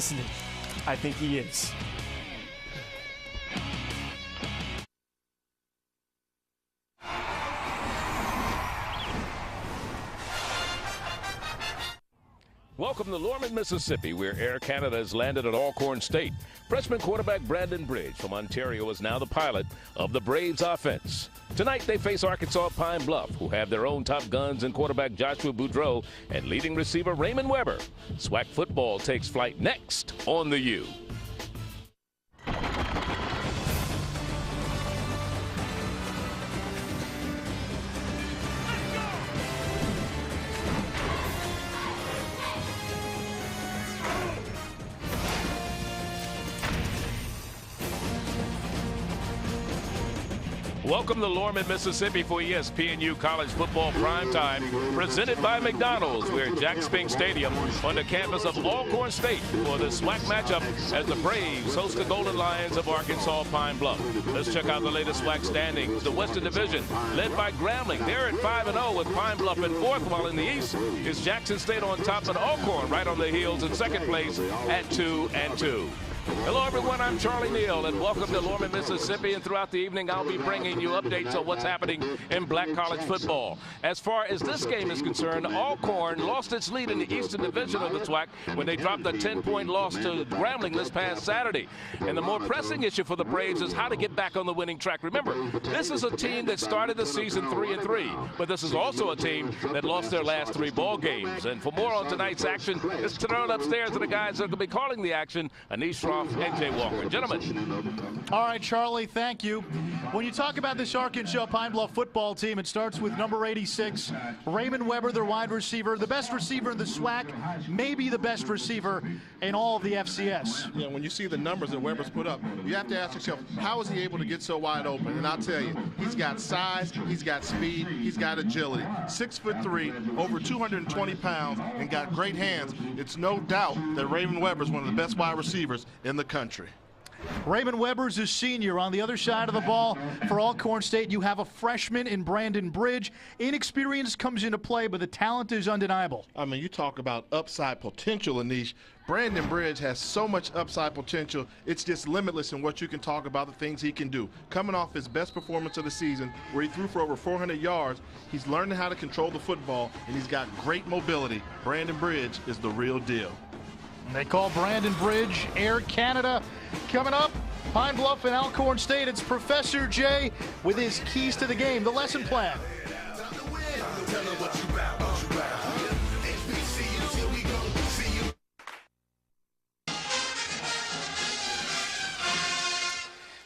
Listen, I think he is. Welcome to Lorman, Mississippi, where Air Canada has landed at Alcorn State. Freshman quarterback Brandon Bridge from Ontario is now the pilot of the Braves offense. Tonight they face Arkansas Pine-Bluff, who have their own top guns in quarterback Joshua Boudreaux and leading receiver Raymond Weber. SWAC football takes flight next on the U. Welcome to Lorman, Mississippi for ESPNU College Football Primetime, presented by McDonald's. We're at Jack Spinks Stadium on the campus of Alcorn State for the SWAC matchup as the Braves host the Golden Lions of Arkansas Pine-Bluff. Let's check out the latest SWAC standings. The Western Division, led by Grambling. They're at 5-0 with Pine-Bluff in fourth, while in the East is Jackson State on top and Alcorn right on the heels in second place at 2-2. Hello, everyone. I'm Charlie Neal, and welcome to Lorman, Mississippi. And throughout the evening, I'll be bringing you updates on what's happening in black college football. As far as this game is concerned, Alcorn lost its lead in the Eastern Division of the SWAC when they dropped a 10-point loss to Grambling this past Saturday. And the more pressing issue for the Braves is how to get back on the winning track. Remember, this is a team that started the season 3-3, but this is also a team that lost their last 3 ball games. And for more on tonight's action, it's thrown upstairs to the guys that are going to be calling the action, Anish and Jay Walker. Gentlemen. All right, Charlie, thank you. When you talk about this Arkansas Pine-Bluff football team, it starts with number 86, Raymond Weber, their wide receiver, the best receiver in the SWAC, maybe the best receiver in all of the FCS. Yeah, when you see the numbers that Weber's put up, you have to ask yourself, how is he able to get so wide open? And I'll tell you, he's got size, he's got speed, he's got agility. 6'3", over 220 pounds, and got great hands. It's no doubt that Raymond Weber is one of the best wide receivers in the country. Raymond Weber's a senior. On the other side of the ball for Alcorn State, you have a freshman in Brandon Bridge. Inexperience comes into play, but the talent is undeniable. I mean, you talk about upside potential, Anish. Brandon Bridge has so much upside potential, it's just limitless in what you can talk about, the things he can do. Coming off his best performance of the season, where he threw for over 400 yards, he's learning how to control the football, and he's got great mobility. Brandon Bridge is the real deal. They call Brandon Bridge Air Canada. Coming up, Pine-Bluff and Alcorn State, it's Professor Jay with his keys to the game, the lesson plan.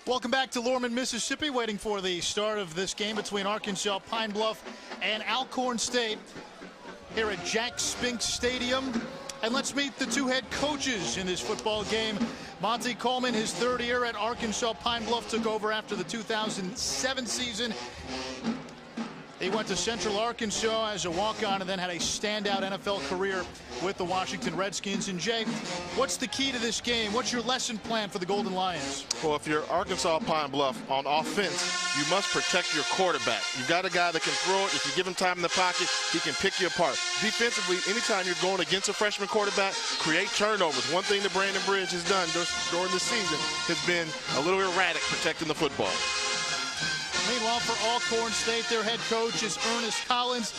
Welcome back to Lorman, Mississippi, waiting for the start of this game between Arkansas Pine-Bluff and Alcorn State here at Jack Spinks Stadium. And let's meet the 2 head coaches in this football game. Monty Coleman, his 3rd year at Arkansas Pine-Bluff, took over after the 2007 season. He went to Central Arkansas as a walk-on and then had a standout NFL career with the Washington Redskins. And Jay, what's the key to this game? What's your lesson plan for the Golden Lions? Well, if you're Arkansas Pine-Bluff, on offense, you must protect your quarterback. You've got a guy that can throw it. If you give him time in the pocket, he can pick you apart. Defensively, anytime you're going against a freshman quarterback, create turnovers. One thing that Brandon Bridge has done during this season has been a little erratic protecting the football. Meanwhile, for Alcorn State, their head coach is Ernest Collins.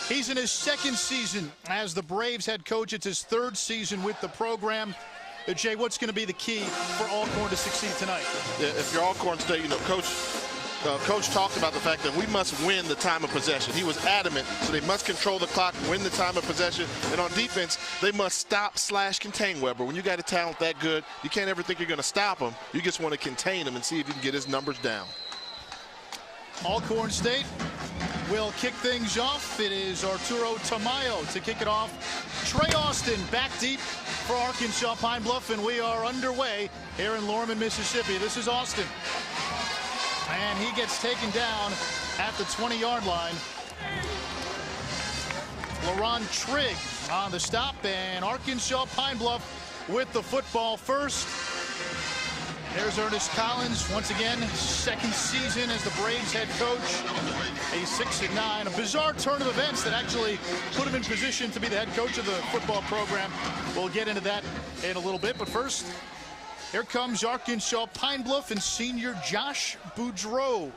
He's in his 2nd season as the Braves head coach. It's his 3rd season with the program. Jay, what's going to be the key for Alcorn to succeed tonight? Yeah, if you're Alcorn State, you know, Coach talked about the fact that we must win the time of possession. He was adamant, so they must control the clock, win the time of possession. And on defense, they must stop/contain Weber. When you got a talent that good, you can't ever think you're going to stop him. You just want to contain him and see if you can get his numbers down. Alcorn State will kick things off. It is Arturo Tamayo to kick it off. Trey Austin back deep for Arkansas Pine-Bluff, and we are underway here in Lorman, Mississippi. This is Austin. And he gets taken down at the 20-yard line. LaRon Trigg on the stop, and Arkansas Pine-Bluff with the football first. There's Ernest Collins, once again, second season as the Braves head coach. A 6-9, a bizarre turn of events that actually put him in position to be the head coach of the football program. We'll get into that in a little bit, but first, here comes Arkansas Pine-Bluff and senior Josh Boudreau.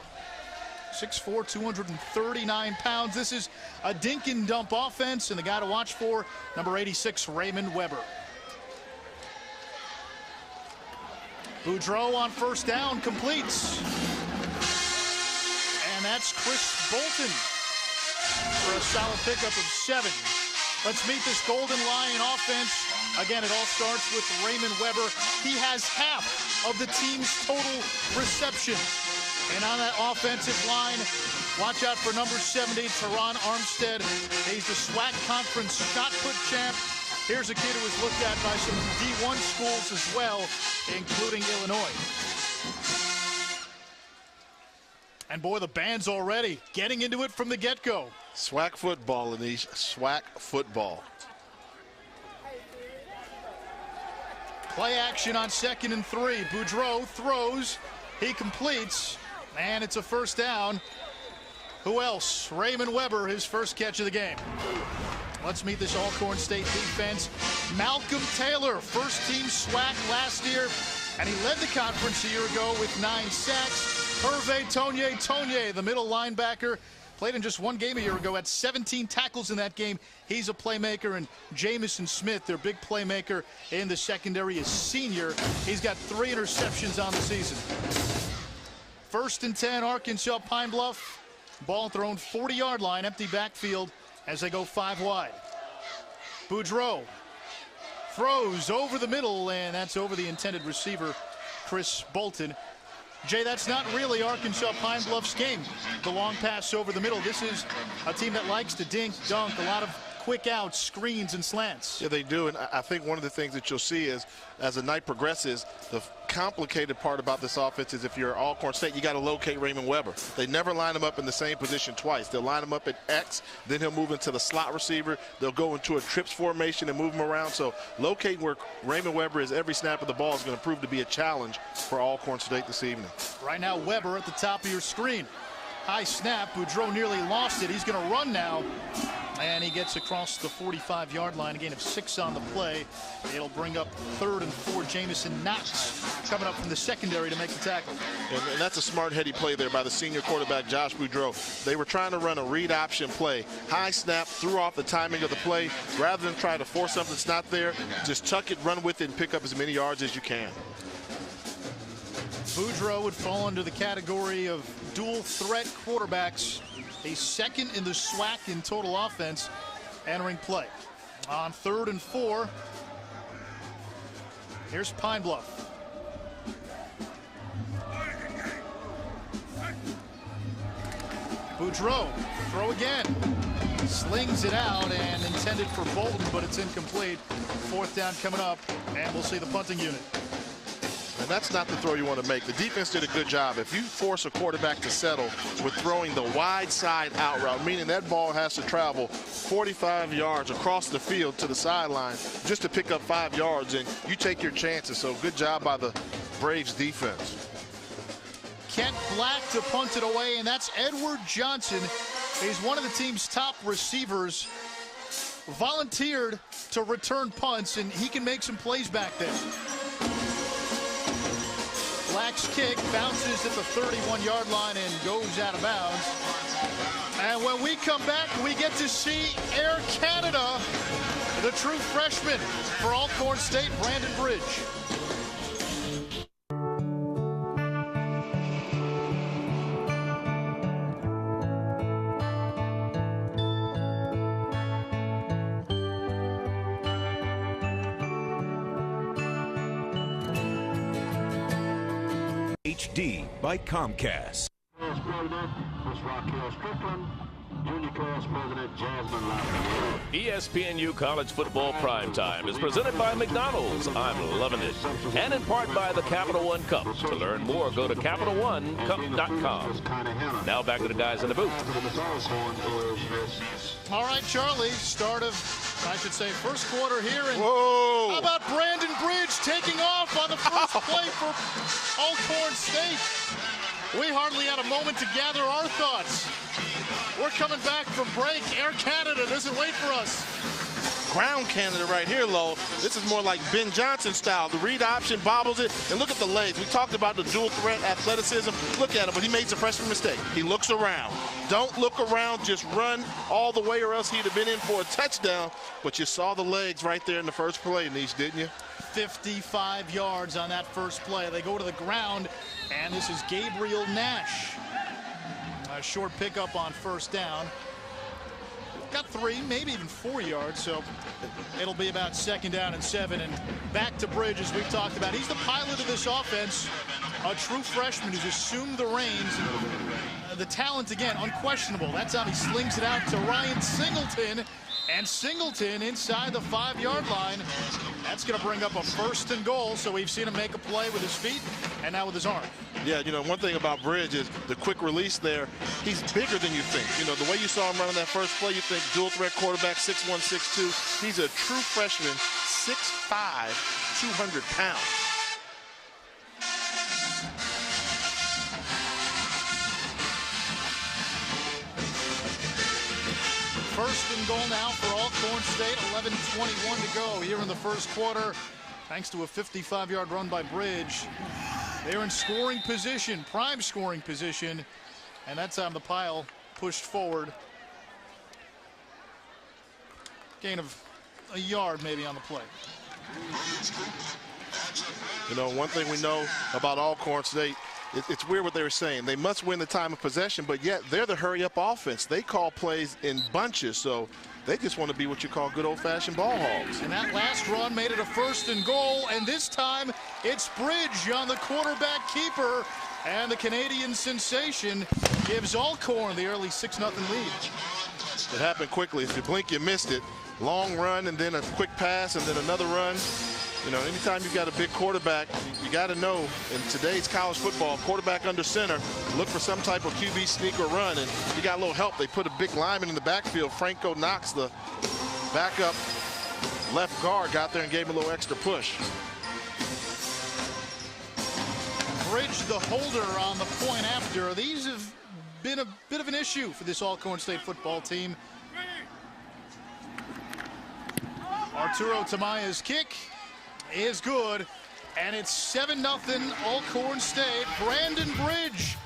6'4", 239 pounds. This is a dink and dump offense, and the guy to watch for, number 86, Raymond Weber. Boudreau on first down, completes. And that's Chris Bolton for a solid pickup of 7. Let's meet this Golden Lion offense. Again, it all starts with Raymond Weber. He has half of the team's total receptions. And on that offensive line, watch out for number 70, Teron Armstead. He's the SWAC Conference shot put champ. Here's a kid who was looked at by some D1 schools as well, including Illinois. And boy, the band's already getting into it from the get-go. SWAC football, Anish. SWAC football. Play action on 2nd and 3. Boudreau throws. He completes. And it's a first down. Who else? Raymond Weber, his first catch of the game. Let's meet this Alcorn State defense. Malcolm Taylor, first team SWAC last year, and he led the conference a year ago with 9 sacks. Hervé Tonye, the middle linebacker, played in just one game a year ago, had 17 tackles in that game. He's a playmaker, and Jamison Smith, their big playmaker in the secondary, is senior. He's got 3 interceptions on the season. 1st and 10, Arkansas Pine-Bluff. Ball thrown 40-yard line, empty backfield as they go 5 wide. Boudreau throws over the middle, and that's over the intended receiver, Chris Bolton. Jay, that's not really Arkansas Pine-Bluff's game, the long pass over the middle. This is a team that likes to dink, dunk, a lot of quick outs, screens, and slants. Yeah, they do, and I think one of the things that you'll see is as the night progresses, the complicated part about this offense is if you're Alcorn State, you got to locate Raymond Weber. They never line him up in the same position twice. They'll line him up at X, then he'll move into the slot receiver. They'll go into a trips formation and move him around. So locating where Raymond Weber is every snap of the ball is going to prove to be a challenge for Alcorn State this evening. Right now, Weber at the top of your screen. High snap. Boudreau nearly lost it. He's going to run now. And he gets across the 45-yard line. A gain of 6 on the play. It'll bring up 3rd and 4. Jamison Knox coming up from the secondary to make the tackle. And that's a smart, heady play there by the senior quarterback, Josh Boudreau. They were trying to run a read option play. High snap, threw off the timing of the play. Rather than try to force something that's not there, just tuck it, run with it, and pick up as many yards as you can. Boudreau would fall under the category of dual threat quarterbacks. He's 2nd in the SWAC in total offense entering play. On 3rd and 4, here's Pine-Bluff. Boudreau, throw again. Slings it out and intended for Bolton, but it's incomplete. 4th down coming up, and we'll see the punting unit. And that's not the throw you want to make. The defense did a good job. If you force a quarterback to settle with throwing the wide side out route, meaning that ball has to travel 45 yards across the field to the sideline just to pick up 5 yards, and you take your chances. So good job by the Braves defense. Kent Black to punt it away, and that's Edward Johnson. He's one of the team's top receivers. Volunteered to return punts, and he can make some plays back there. Black's kick bounces at the 31-yard line and goes out of bounds. And when we come back, we get to see Air Canada, the true freshman for Alcorn State, Brandon Bridge. HD by Comcast. ESPNU College Football Primetime is presented by McDonald's. I'm loving it. And in part by the Capital One Cup. To learn more, go to CapitalOneCup.com. Now back to the guys in the booth. All right, Charlie, start of, I should say, first quarter here. And Whoa! how about Brandon Bridge taking off on the first play for Alcorn State? We hardly had a moment to gather our thoughts. We're coming back from break. Air Canada doesn't wait for us. Ground Canada right here, Lo. This is more like Ben Johnson style. The read option bobbles it, and look at the legs. We talked about the dual threat athleticism. Look at him, but he made the freshman mistake. He looks around. Don't look around, just run all the way or else he'd have been in for a touchdown. But you saw the legs right there in the first play, Niche, didn't you? 55 yards on that first play. They go to the ground, and this is Gabriel Nash. A short pickup on first down. Got 3, maybe even 4 yards, so it'll be about 2nd down and 7. And back to Bridge, as we've talked about. He's the pilot of this offense, a true freshman who's assumed the reins. The talent, again, unquestionable. That's how he slings it out to Ryan Singleton. And Singleton inside the 5-yard line. That's going to bring up a 1st and goal. So we've seen him make a play with his feet and now with his arm. Yeah, you know, one thing about Bridge is the quick release there. He's bigger than you think. You know, the way you saw him running that first play, you think dual threat quarterback, 6'1", 6'2". He's a true freshman, 6'5", 200 pounds. First and goal now for Alcorn State. 11:21 to go here in the first quarter. Thanks to a 55-yard run by Bridge. They're in scoring position, prime scoring position. And that time the pile pushed forward. Gain of a yard maybe on the play. You know, one thing we know about Alcorn State, it's weird what they were saying. They must win the time of possession, but yet they're the hurry-up offense. They call plays in bunches, so they just want to be what you call good old-fashioned ball hogs. And that last run made it a 1st and goal, and this time it's Bridge on the quarterback keeper, and the Canadian sensation gives Alcorn the early 6-0 lead. It happened quickly. If you blink, you missed it. Long run and then a quick pass and then another run. You know, anytime you've got a big quarterback, you got to know in today's college football, quarterback under center, look for some type of QB sneak or run. And he got a little help. They put a big lineman in the backfield. Franco Knox, the backup left guard, got there and gave him a little extra push. Bridge, the holder on the point after. These have been a bit of an issue for this Alcorn State football team. Arturo Tamaya's kick is good, and it's 7-0 Alcorn State. Brandon Bridge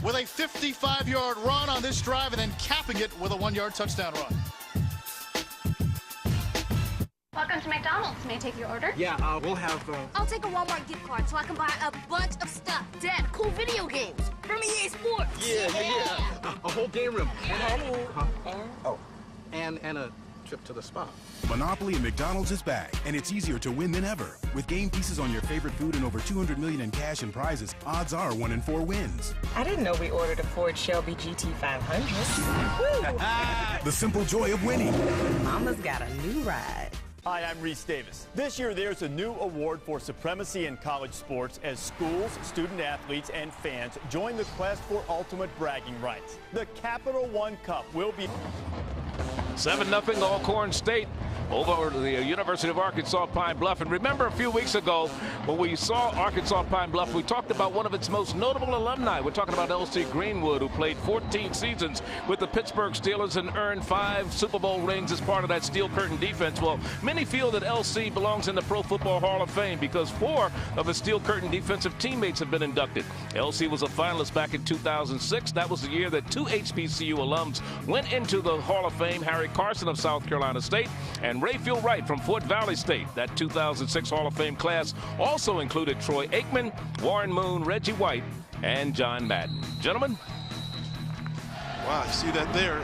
with a 55-yard run on this drive and then capping it with a 1-yard touchdown run. Welcome to McDonald's. May I take your order? Yeah, we'll have... I'll take a Walmart gift card so I can buy a bunch of stuff. Dad, cool video games from EA Sports. Yeah. A whole game room. And a trip to the spa. Monopoly at McDonald's is back, and it's easier to win than ever. With game pieces on your favorite food and over $200 million in cash and prizes, odds are 1 in 4 wins. I didn't know we ordered a Ford Shelby GT500. The simple joy of winning. Mama's got a new ride. Hi, I'm Reese Davis. This year, there's a new award for supremacy in college sports as schools, student athletes, and fans join the quest for ultimate bragging rights. The Capital One Cup will be 7-0 Alcorn State over the University of Arkansas Pine-Bluff. And remember a few weeks ago when we saw Arkansas Pine-Bluff, we talked about one of its most notable alumni. We're talking about L.C. Greenwood, who played 14 seasons with the Pittsburgh Steelers and earned 5 Super Bowl rings as part of that steel curtain defense. Well, many feel that L.C. belongs in the Pro Football Hall of Fame because 4 of his steel curtain defensive teammates have been inducted. L.C. was a finalist back in 2006. That was the year that 2 HBCU alums went into the Hall of Fame, Harry Carson of South Carolina State and Rayfield Wright from Fort Valley State. That 2006 Hall of Fame class also included Troy Aikman, Warren Moon, Reggie White, and John Madden. Gentlemen. Wow, you see that there.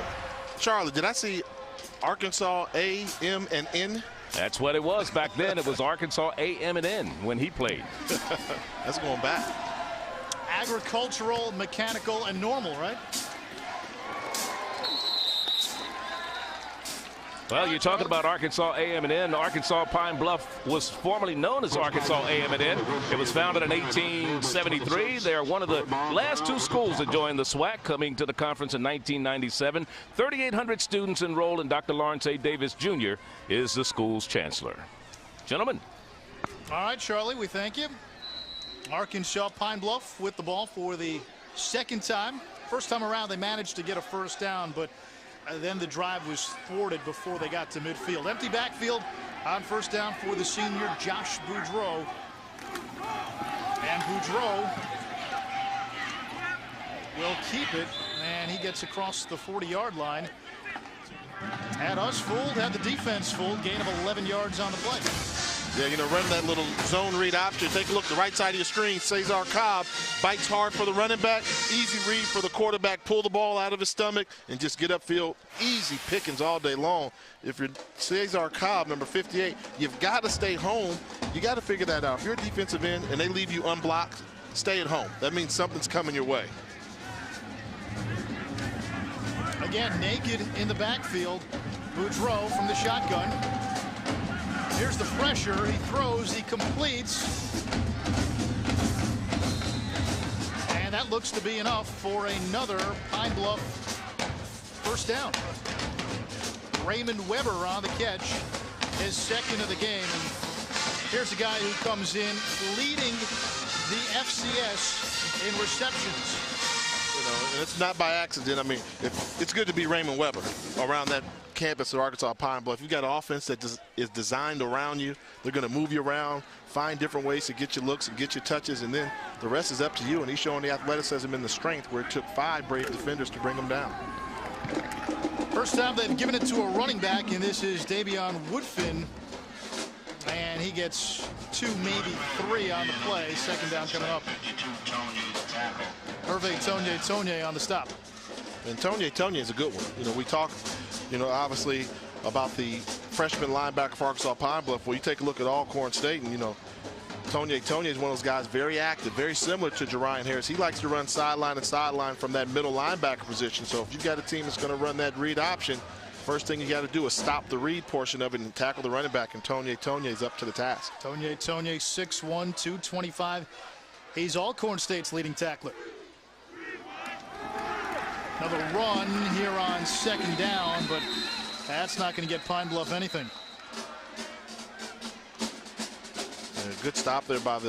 Charlie, did I see Arkansas A, M, and N? That's what it was back then. It was Arkansas A, M, and N when he played. That's going back. Agricultural, mechanical, and normal, right? Well, you're talking about Arkansas A&M. Arkansas Pine-Bluff was formerly known as Arkansas A&M. It was founded in 1873. They are one of the last two schools to join the SWAC, coming to the conference in 1997. 3,800 students enrolled, and Dr. Lawrence A. Davis, Jr. is the school's chancellor. Gentlemen. All right, Charlie, we thank you. Arkansas Pine-Bluff with the ball for the second time. First time around, they managed to get a first down, but then the drive was thwarted before they got to midfield. Empty backfield on first down for the senior Josh Boudreau. And Boudreau will keep it, and he gets across the 40-yard line. Had us fooled, had the defense fooled. Gain of 11 yards on the play. Yeah, you know, run that little zone read option. Take a look, the right side of your screen. Cesar Cobb bites hard for the running back. Easy read for the quarterback. Pull the ball out of his stomach and just get upfield. Easy pickings all day long. If you're Cesar Cobb, number 58, you've got to stay home. You got to figure that out. If you're a defensive end and they leave you unblocked, stay at home. That means something's coming your way. Again, naked in the backfield. Boudreau from the shotgun. Here's the pressure. He throws. He completes. And that looks to be enough for another Pine-Bluff first down. Raymond Weber on the catch, his second of the game. And here's a guy who comes in leading the FCS in receptions. You know, and it's not by accident. I mean, it's good to be Raymond Weber around that campus at Arkansas Pine-Bluff. You've got an offense that is designed around you. They're going to move you around, find different ways to get your looks and get your touches, and then the rest is up to you. And he's showing the athleticism and the strength where it took 5 brave defenders to bring him down. First time they've given it to a running back, and this is Davion Woodfin. And he gets 2, maybe 3 on the play. Second down coming up. Hervé Tonye on the stop. And Tonye is a good one. You know, we talk, you know, obviously about the freshman linebacker for Arkansas Pine-Bluff. Well, you take a look at Alcorn State, and, you know, Tonye is one of those guys very active, very similar to Jerian Harris. He likes to run sideline and sideline from that middle linebacker position. So if you've got a team that's going to run that read option, first thing you got to do is stop the read portion of it and tackle the running back, and Tonye is up to the task. Tonye, 6'1", 225. He's Alcorn State's leading tackler. Another run here on second down, but that's not going to get Pine-Bluff anything. A good stop there by the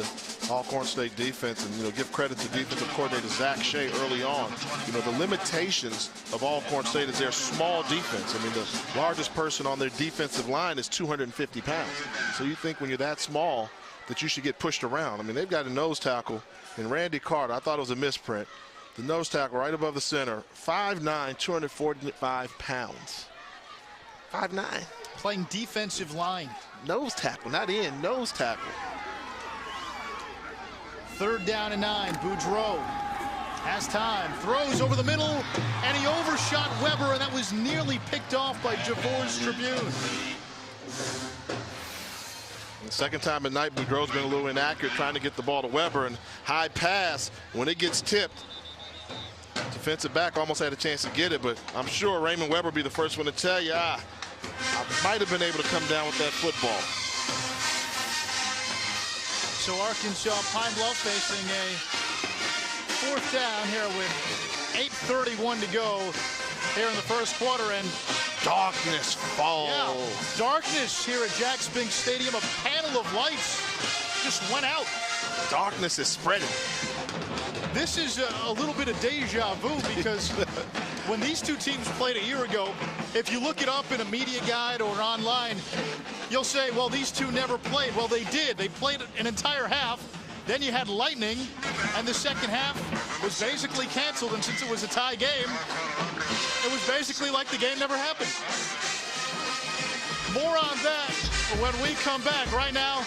Alcorn State defense, and, you know, give credit to defensive coordinator Zach Shea early on. You know, the limitations of Alcorn State is their small defense. I mean, the largest person on their defensive line is 250 pounds. So you think when you're that small that you should get pushed around. I mean, they've got a nose tackle in Randy Carter. I thought it was a misprint. The nose tackle right above the center, 5'9", 245 pounds. 5'9". Playing defensive line. Nose tackle, not in, nose tackle. Third down and 9. Boudreau has time, throws over the middle, and he overshot Weber, and that was nearly picked off by Javor's Tribune. The second time at night, Boudreau's been a little inaccurate trying to get the ball to Weber, and high pass, when it gets tipped, defensive back almost had a chance to get it, but I'm sure Raymond Weber will be the first one to tell you, I might have been able to come down with that football. So Arkansas Pine-Bluff facing a fourth down here with 8:31 to go here in the first quarter, and darkness falls. Yeah, darkness here at Jack Spink Stadium. A panel of lights just went out. Darkness is spreading. This is a little bit of deja vu, because when these two teams played a year ago, if you look it up in a media guide or online, you'll say, well, these two never played. Well, they did. They played an entire half. Then you had lightning, and the second half was basically canceled. And since it was a tie game, it was basically like the game never happened. More on that when we come back. Right now,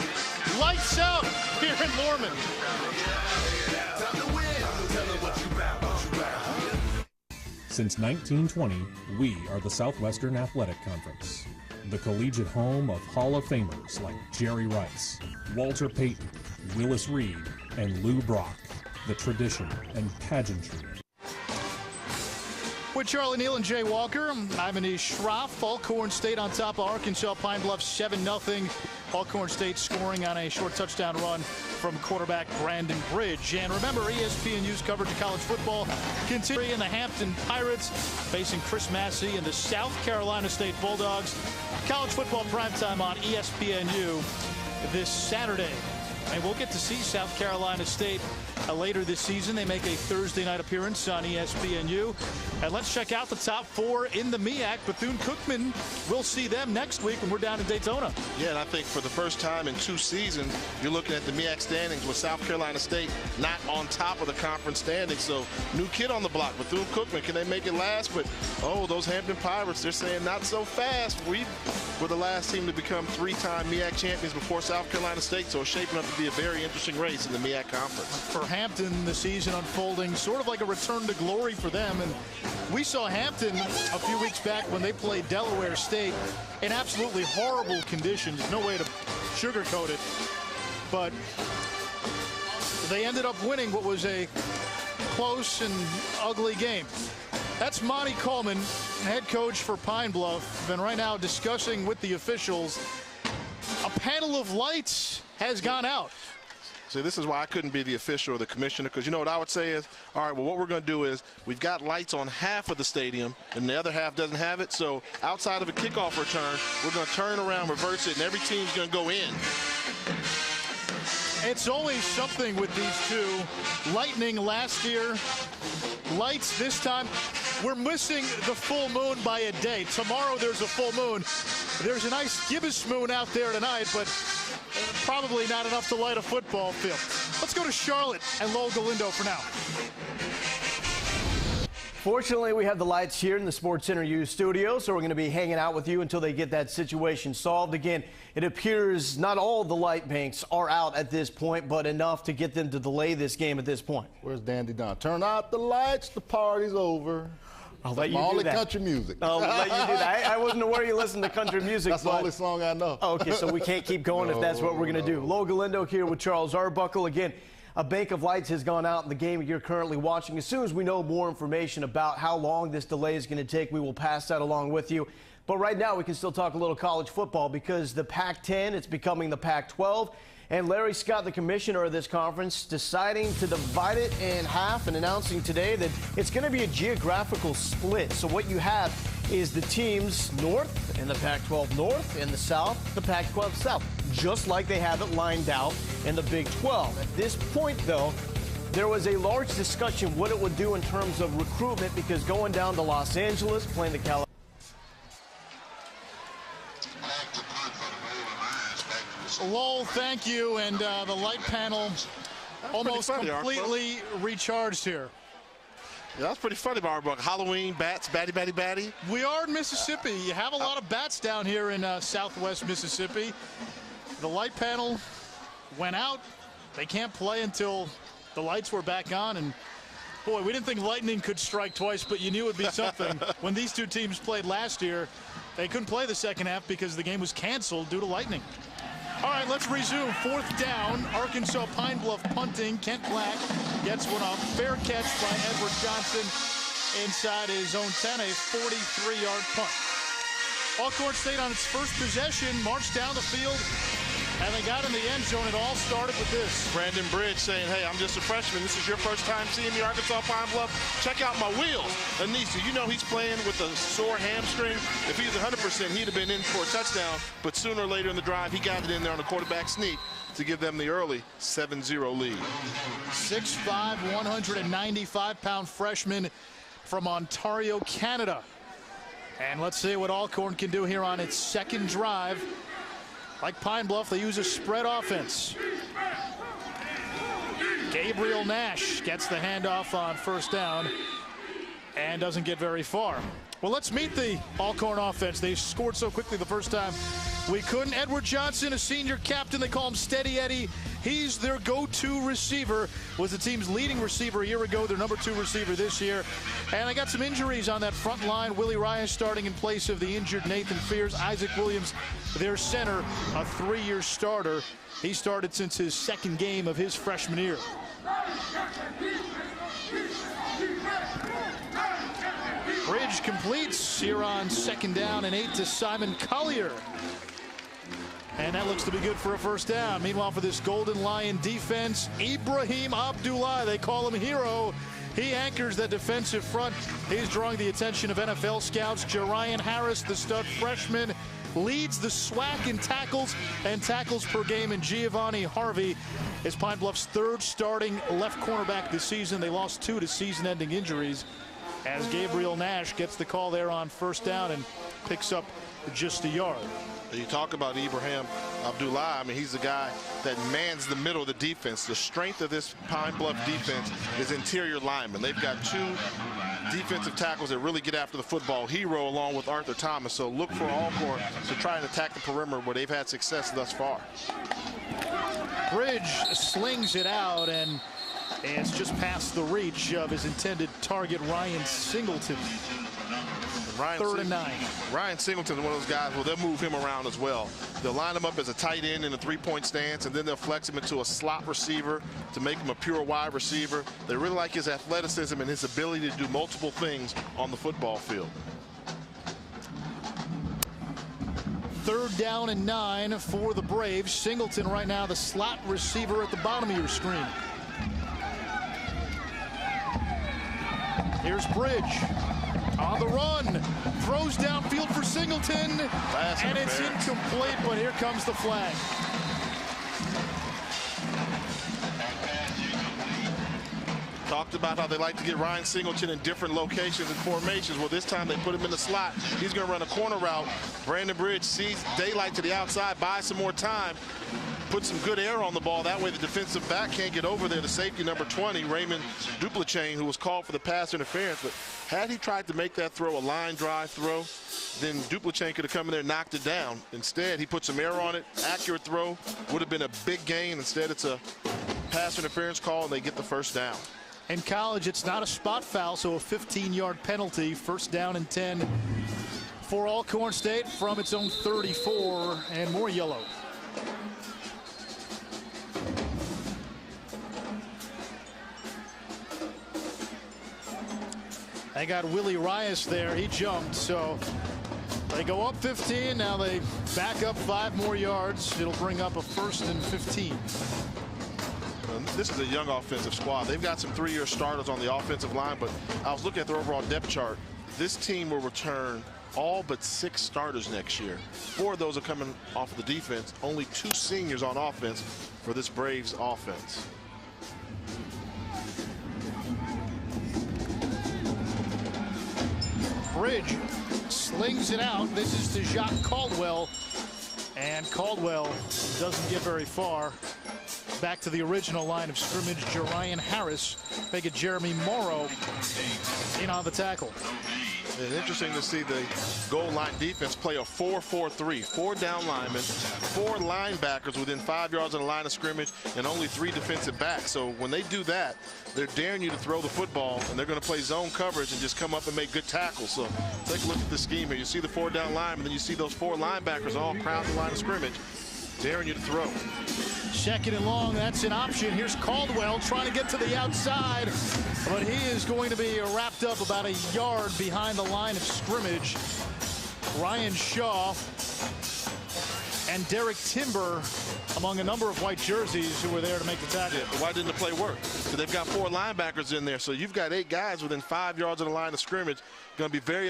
lights out here in Lorman. Since 1920, we are the Southwestern Athletic Conference, the collegiate home of Hall of Famers like Jerry Rice, Walter Payton, Willis Reed, and Lou Brock, the tradition and pageantry. With Charlie Neal and Jay Walker, I'm Anish Shroff. Alcorn State on top of Arkansas Pine-Bluff 7-0. Alcorn State scoring on a short touchdown run from quarterback Brandon Bridge. And remember, ESPNU's coverage of college football continuing in the Hampton Pirates facing Chris Massey and the South Carolina State Bulldogs. College football primetime on ESPNU this Saturday. And we'll get to see South Carolina State later this season. They make a Thursday night appearance on ESPNU. And let's check out the top four in the MEAC. Bethune-Cookman, we'll see them next week when we're down in Daytona. Yeah, and I think for the first time in 2 seasons, you're looking at the MEAC standings with South Carolina State not on top of the conference standings. So new kid on the block. Bethune-Cookman, can they make it last? But, oh, those Hampton Pirates, they're saying not so fast. We were the last team to become 3-time MEAC champions before South Carolina State. So it's shaping up to be a very interesting race in the MEAC conference. For Hampton, the season unfolding sort of like a return to glory for them. And we saw Hampton a few weeks back when they played Delaware State in absolutely horrible conditions. No way to sugarcoat it. But they ended up winning what was a close and ugly game. That's Monty Coleman, head coach for Pine-Bluff, and right now discussing with the officials. A panel of lights has gone out. See, this is why I couldn't be the official or the commissioner, because you know what I would say is, all right, well, what we're going to do is we've got lights on half of the stadium and the other half doesn't have it. So outside of a kickoff return, we're going to turn around, reverse it, and every team's going to go in. It's always something with these two. Lightning last year, lights this time. We're missing the full moon by a day. Tomorrow there's a full moon. There's a nice gibbous moon out there tonight, but probably not enough to light a football field. Let's go to Charlotte and Lowell Galindo for now. Fortunately, we have the lights here in the Sports Center U studio, so we're going to be hanging out with you until they get that situation solved. Again, it appears not all the light banks are out at this point, but enough to get them to delay this game at this point. Where's Dandy Don? Turn out the lights, the party's over. I'll let you do that. Country music. I'll let you do that. I wasn't aware you listened to country music. That's the only song I know. Okay, so we can't keep going if that's what we're going to do. Lowell Galindo here with Charles Arbuckle. Again, a bank of lights has gone out in the game you're currently watching. As soon as we know more information about how long this delay is going to take, we will pass that along with you. But right now, we can still talk a little college football because the Pac-10, it's becoming the Pac-12. And Larry Scott, the commissioner of this conference, deciding to divide it in half and announcing today that it's going to be a geographical split. So what you have is the teams north in the Pac-12 North, in the South, the Pac-12 South, just like they have it lined out in the Big 12. At this point, though, there was a large discussion what it would do in terms of recruitment because going down to Los Angeles, playing the California. Lowell, thank you. And the light panel almost completely recharged here. Yeah, that's pretty funny, Barbara. Halloween, bats, batty, batty, batty. We are in Mississippi. You have a lot of bats down here in southwest Mississippi. The light panel went out. They can't play until the lights were back on. And, boy, we didn't think lightning could strike twice, but you knew it would be something. When these two teams played last year, they couldn't play the second half because the game was canceled due to lightning. All right, let's resume. 4th down. Arkansas Pine-Bluff punting. Kent Black gets one off. Fair catch by Edward Johnson inside his own 10, a 43-yard punt. Alcorn State on its first possession marched down the field, and they got in the end zone. It all started with this. Brandon Bridge saying, hey, I'm just a freshman. This is your first time seeing me, Arkansas Pine-Bluff. Check out my wheels. Anissa, you know he's playing with a sore hamstring. If he was 100%, he'd have been in for a touchdown. But sooner or later in the drive, he got it in there on a quarterback sneak to give them the early 7-0 lead. 6'5", 195-pound freshman from Ontario, Canada. And let's see what Alcorn can do here on its second drive. Like Pine-Bluff, they use a spread offense. Gabriel Nash gets the handoff on first down and doesn't get very far. Well, let's meet the Alcorn offense. They scored so quickly the first time we couldn't. Edward Johnson, a senior captain. They call him Steady Eddie. He's their go-to receiver. Was the team's leading receiver a year ago, their number 2 receiver this year. And they got some injuries on that front line. Willie Ryan starting in place of the injured Nathan Fears. Isaac Williams, their center, a 3-year starter. He started since his second game of his freshman year. Bridge completes here on 2nd down and 8 to Simon Collier. And that looks to be good for a first down. Meanwhile, for this Golden Lion defense, Ibrahim Abdullah, they call him Hero. He anchors that defensive front. He's drawing the attention of NFL scouts. Jerian Harris, the stud freshman, leads the SWAC in tackles and tackles per game. And Giovanni Harvey is Pine-Bluff's 3rd starting left cornerback this season. They lost 2 to season-ending injuries, as Gabriel Nash gets the call there on first down and picks up just a yard. You talk about Ibrahim Abdullah. I mean, he's the guy that mans the middle of the defense. The strength of this Pine-Bluff defense is interior linemen. They've got 2 defensive tackles that really get after the football. Hero along with Arthur Thomas. So look for Alcorn to try and attack the perimeter where they've had success thus far. Bridge slings it out, and it's just past the reach of his intended target, Ryan Singleton. 3rd and 9. Ryan Singleton is one of those guys, well, they'll move him around as well. They'll line him up as a tight end in a 3-point stance, and then they'll flex him into a slot receiver to make him a pure wide receiver. They really like his athleticism and his ability to do multiple things on the football field. 3rd down and 9 for the Braves. Singleton right now the slot receiver at the bottom of your screen. Here's Bridge. On the run, throws downfield for Singleton, and it's incomplete, but here comes the flag. Talked about how they like to get Ryan Singleton in different locations and formations. Well, this time they put him in the slot. He's going to run a corner route. Brandon Bridge sees daylight to the outside, buys some more time, put some good air on the ball. That way the defensive back can't get over there. The safety number 20, Raymond Duplachain, who was called for the pass interference. But had he tried to make that throw a line drive throw, then Duplachain could have come in there and knocked it down. Instead, he put some air on it. Accurate throw. Would have been a big gain. Instead, it's a pass interference call, and they get the first down. In college, it's not a spot foul, so a 15-yard penalty. 1st down and 10 for Alcorn State from its own 34, and more yellow. They got Willie Rias there. He jumped, so they go up 15. Now they back up 5 more yards. It'll bring up a 1st and 15. This is a young offensive squad. They've got some 3-year starters on the offensive line, but I was looking at their overall depth chart. This team will return all but 6 starters next year. 4 of those are coming off of the defense. Only 2 seniors on offense for this Braves offense. Bridge slings it out. This is to Jacques Caldwell, and Caldwell doesn't get very far. Back to the original line of scrimmage. Jerian Harris, make it Jeremy Morrow in on the tackle. It's interesting to see the goal line defense play a 4-4-3. 4 down linemen, 4 linebackers within 5 yards of the line of scrimmage, and only 3 defensive backs. So when they do that, they're daring you to throw the football, and they're going to play zone coverage and just come up and make good tackles. So take a look at the scheme here. You see the 4 down linemen, then you see those 4 linebackers all crowd the line of scrimmage, daring you to throw. 2nd and long, that's an option. Here's Caldwell trying to get to the outside, but he is going to be wrapped up about a yard behind the line of scrimmage. Ryan Shaw and Derek Timber among a number of white jerseys who were there to make the tackle. Yeah, why didn't the play work? So they've got 4 linebackers in there, so you've got 8 guys within 5 yards of the line of scrimmage. Going to be very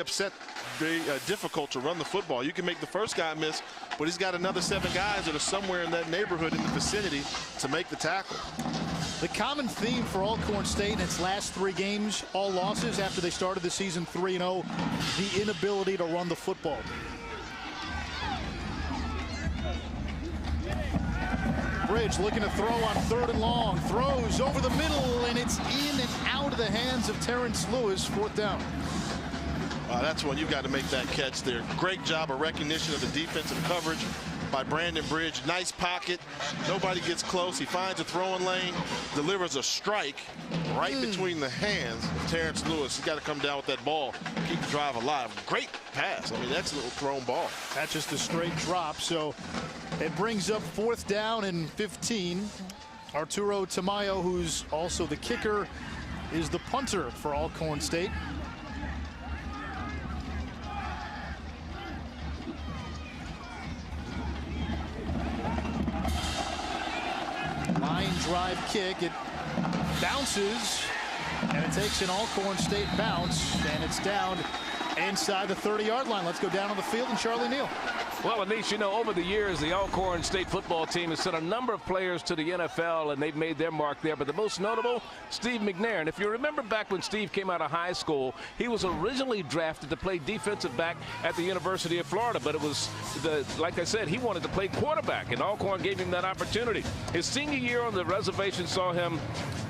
difficult to run the football. You can make the first guy miss, but he's got another 7 guys that are somewhere in that neighborhood in the vicinity to make the tackle. The common theme for Alcorn State in its last 3 games, all losses after they started the season 3-0, the inability to run the football. Bridge looking to throw on 3rd and long. Throws over the middle, and it's in and out of the hands of Terrence Lewis. 4th down. That's when you've got to make that catch there. Great job of recognition of the defensive coverage by Brandon Bridge. Nice pocket. Nobody gets close. He finds a throwing lane, delivers a strike right between the hands of Terrence Lewis. He's got to come down with that ball, keep the drive alive. Great pass. I mean, that's a little thrown ball. That's just a straight drop. So it brings up 4th down and 15. Arturo Tamayo, who's also the kicker, is the punter for Alcorn State. drive kick. It bounces, and it takes an Alcorn State bounce, and it's down inside the 30-yard line. Let's go down on the field and Charlie Neal. Well, Anish, you know, over the years, the Alcorn State football team has sent a number of players to the NFL, and they've made their mark there. But the most notable, Steve McNair. And if you remember back when Steve came out of high school, he was originally drafted to play defensive back at the University of Florida. But it was, like I said, he wanted to play quarterback, and Alcorn gave him that opportunity. His senior year on the reservation saw him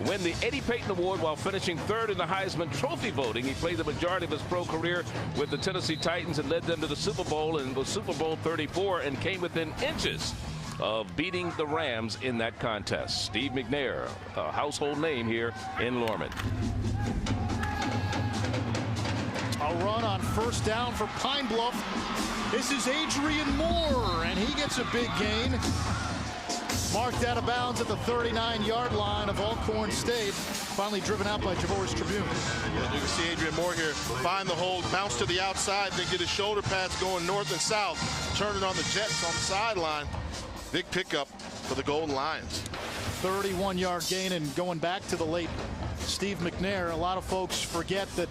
win the Eddie Payton Award while finishing third in the Heisman Trophy voting. He played the majority of his pro career with the Tennessee Titans and led them to the Super Bowl, and was Super Bowl 34 and came within inches of beating the Rams in that contest. Steve McNair, a household name here in Lorman. A run on first down for Pine-Bluff. This is Adrian Moore, and he gets a big gain. Marked out of bounds at the 39-yard line of Alcorn State. Finally driven out by Javor's Tribune. Yeah, you can see Adrian Moore here find the hold, bounce to the outside, then get his shoulder pads going north and south, turning on the Jets on the sideline. Big pickup for the Golden Lions. 31-yard gain, and going back to the late Steve McNair, a lot of folks forget that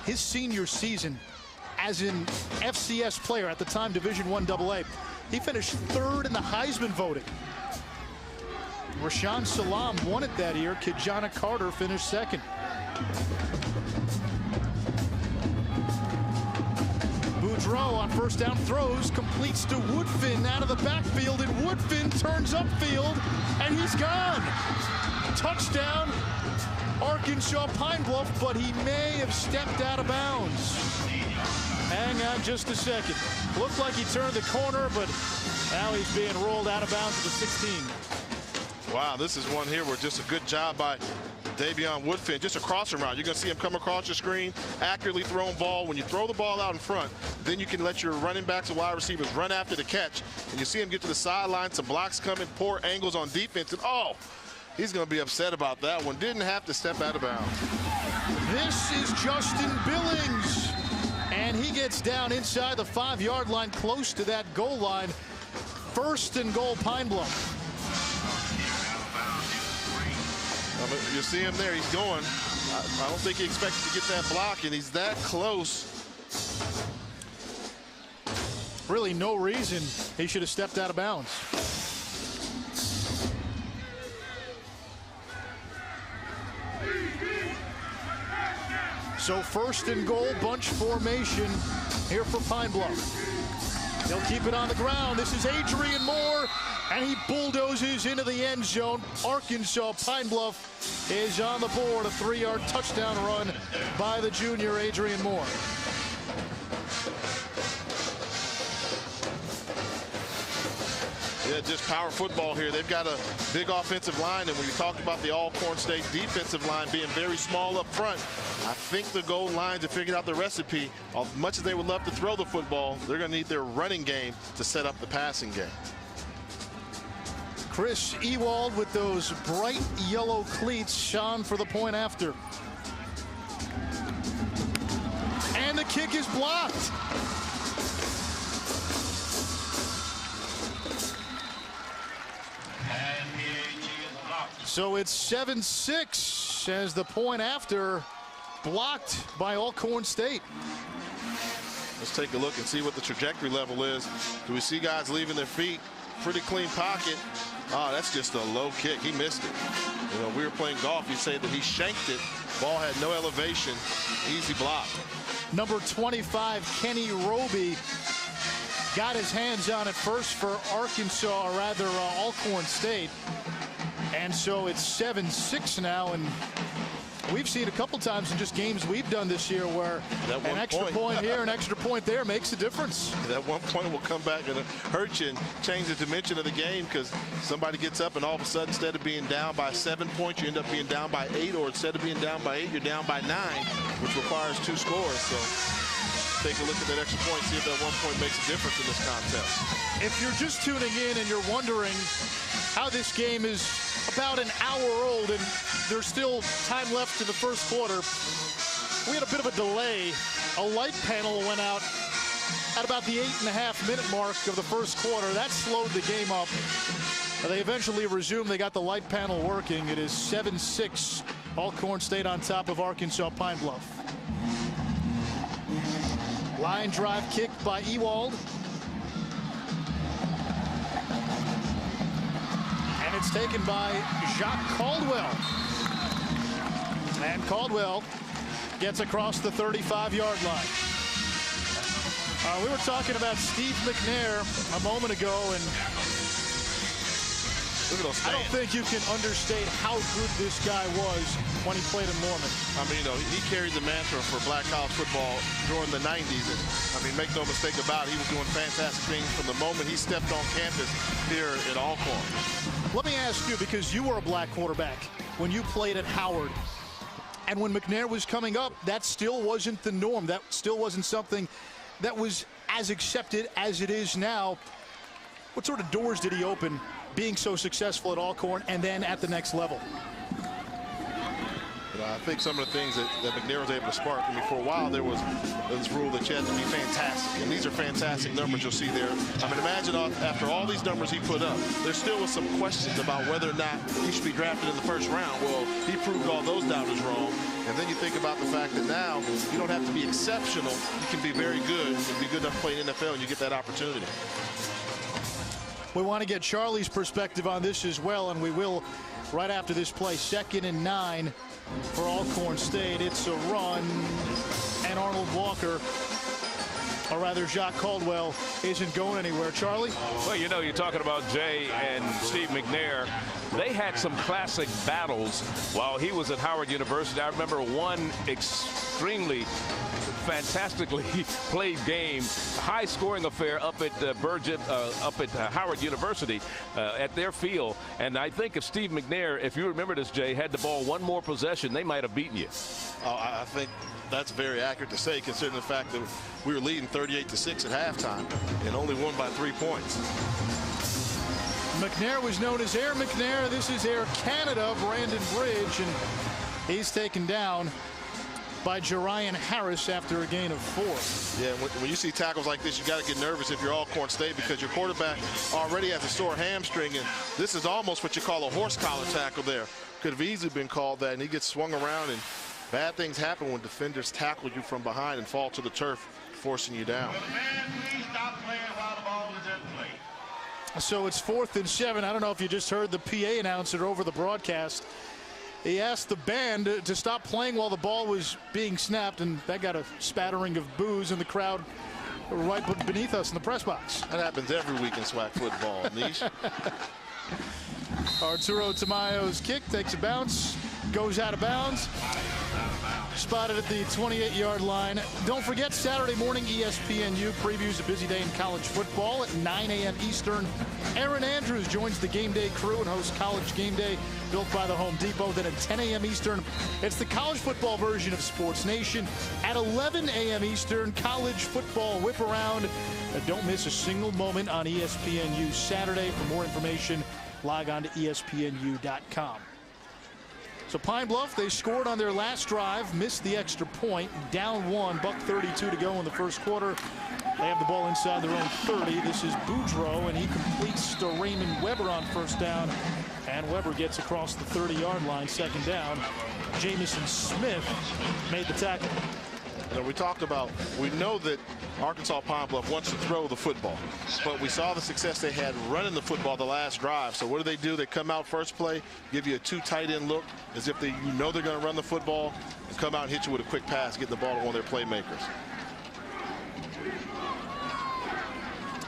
his senior season as an FCS player, at the time Division I AA, he finished third in the Heisman voting. Rashawn Salam won it that year. Kijana Carter finished second. Boudreaux on first down throws, completes to Woodfin out of the backfield, and Woodfin turns upfield, and he's gone. Touchdown, Arkansas Pine-Bluff, but he may have stepped out of bounds. Hang on just a second. Looked like he turned the corner, but now he's being rolled out of bounds at the 16. Wow, this is one here where just a good job by Davion Woodfin, just a crossing route. You're going to see him come across your screen, accurately thrown ball. When you throw the ball out in front, then you can let your running backs and wide receivers run after the catch. And you see him get to the sideline, some blocks coming, poor angles on defense, and oh, he's going to be upset about that one. Didn't have to step out of bounds. This is Justin Billings, and he gets down inside the 5-yard line, close to that goal line. First and goal, Pine-Bluff. You see him there, he's going. I don't think he expected to get that block, and he's that close. Really no reason he should have stepped out of bounds. So first and goal, bunch formation here for Pine-Bluff. They'll keep it on the ground. This is Adrian Moore, and he bulldozes into the end zone. Arkansas Pine-Bluff is on the board. A 3-yard touchdown run by the junior Adrian Moore. Yeah, just power football here. They've got a big offensive line, and when you talk about the Alcorn State defensive line being very small up front, I think the Golden Lions have figured out the recipe. As much as they would love to throw the football, they're going to need their running game to set up the passing game. Chris Ewald with those bright yellow cleats shone for the point after. And the kick is blocked. So it's 7-6 as the point after blocked by Alcorn State. Let's take a look and see what the trajectory level is. Do we see guys leaving their feet? Pretty clean pocket. Oh, that's just a low kick. He missed it. You know, we were playing golf. You say that he shanked it. Ball had no elevation. Easy block. Number 25, Kenny Roby, got his hands on it first for Arkansas, or rather Alcorn State. And so it's 7-6 now, and we've seen a couple times in just games we've done this year where an extra point here, an extra point there makes a difference. That 1 point will come back and hurt you and change the dimension of the game, because somebody gets up and all of a sudden, instead of being down by 7 points, you end up being down by 8, or instead of being down by 8, you're down by 9, which requires 2 scores. So take a look at that extra point, see if that 1 point makes a difference in this contest. If you're just tuning in and you're wondering how this game is about an hour old and there's still time left in the first quarter, we had a bit of a delay. A light panel went out at about the 8.5-minute mark of the first quarter. That slowed the game up. They eventually resumed. They got the light panel working. It is 7-6. Alcorn State on top of Arkansas Pine-Bluff. Line drive kick by Ewald. And it's taken by Jacques Caldwell. And Caldwell gets across the 35-yard line. We were talking about Steve McNair a moment ago, and I don't think you can understate how good this guy was when he played in Norman. I mean, he carried the mantra for black college football during the 90s. And, I mean, make no mistake about it, he was doing fantastic things from the moment he stepped on campus here at Alcorn. Let me ask you, because you were a black quarterback when you played at Howard, and when McNair was coming up, that still wasn't the norm. That still wasn't something that was as accepted as it is now. What sort of doors did he open being so successful at Alcorn and then at the next level? I think some of the things that McNair was able to spark. I mean, for a while there was this rule that you had to be fantastic, and these are fantastic numbers you'll see there. I mean, imagine after all these numbers he put up, there still was some questions about whether or not he should be drafted in the first round. Well, he proved all those doubters wrong. And then you think about the fact that now you don't have to be exceptional. You can be very good and be good enough to play in the NFL, and you get that opportunity. We want to get Charlie's perspective on this as well, and we will right after this play. 2nd and 9 for Alcorn State. It's a run, and Arnold Walker, or rather Jacques Caldwell, isn't going anywhere. Charlie? Well, you know, you're talking about Jay and Steve McNair. They had some classic battles while he was at Howard University. I remember one extremely fantastically played game, high-scoring affair up at Howard University at their field. And I think if Steve McNair, if you remember this, Jay, had the ball one more possession, they might have beaten you. I think that's very accurate to say, considering the fact that we were leading 38-6 at halftime and only won by 3 points. McNair was known as Air McNair. This is Air Canada, Brandon Bridge, and he's taken down by Jerian Harris after a gain of 4. Yeah, when you see tackles like this, you got to get nervous if you're Alcorn State, because your quarterback already has a sore hamstring, and this is almost what you call a horse collar tackle there. Could have easily been called that, and he gets swung around, and bad things happen when defenders tackle you from behind and fall to the turf, forcing you down. So it's 4th and 7. I don't know if you just heard the PA announcer over the broadcast. He asked the band to stop playing while the ball was being snapped, and that got a spattering of boos in the crowd right beneath us in the press box. That happens every week in SWAC football, Niche. Arturo Tamayo's kick takes a bounce, goes out of bounds. Spotted at the 28-yard line. Don't forget, Saturday morning, ESPNU previews a busy day in college football at 9 a.m. Eastern. Aaron Andrews joins the game day crew and hosts College Game Day, built by the Home Depot. Then at 10 a.m. Eastern, it's the college football version of Sports Nation. At 11 a.m. Eastern, college football whip around. Don't miss a single moment on ESPNU Saturday. For more information, log on to ESPNU.com. So Pine-Bluff, they scored on their last drive, missed the extra point, down 1, $1:32 to go in the first quarter. They have the ball inside their own 30. This is Boudreaux, and he completes to Raymond Weber on first down, and Weber gets across the 30-yard line, 2nd down. Jamison Smith made the tackle. You know, we talked about, we know that Arkansas Pine-Bluff wants to throw the football, but we saw the success they had running the football the last drive. So what do? They come out first play, give you a 2 tight end look, as if you know they're going to run the football, and come out and hit you with a quick pass, get the ball to one of their playmakers.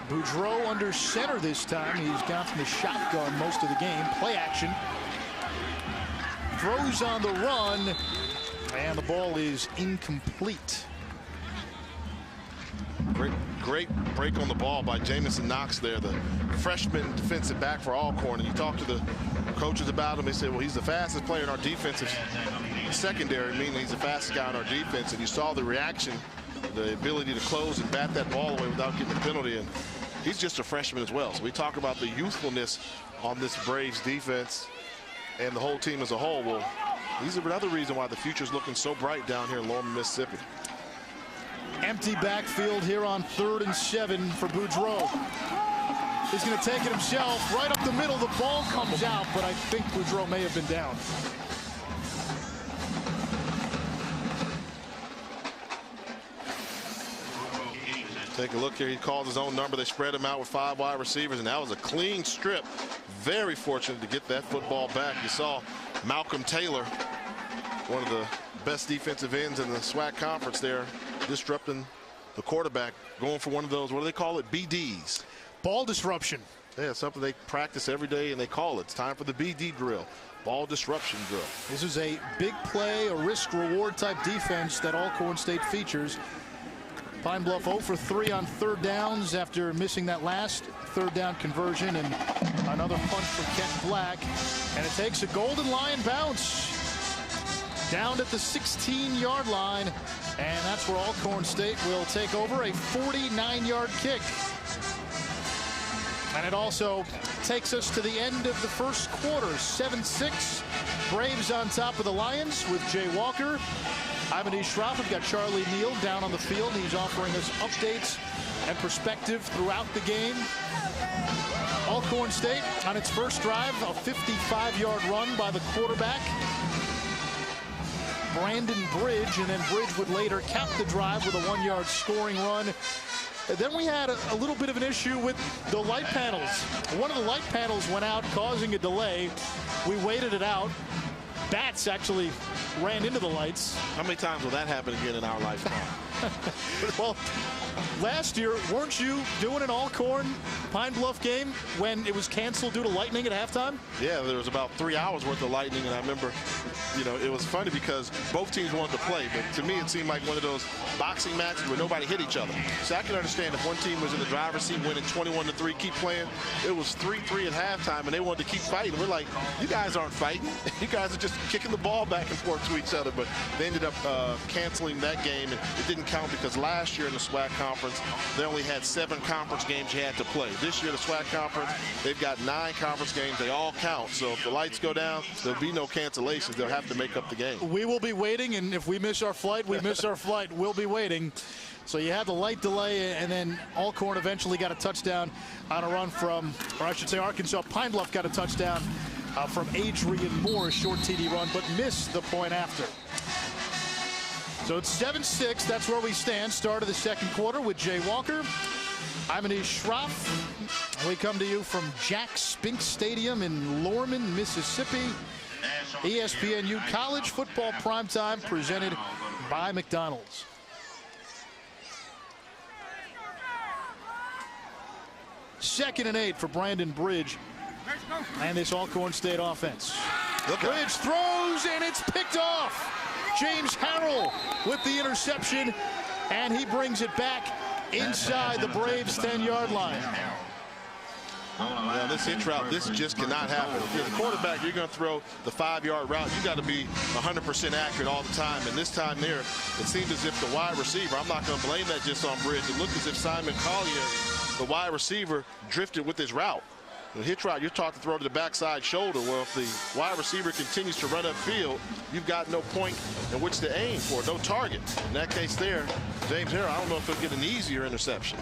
Boudreaux under center this time. He's gone from the shotgun most of the game. Play action. Throws on the run. And the ball is incomplete. Great break on the ball by Jamison Knox there, the freshman defensive back for Alcorn. And you talk to the coaches about him, they said, well, he's the fastest player in our defensive secondary, meaning he's the fastest guy in our defense. And you saw the reaction, the ability to close and bat that ball away without getting a penalty. And he's just a freshman as well. So we talk about the youthfulness on this Braves defense and the whole team as a whole. Well, these are another reason why the future is looking so bright down here in Lawman, Mississippi. Empty backfield here on 3rd and 7 for Boudreaux. is going to take it himself. Right up the middle, the ball comes out, but I think Boudreaux may have been down. Take a look here. He called his own number. They spread him out with 5 wide receivers, and that was a clean strip. Very fortunate to get that football back. You saw Malcolm Taylor, one of the best defensive ends in the SWAC conference there, disrupting the quarterback, going for one of those, what do they call it, BDs? Ball disruption. Yeah, something they practice every day, and they call it. It's time for the BD drill, ball disruption drill. This is a big play, a risk-reward type defense that Alcorn State features. Pine-Bluff 0 for 3 on 3rd downs after missing that last 3rd down conversion, and another punt for Kent Black. And it takes a Golden Lion bounce down at the 16-yard line, and that's where Alcorn State will take over, a 49-yard kick. And it also takes us to the end of the first quarter, 7-6. Braves on top of the Lions with Jay Walker. I'm Anish Shroff. We've got Charlie Neal down on the field. He's offering us updates and perspective throughout the game. Alcorn State on its first drive, a 55-yard run by the quarterback, Brandon Bridge, and then Bridge would later cap the drive with a 1-yard scoring run. And then we had a little bit of an issue with the light panels. One of the light panels went out, causing a delay. We waited it out. Bats actually ran into the lights. How many times will that happen again in our lifetime? Well, last year, weren't you doing an Alcorn Pine-Bluff game when it was canceled due to lightning at halftime? Yeah, there was about 3 hours worth of lightning, and I remember, you know, it was funny because both teams wanted to play, but to me it seemed like one of those boxing matches where nobody hit each other. So I can understand if one team was in the driver's seat winning 21-3, keep playing. It was 3-3 at halftime, and they wanted to keep fighting. We're like, you guys aren't fighting. You guys are just kicking the ball back and forth to each other. But they ended up canceling that game, and it didn't count because last year in the SWAC conference, they only had 7 conference games you had to play. This year, the SWAC conference, they've got 9 conference games. They all count. So if the lights go down, there'll be no cancellations. They'll have to make up the game. We will be waiting, and if we miss our flight, we miss our flight. We'll be waiting. So you had the light delay, and then Alcorn eventually got a touchdown on a run from, or I should say Arkansas Pine-Bluff got a touchdown from Adrian Moore, a short TD run, but missed the point after. So it's 7-6. That's where we stand. Start of the second quarter with Jay Walker. I'm Anish Shroff. We come to you from Jack Spink Stadium in Lorman, Mississippi. ESPNU College Football Primetime presented by McDonald's. Second and 8 for Brandon Bridge and this Alcorn State offense. Bridge throws, and it's picked off. James Harrell with the interception, and he brings it back inside the Braves' 10-yard line. Yeah, this hitch route, this just cannot happen. If you're the quarterback, you're going to throw the 5-yard route. You got to be 100% accurate all the time. And this time there, it seemed as if the wide receiver, I'm not going to blame that just on Bridge. It looked as if Simon Collier, the wide receiver, drifted with his route. The hitch route, you're taught to throw to the backside shoulder. Well, if the wide receiver continues to run upfield, you've got no point in which to aim for, no target. In that case there, James Harrell, I don't know if he'll get an easier interception.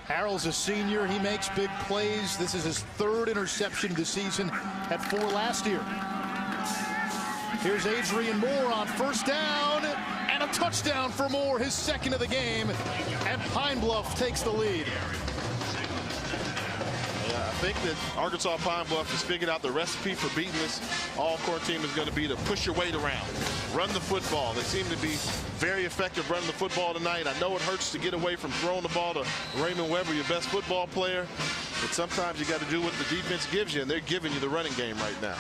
Harrell's a senior. He makes big plays. This is his 3rd interception of the season, had 4 last year. Here's Adrian Moore on first down, and a touchdown for Moore, his 2nd of the game, and Pine-Bluff takes the lead. Yeah, I think that Arkansas Pine-Bluff has figured out the recipe for beating this Alcorn team is going to be to push your weight around, run the football. They seem to be very effective running the football tonight. I know it hurts to get away from throwing the ball to Raymond Weber, your best football player, but sometimes you got to do what the defense gives you, and they're giving you the running game right now.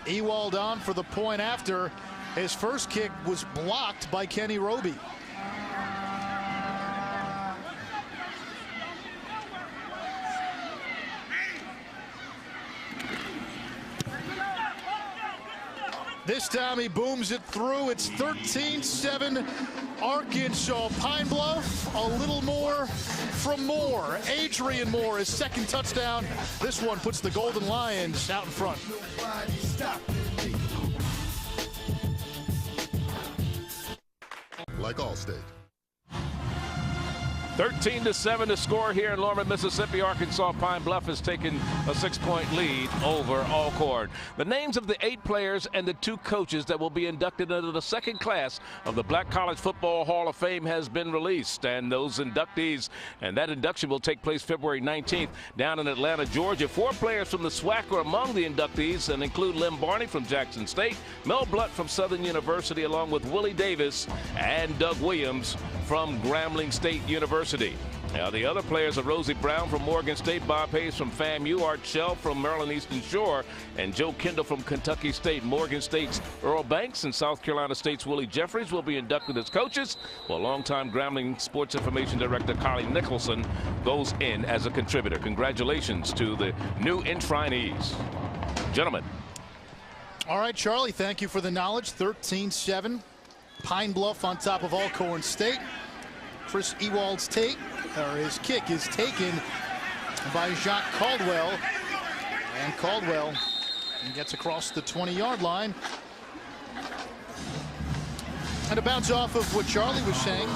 Ewald on for the point after. His first kick was blocked by Kenny Roby. This time he booms it through. It's 13-7 Arkansas. Pine-Bluff, a little more from Moore. Adrian Moore, his 2nd touchdown. This one puts the Golden Lions out in front. Like Allstate. 13-7 to score here in Lorman, Mississippi. Arkansas Pine-Bluff has taken a 6-point lead over Alcorn. The names of the 8 players and the 2 coaches that will be inducted into the second class of the Black College Football Hall of Fame has been released. And those inductees, and that induction will take place February 19th down in Atlanta, Georgia. 4 players from the SWAC are among the inductees and include Lem Barney from Jackson State, Mel Blunt from Southern University, along with Willie Davis and Doug Williams from Grambling State University. Now, the other players are Rosie Brown from Morgan State, Bob Hayes from FAMU, Art Shell from Maryland Eastern Shore, and Joe Kendall from Kentucky State. Morgan State's Earl Banks and South Carolina State's Willie Jeffries will be inducted as coaches, while longtime Grambling Sports Information Director Colleen Nicholson goes in as a contributor. Congratulations to the new enshrinees. Gentlemen. All right, Charlie, thank you for the knowledge. 13-7. Pine-Bluff on top of Alcorn State. Chris Ewald's his kick is taken by Jacques Caldwell. And Caldwell gets across the 20-yard line. And to bounce off of what Charlie was saying,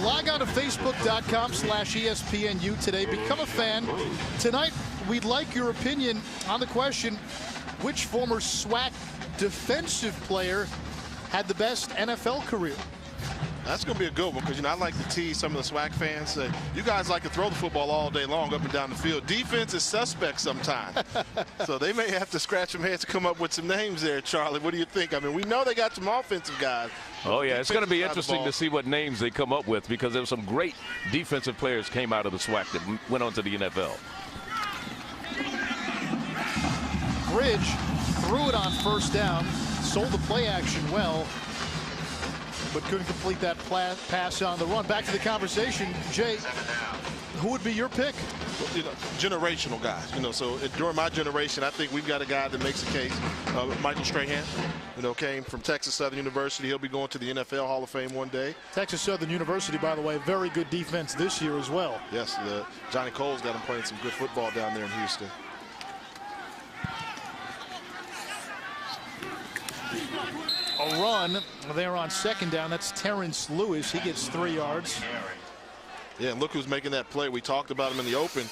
log on to Facebook.com/ESPNU today. Become a fan. Tonight, we'd like your opinion on the question, which former SWAC defensive player had the best NFL career? That's going to be a good one because, I like to tease some of the SWAC fans. Say, you guys like to throw the football all day long up and down the field. Defense is suspect sometimes. So they may have to scratch some heads to come up with some names there, Charlie. What do you think? I mean, we know they got some offensive guys. Oh, yeah, it's going to be interesting to see what names they come up with because there were some great defensive players came out of the SWAC that went on to the NFL. Bridge threw it on first down, sold the play action well, but couldn't complete that pass on the run. Back to the conversation, Jay, who would be your pick? Generational guys. So during my generation, I think we've got a guy that makes a case. Michael Strahan, came from Texas Southern University. He'll be going to the NFL Hall of Fame one day. Texas Southern University, by the way, very good defense this year as well. Yes, Johnny Cole's got him playing some good football down there in Houston. A run there on second down. That's Terrence Lewis. He gets 3 yards. Yeah, and look who's making that play. We talked about him in the open,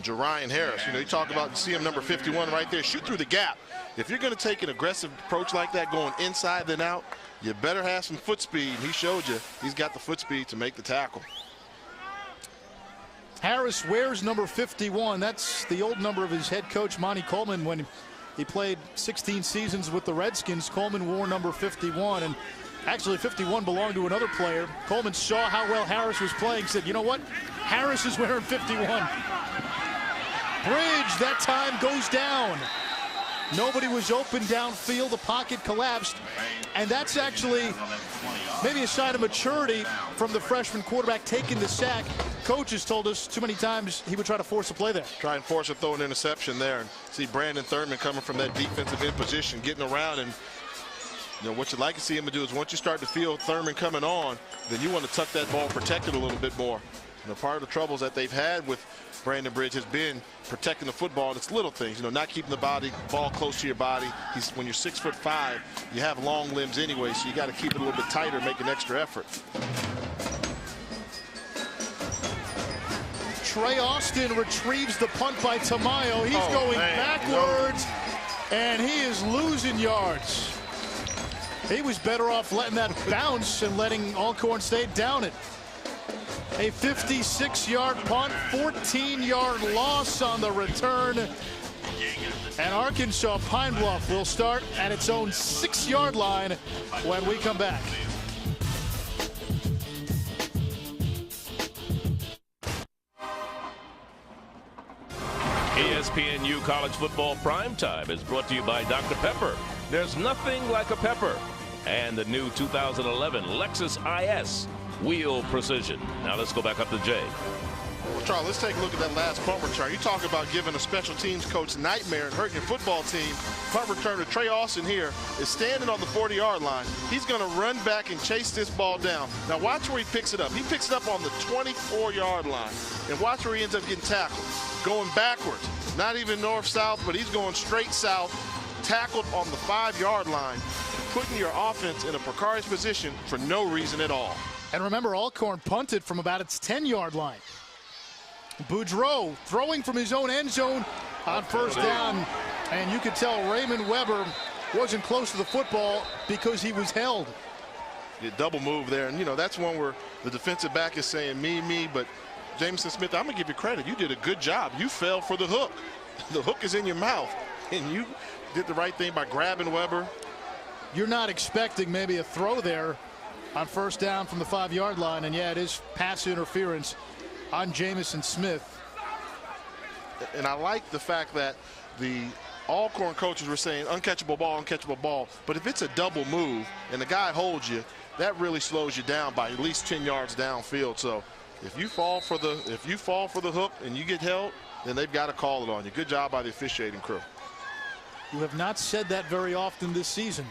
Jerian Harris. You talk about, see him number 51 right there. Shoot through the gap. If you're going to take an aggressive approach like that, going inside then out, you better have some foot speed. He showed you he's got the foot speed to make the tackle. Harris wears number 51. That's the old number of his head coach, Monty Coleman, when he played 16 seasons with the Redskins. Coleman wore number 51, and actually 51 belonged to another player. Coleman saw how well Harris was playing, said, you know what? Harris is wearing 51. Bridge, that time, goes down. Nobody was open downfield. The pocket collapsed, and that's actually maybe a sign of maturity from the freshman quarterback taking the sack. Coaches told us too many times he would try to force a play there. Try and force or throw an interception there, and see Brandon Thurman coming from that defensive end position, getting around, and what you'd like to see him to do is once you start to feel Thurman coming on, then you want to tuck that ball protected a little bit more. Part of the troubles that they've had with Brandon Bridge has been protecting the football, and it's little things, not keeping the ball close to your body. When you're 6'5", you have long limbs anyway, so you got to keep it a little bit tighter, make an extra effort. Trey Austin retrieves the punt by Tamayo. He's going backwards, and he is losing yards. He was better off letting that bounce and letting Alcorn State down it. A 56-yard punt, 14-yard loss on the return. And Arkansas Pine-Bluff will start at its own 6-yard line when we come back. ESPNU College Football Primetime is brought to you by Dr. Pepper. There's nothing like a pepper. And the new 2011 Lexus IS. Wheel precision. Now let's go back up to Jay. Well, Charles, let's take a look at that last punt return. You talk about giving a special teams coach nightmare and hurting your football team. Punt returner Trey Austin here is standing on the 40-yard line. He's going to run back and chase this ball down. Now watch where he picks it up. He picks it up on the 24-yard line. And watch where he ends up getting tackled. Going backwards. Not even north-south, but he's going straight south. Tackled on the 5-yard line. Putting your offense in a precarious position for no reason at all. And remember, Alcorn punted from about its 10-yard line. Boudreaux throwing from his own end zone on first down. And you could tell Raymond Weber wasn't close to the football because he was held. You double move there, and that's one where the defensive back is saying me, but Jameson Smith, I'm gonna give you credit. You did a good job. You fell for the hook. The hook is in your mouth, and you did the right thing by grabbing Weber. You're not expecting maybe a throw there on first down from the 5-yard line, and yeah, it is pass interference on Jameson Smith. And I like the fact that the Alcorn coaches were saying uncatchable ball, but if it's a double move and the guy holds you, that really slows you down by at least 10 yards downfield. So if you fall for the hook and you get held, then they've got to call it on you. Good job by the officiating crew. You have not said that very often this season.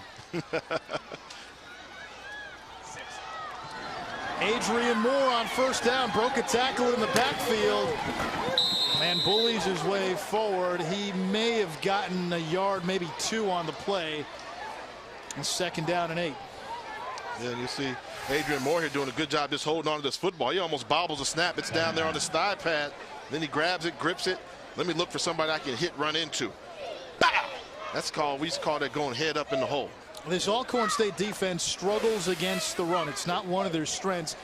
Adrian Moore on first down, broke a tackle in the backfield and bullies his way forward. He may have gotten a yard, maybe 2 on the play. And 2nd down and 8. Yeah, and you see Adrian Moore here doing a good job just holding on to this football. He almost bobbles a snap. It's down there on his thigh pad. Then he grabs it, grips it. Let me look for somebody I can run into. Bow! We used to call that going head up in the hole. This Alcorn State defense struggles against the run. It's not one of their strengths.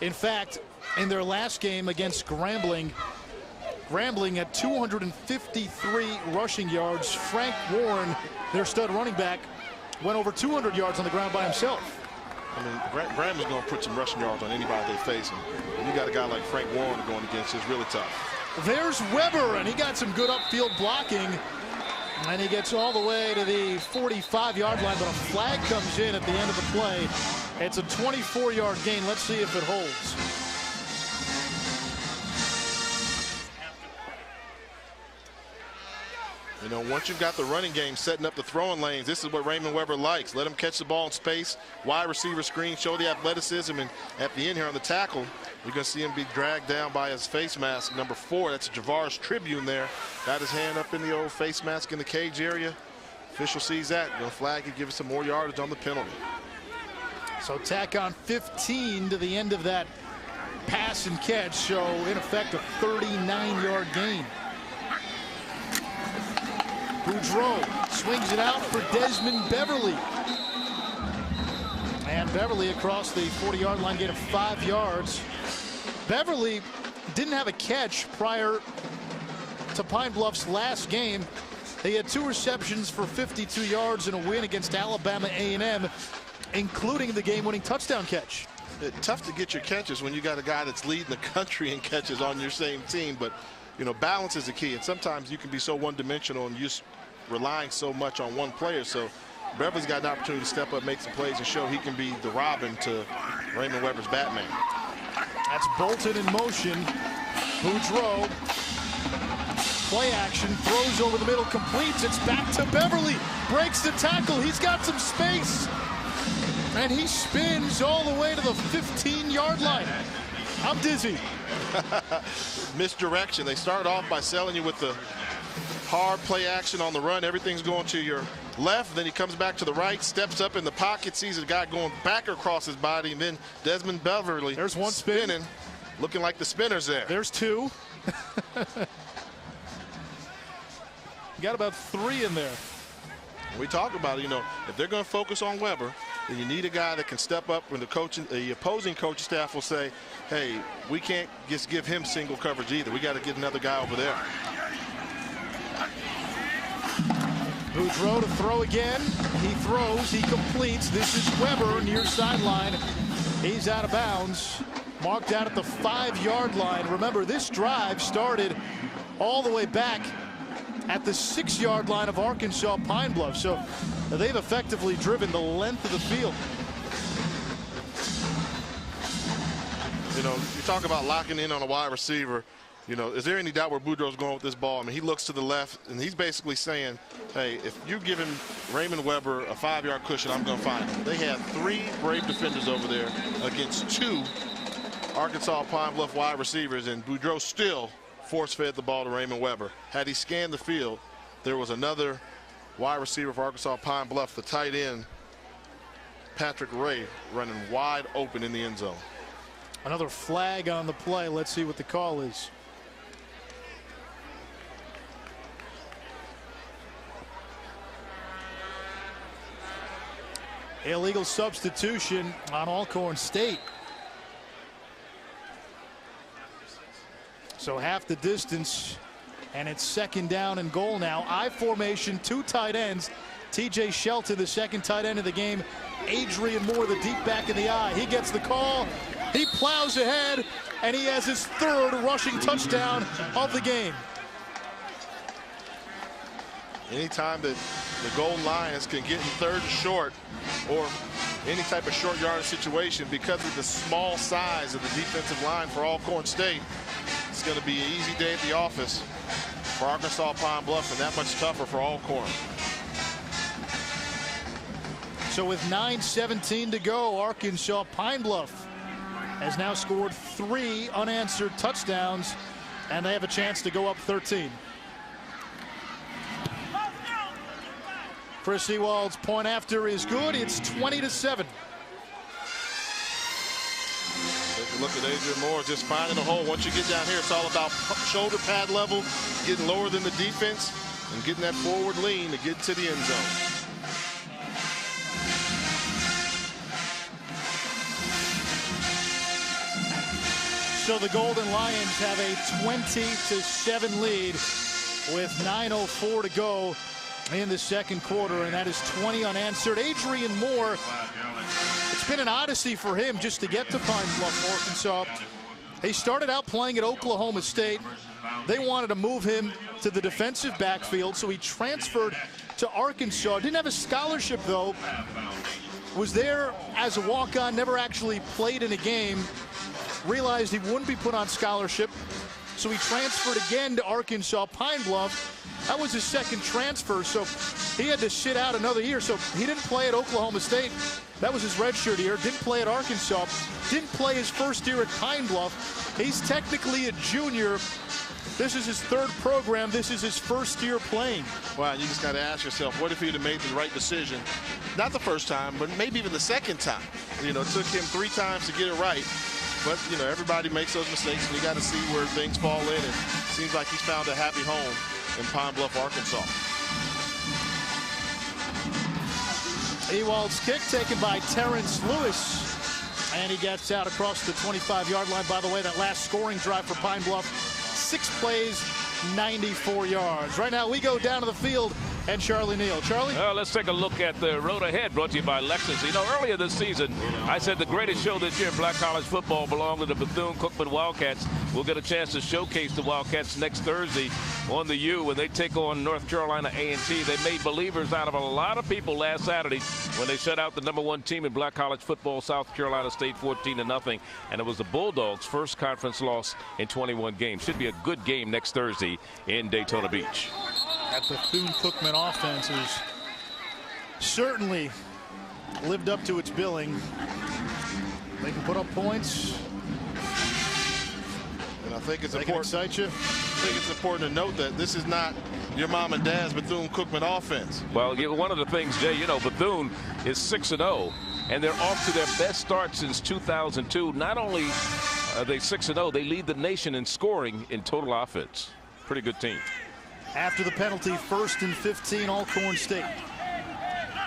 In fact, in their last game against Grambling at 253 rushing yards. Frank Warren, their stud running back, went over 200 yards on the ground by himself. I mean, Grambling's going to put some rushing yards on anybody they face. And you got a guy like Frank Warren going against, it's really tough. There's Weber, and he got some good upfield blocking. And he gets all the way to the 45-yard line, but a flag comes in at the end of the play. It's a 24-yard gain. Let's see if it holds. Once you've got the running game setting up the throwing lanes, this is what Raymond Weber likes. Let him catch the ball in space, wide receiver screen, show the athleticism, and at the end here on the tackle, you're going to see him be dragged down by his face mask, number 4. That's Javar's Tribune there. Got his hand up in the old face mask in the cage area. Official sees that. Going to flag and give us some more yardage on the penalty. So tack on 15 to the end of that pass and catch. So in effect, a 39-yard gain. Boudreaux swings it out for Desmond Beverly. And Beverly across the 40-yard line, gain of 5 yards. Beverly didn't have a catch prior to Pine Bluff's last game. He had 2 receptions for 52 yards in a win against Alabama A&M, including the game-winning touchdown catch. It's tough to get your catches when you got a guy that's leading the country in catches on your same team, but balance is the key, and sometimes you can be so one-dimensional and just relying so much on one player. So Beverly's got an opportunity to step up, make some plays, and show he can be the Robin to Raymond Weber's Batman. That's Bolton in motion. Boudreaux, play action, throws over the middle, completes. It's back to Beverly, breaks the tackle. He's got some space, and he spins all the way to the 15-yard line. I'm dizzy. Misdirection. They started off by selling you with the hard play action on the run. Everything's going to your left. Then he comes back to the right, steps up in the pocket, sees a guy going back across his body, and then Desmond Beverly. There's one spinning, looking like the spinners there. There's 2. You got about 3 in there. We talk about it, if they're going to focus on Weber, then you need a guy that can step up when the opposing coaching staff will say, hey, we can't just give him single coverage either. We got to get another guy over there. Boudreaux to throw again. He throws, he completes. This is Weber near sideline. He's out of bounds. Marked out at the 5-yard line. Remember, this drive started all the way back at the 6-yard line of Arkansas Pine Bluff. So they've effectively driven the length of the field. You talk about locking in on a wide receiver. Is there any doubt where Boudreaux's going with this ball? I mean, he looks to the left, and he's basically saying, hey, if you're giving Raymond Weber a 5-yard cushion, I'm going to find him. They had 3 Brave defenders over there against 2 Arkansas Pine Bluff wide receivers, and Boudreaux still force-fed the ball to Raymond Weber. Had he scanned the field, there was another wide receiver for Arkansas Pine Bluff, the tight end, Patrick Ray, running wide open in the end zone. Another flag on the play. Let's see what the call is. Illegal substitution on Alcorn State. So half the distance, and it's 2nd down and goal now. I formation, 2 tight ends. TJ Shelton, the 2nd tight end of the game. Adrian Moore, the deep back in the I. He gets the call. He plows ahead, and he has his 3rd rushing touchdown of the game. Anytime that the Golden Lions can get in 3rd and short or any type of short yardage situation, because of the small size of the defensive line for Alcorn State, it's going to be an easy day at the office for Arkansas Pine-Bluff, and that much tougher for Alcorn. So with 9:17 to go, Arkansas Pine-Bluff has now scored 3 unanswered touchdowns, and they have a chance to go up 13. Chris Ewald's point after is good. It's 20-7. Take a look at Adrian Moore just finding a hole. Once you get down here, it's all about shoulder pad level, getting lower than the defense, and getting that forward lean to get to the end zone. So the Golden Lions have a 20-7 lead with 9:04 to go in the 2nd quarter, and that is 20 unanswered. Adrian Moore, it's been an odyssey for him just to get to Pine-Bluff, Arkansas. He started out playing at Oklahoma State. They wanted to move him to the defensive backfield, so he transferred to Arkansas. Didn't have a scholarship, though. Was there as a walk-on, never actually played in a game. Realized he wouldn't be put on scholarship, so he transferred again to Arkansas Pine-Bluff. That was his 2nd transfer, so he had to sit out another year. So he didn't play at Oklahoma State. That was his redshirt year. Didn't play at Arkansas. Didn't play his 1st year at Pine-Bluff. He's technically a junior. This is his 3rd program. This is his 1st year playing. Wow, you just got to ask yourself, what if he'd have made the right decision? Not the 1st time, but maybe even the 2nd time. You know, it took him 3 times to get it right. But, you know, everybody makes those mistakes, and you got to see where things fall in. And it seems like he's found a happy home in Pine-Bluff, Arkansas. Ewald's kick taken by Terrence Lewis, and he gets out across the 25-yard line. By the way, that last scoring drive for Pine-Bluff, 6 plays, 94 yards. Right now we go down to the field and Charlie Neal. Charlie? Well, let's take a look at the road ahead, brought to you by Lexus. You know, earlier this season, I said the greatest show this year in black college football belonged to the Bethune-Cookman Wildcats. We'll get a chance to showcase the Wildcats next Thursday on the U when they take on North Carolina A&T. They made believers out of a lot of people last Saturday when they shut out the #1 team in black college football, South Carolina State, 14-0. And it was the Bulldogs' first conference loss in 21 games. Should be a good game next Thursday in Daytona Beach. That Bethune-Cookman offense has certainly lived up to its billing. They can put up points. And I think it's they important. Can excite you. I think it's important to note that this is not your mom and dad's Bethune-Cookman offense. Well, one of the things, Jay, you know, Bethune is 6-0, and they're off to their best start since 2002. Not only are they 6-0, they lead the nation in scoring in total offense. Pretty good team. After the penalty, 1st and 15, Alcorn State.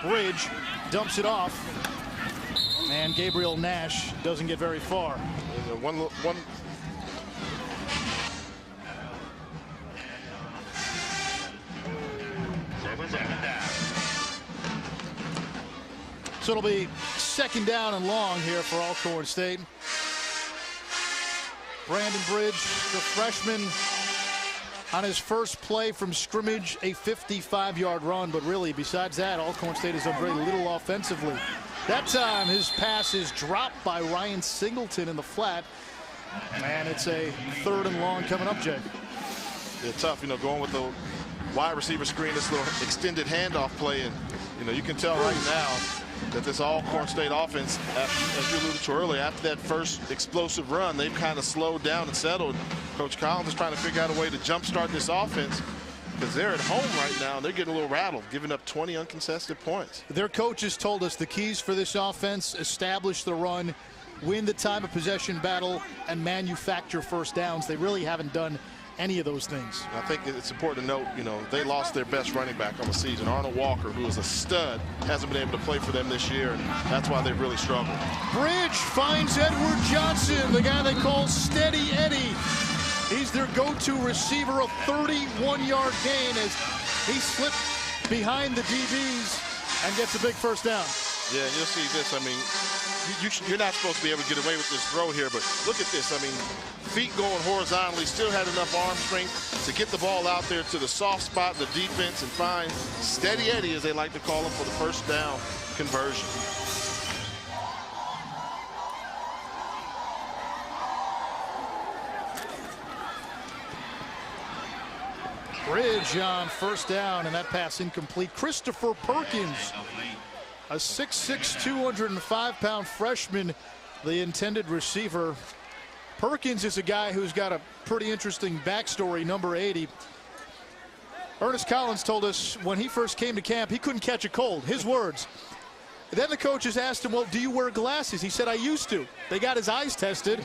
Bridge dumps it off, and Gabriel Nash doesn't get very far. So it'll be 2nd down and long here for Alcorn State. Brandon Bridge, the freshman, on his first play from scrimmage, a 55-yard run. But really, besides that, Alcorn State has done very little offensively. That time, his pass is dropped by Ryan Singleton in the flat. And it's a 3rd and long coming up, Jay. Yeah, tough, you know, going with the wide receiver screen, this little extended handoff play. And, you know, you can tell right now that this Alcorn State offense, as you alluded to earlier, after that first explosive run, they've kind of slowed down and settled. Coach Collins is trying to figure out a way to jumpstart this offense because they're at home right now and they're getting a little rattled, giving up 20 uncontested points. Their coaches told us the keys for this offense: establish the run, win the time of possession battle, and manufacture first downs. They really haven't done any of those things. I think it's important to note, they lost their best running back on the season. Arnold Walker, who is a stud, hasn't been able to play for them this year, and that's why they've really struggled. Bridge finds Edward Johnson, the guy they call Steady Eddie. He's their go-to receiver, a 31-yard gain as he slipped behind the DBs and gets a big first down. Yeah, you'll see this. I mean, you're not supposed to be able to get away with this throw here, but look at this. I mean, feet going horizontally, still had enough arm strength to get the ball out there to the soft spot of the defense and find Steady Eddie, as they like to call him, for the first down conversion. Bridge on first down, and that pass incomplete. Christopher Perkins, a 6'6", 205-pound freshman, the intended receiver. Perkins is a guy who's got a pretty interesting backstory, number 80. Ernest Collins told us when he first came to camp, he couldn't catch a cold, his words. Then the coaches asked him, well, do you wear glasses? He said, I used to. They got his eyes tested.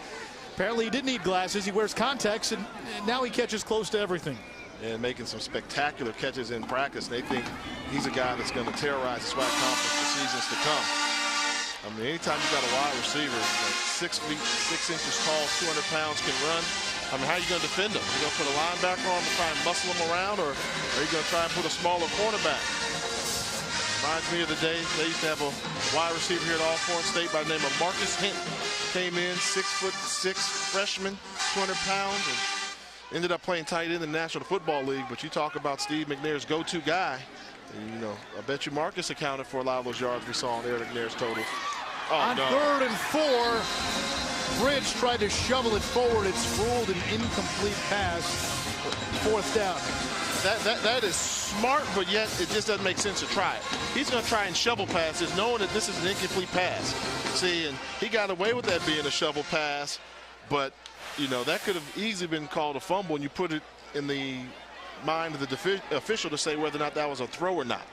Apparently he didn't need glasses. He wears contacts, and now he catches close to everything. And making some spectacular catches in practice. They think he's a guy that's going to terrorize the SWAC conference for seasons to come. I mean, anytime you got a wide receiver, like 6 feet, 6 inches tall, 200 pounds, can run, I mean, how are you going to defend him? Are you going to put a linebacker on to try and muscle him around, or are you going to try and put a smaller cornerback? Reminds me of the day they used to have a wide receiver here at Alcorn State by the name of Marcus Hinton. Came in, 6'6", freshman, 200 pounds, and ended up playing tight end in the National Football League. But you talk about Steve McNair's go-to guy. And, I bet you Marcus accounted for a lot of those yards we saw on Eric McNair's total. On 3rd and 4, Bridge tried to shovel it forward. It's ruled an incomplete pass. 4th down. That is smart, but yet it just doesn't make sense to try it. He's going to try and shovel passes, knowing that this is an incomplete pass. See, and he got away with that being a shovel pass, but that could have easily been called a fumble, and you put it in the mind of the official to say whether or not that was a throw or not.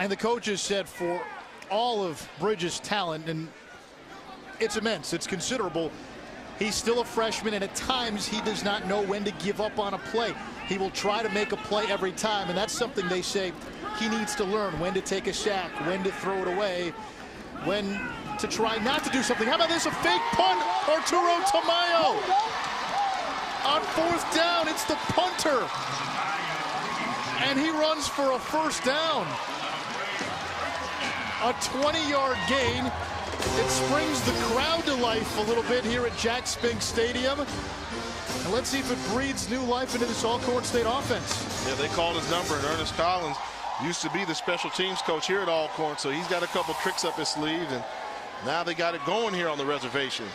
And the coaches said for all of Bridges' talent, and it's immense, it's considerable, he's still a freshman, and at times he does not know when to give up on a play. He will try to make a play every time, and that's something they say he needs to learn, when to take a sack, when to throw it away, when to try not to do something. How about this, a fake punt? Arturo Tamayo. On 4th down, it's the punter. And he runs for a first down. A 20-yard gain. It springs the crowd to life a little bit here at Jack Spink Stadium. And let's see if it breathes new life into this Alcorn State offense. Yeah, they called his number, and Ernest Collins used to be the special teams coach here at Alcorn, so he's got a couple tricks up his sleeve, and now they got it going here on the reservation.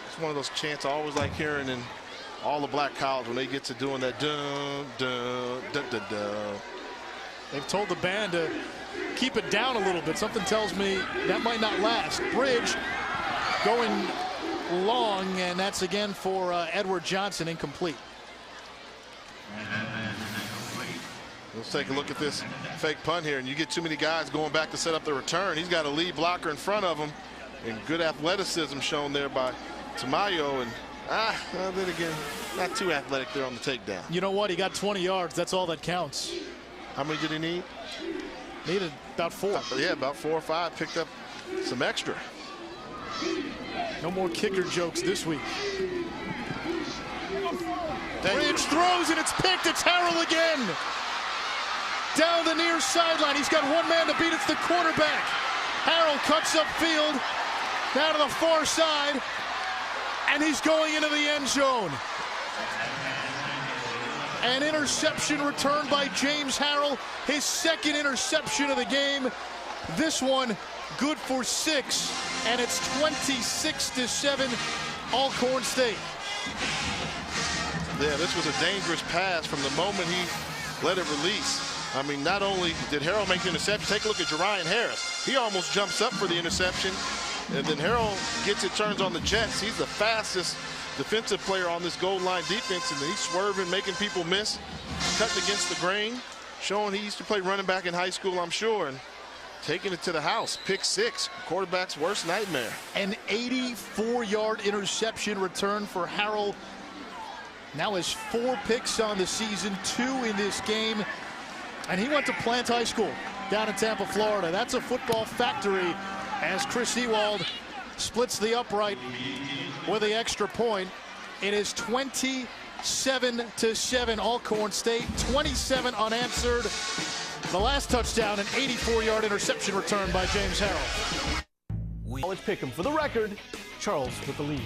It's one of those chants I always like hearing in all the black colleges when they get to doing that dun, dun, dun, dun, dun. They've told the band to keep it down a little bit. Something tells me that might not last. Bridge going long, and that's again for Edward Johnson, incomplete. Let's take a look at this fake punt here, and you get too many guys going back to set up the return. He's got a lead blocker in front of him, and good athleticism shown there by Tamayo. And then again, not too athletic there on the takedown. You know what? He got 20 yards. That's all that counts. How many did he need? Needed about 4. Yeah, about 4 or 5. Picked up some extra. No more kicker jokes this week. Bridge throws, and it's picked. It's Harrell again. Down the near sideline. He's got one man to beat. It's the quarterback. Harrell cuts upfield. Down to the far side. And he's going into the end zone. An interception returned by James Harrell. His 2nd interception of the game. This one good for 6. And it's 26-7 Alcorn State. Yeah, this was a dangerous pass from the moment he let it release. I mean, not only did Harrell make the interception, take a look at Jerian Harris. He almost jumps up for the interception, and then Harrell gets it, turns on the Jets. He's the fastest defensive player on this goal line defense, and he's swerving, making people miss, cutting against the grain, showing he used to play running back in high school, I'm sure. And taking it to the house. Pick 6, quarterback's worst nightmare. An 84-yard interception return for Harrell. Now has 4 picks on the season, 2 in this game. And he went to Plant High School down in Tampa, Florida. That's a football factory as Chris Ewald splits the upright with the extra point. It is 27-7 Alcorn State, 27 unanswered. The last touchdown, an 84-yard interception return by James Harrell. Let's pick him for the record. Charles with the lead.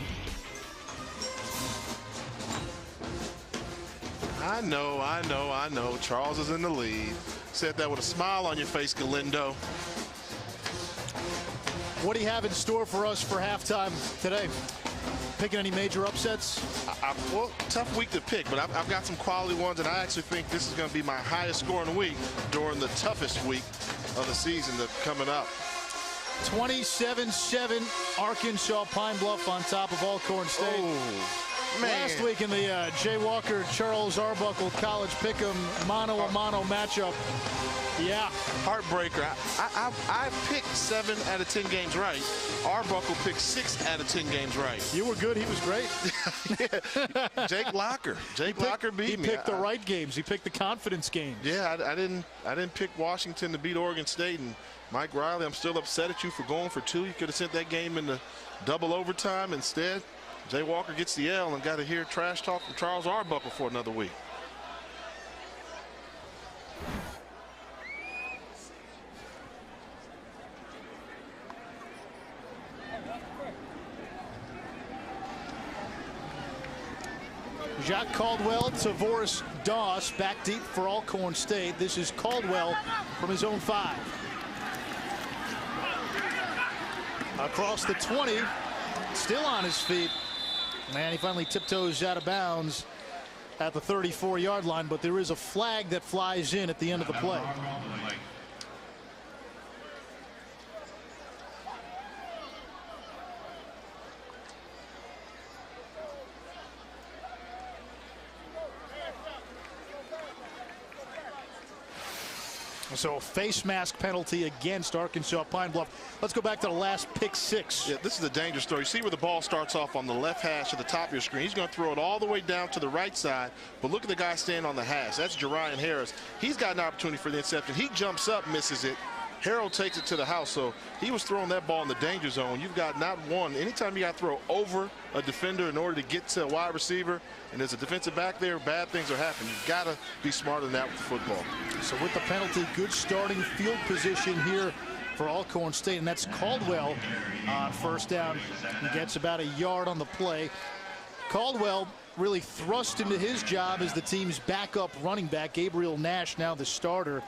I know. Charles is in the lead. Said that with a smile on your face, Galindo. What do you have in store for us for halftime today? Picking any major upsets? Well, tough week to pick, but I've got some quality ones, and I actually think this is going to be my highest scoring week during the toughest week of the season that's coming up. 27-7 Arkansas Pine-Bluff on top of Alcorn State. Oh, man. Last week in the Jay Walker, Charles Arbuckle College Pick'em mano-a-mano matchup. Yeah. Heartbreaker. I picked 7 out of 10 games right. Arbuckle picked 6 out of 10 games right. You were good. He was great. Yeah. Jake Locker beat me. He picked the right games. He picked the confidence games. Yeah, I didn't pick Washington to beat Oregon State. And Mike Riley, I'm still upset at you for going for 2. You could have sent that game into double overtime. Instead, Jay Walker gets the L and got to hear trash talk from Charles Arbuckle for another week. Jacques Caldwell to Voris Doss, back deep for Alcorn State. This is Caldwell from his own 5. Across the 20, still on his feet. Man, he finally tiptoes out of bounds at the 34-yard line, but there is a flag that flies in at the end of the play. So a face mask penalty against Arkansas Pine-Bluff. Let's go back to the last pick 6. Yeah, this is a dangerous story. You see where the ball starts off on the left hash at the top of your screen. He's going to throw it all the way down to the right side, but look at the guy standing on the hash. That's Jerian Harris. He's got an opportunity for the interception. He jumps up, misses it. Harold takes it to the house, so he was throwing that ball in the danger zone. You've got not one. Anytime you got to throw over a defender in order to get to a wide receiver, and there's a defensive back there, bad things are happening. You've got to be smarter than that with the football. So with the penalty, good starting field position here for Alcorn State, and that's Caldwell on first down. He gets about a yard on the play. Caldwell really thrust into his job as the team's backup running back. Gabriel Nash now the starter.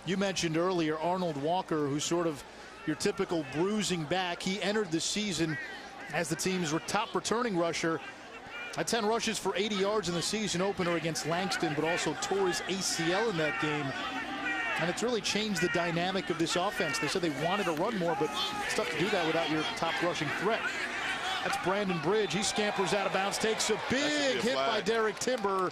You mentioned earlier Arnold Walker, who's sort of your typical bruising back. He entered the season as the team's top returning rusher. Had 10 rushes for 80 yards in the season opener against Langston, but also tore his ACL in that game. And it's really changed the dynamic of this offense. They said they wanted to run more, but it's tough to do that without your top rushing threat. That's Brandon Bridge. He scampers out of bounds, takes a big hit by Derek Timber,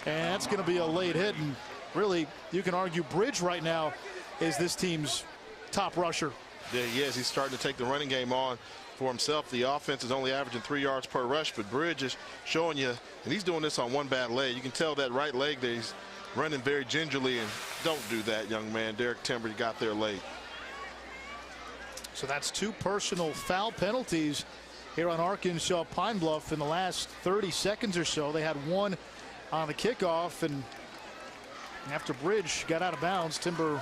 and that's going to be a late hit. And really, you can argue Bridge right now is this team's top rusher. Yeah, he is. He's starting to take the running game on for himself. The offense is only averaging 3 yards per rush, but Bridge is showing you, and he's doing this on one bad leg. You can tell that right leg that he's running very gingerly, and don't do that, young man. Derek Timber got there late. So that's 2 personal foul penalties here on Arkansas Pine-Bluff in the last 30 seconds or so. They had 1 on the kickoff, and after Bridge got out of bounds, Timber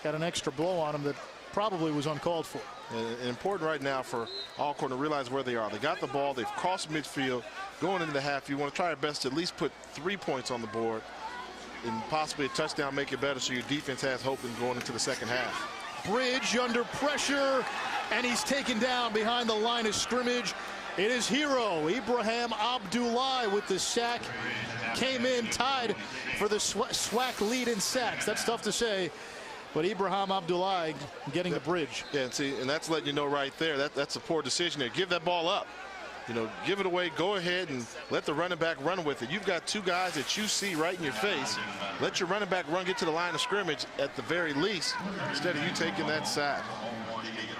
got an extra blow on him that probably was uncalled for. And important right now for Alcorn to realize where they are. They got the ball. They've crossed midfield. Going into the half, you want to try your best to at least put 3 points on the board and possibly a touchdown, make it better so your defense has hope in going into the second half. Bridge under pressure, and he's taken down behind the line of scrimmage. It is hero Ibrahim Abdullahi with the sack. Came in tied for the SWAC lead in sacks. That's tough to say, but Ibrahim Abdullahi getting the Bridge. Yeah, and see, and that's letting you know right there that's a poor decision there. Give that ball up. You know, give it away, go ahead and let the running back run with it. You've got two guys that you see right in your face. Let your running back run, get to the line of scrimmage at the very least, instead of you taking that sack.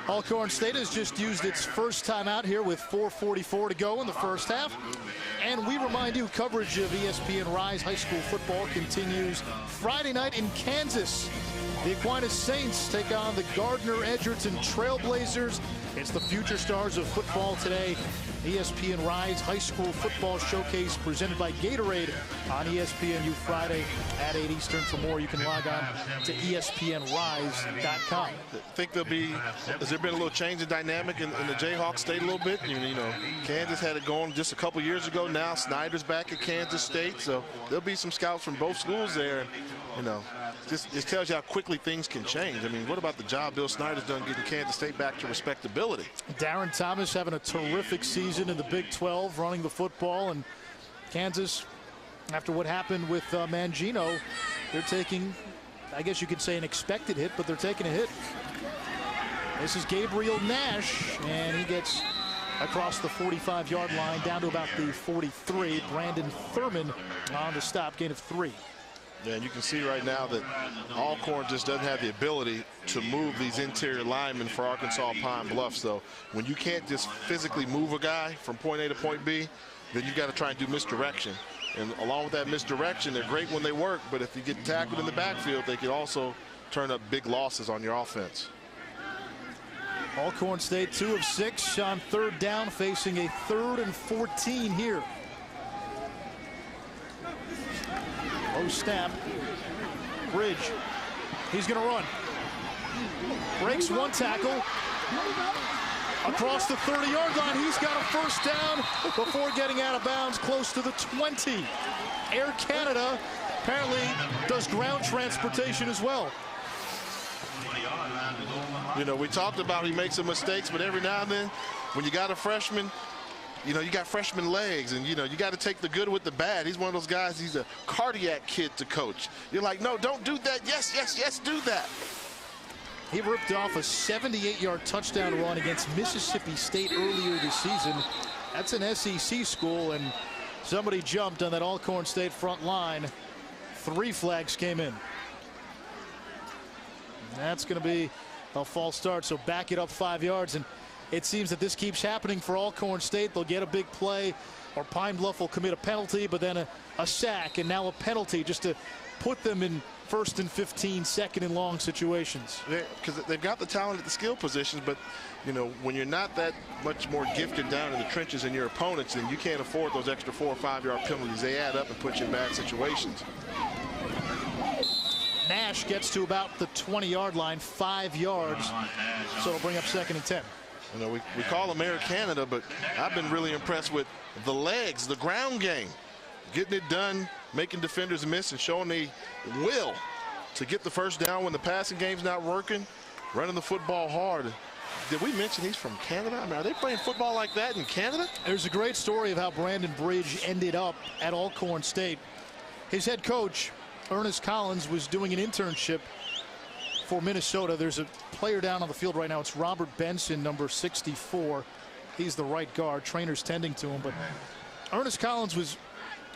Alcorn State has just used its first timeout here with 4:44 to go in the first half. And we remind you, coverage of ESPN Rise High School football continues Friday night in Kansas. The Aquinas Saints take on the Gardner-Edgerton Trailblazers. It's the future stars of football today. ESPN Rise High School Football Showcase presented by Gatorade on ESPNU Friday at 8 Eastern. For more, you can log on to ESPNRise.com. I think has there been a little change in dynamic in the Jayhawk State a little bit? You know, Kansas had it going just a couple years ago. Now Snyder's back at Kansas State, so there'll be some scouts from both schools there. You know, just tells you how quickly things can change. I mean, what about the job Bill Snyder's done getting Kansas State back to respectability? Darren Thomas having a terrific season in the Big 12, running the football, and Kansas, after what happened with Mangino, they're taking, I guess you could say, an expected hit, but they're taking a hit. This is Gabriel Nash, and he gets across the 45-yard line down to about the 43. Brandon Thurman on the stop, gain of 3. Yeah, and you can see right now that Alcorn just doesn't have the ability to move these interior linemen for Arkansas Pine-Bluff. So when you can't just physically move a guy from point A to point B, then you've got to try and do misdirection. And along with that misdirection, they're great when they work, but if you get tackled in the backfield, they can also turn up big losses on your offense. Alcorn State 2 of 6 on third down, facing a 3rd and 14 here. Oh, snap. Bridge. He's going to run. Breaks one tackle. Across the 30-yard line. He's got a first down before getting out of bounds close to the 20. Air Canada apparently does ground transportation as well. You know, we talked about he makes some mistakes, but every now and then when you got a freshman, you know, you got freshman legs, and, you know, you got to take the good with the bad. He's one of those guys, he's a cardiac kid to coach. You're like, no, don't do that. Yes, yes, yes, do that. He ripped off a 78-yard touchdown run against Mississippi State earlier this season. That's an SEC school, and somebody jumped on that Alcorn State front line. 3 flags came in. That's going to be a false start, so back it up 5 yards. And it seems that this keeps happening for Alcorn State. They'll get a big play, or Pine-Bluff will commit a penalty, but then a sack, and now a penalty just to put them in 1st and 15, 2nd and long situations. Because they've got the talent at the skill positions, but, you know, when you're not that much more gifted down in the trenches than your opponents, then you can't afford those extra 4 or 5 yard penalties. They add up and put you in bad situations. Nash gets to about the 20-yard line, 5 yards, so it'll bring up 2nd and 10. You know, we call them Air Canada, but I've been really impressed with the legs, the ground game, getting it done, making defenders miss, and showing the will to get the first down when the passing game's not working, running the football hard. Did we mention he's from Canada? I mean, are they playing football like that in Canada? There's a great story of how Brandon Bridge ended up at Alcorn State. His head coach, Ernest Collins, was doing an internship for Minnesota. There's a player down on the field right now. It's Robert Benson, number 64. He's the right guard. Trainers tending to him. But Ernest Collins was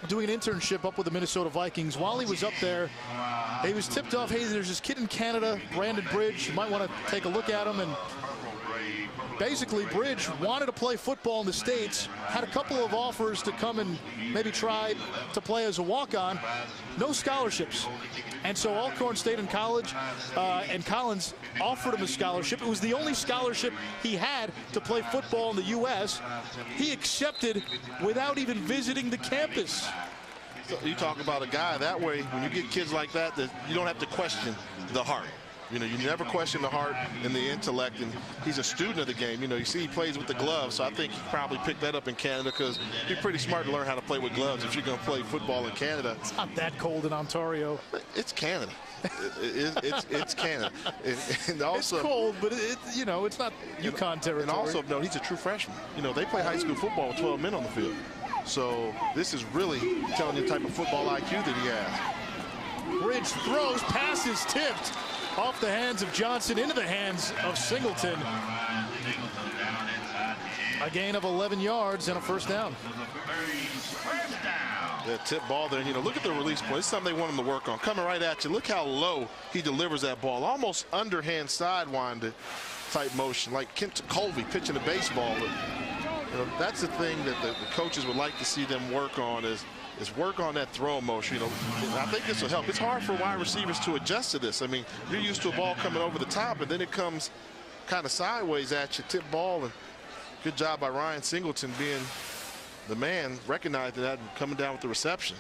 doing an internship up with the Minnesota Vikings. While he was up there, he was tipped off, hey, there's this kid in Canada, Brandon Bridge. You might want to take a look at him. And basically, Bridge wanted to play football in the States, had a couple of offers to come and maybe try to play as a walk-on. No scholarships. And so Alcorn State and Collins offered him a scholarship. It was the only scholarship he had to play football in the U.S. He accepted without even visiting the campus. So you talk about a guy that way, when you get kids like that, you don't have to question the heart. You know, you never question the heart and the intellect, and he's a student of the game. You know, you see he plays with the gloves, so I think he probably picked that up in Canada, because you're pretty smart to learn how to play with gloves if you're going to play football in Canada. It's not that cold in Ontario. It's Canada. It's Canada. And also, it's cold, but you know, it's not Yukon territory. And also, no, he's a true freshman. You know, they play high school football with 12 men on the field. So this is really telling you the type of football IQ that he has. Bridge throws, passes tipped off the hands of Johnson into the hands of Singleton. A gain of 11 yards and a first down. Yeah, tip ball there. You know, look at the release point. It's something they want him to work on. Coming right at you. Look how low he delivers that ball. Almost underhand sidewind type motion, like Kent Colby pitching a baseball. But, you know, that's the thing that the coaches would like to see them work on is work on that throw motion. You know, I think this will help. It's hard for wide receivers to adjust to this. I mean, you're used to a ball coming over the top, and then it comes kind of sideways at you, tip ball. And good job by Ryan Singleton being the man, recognizing that and coming down with the reception.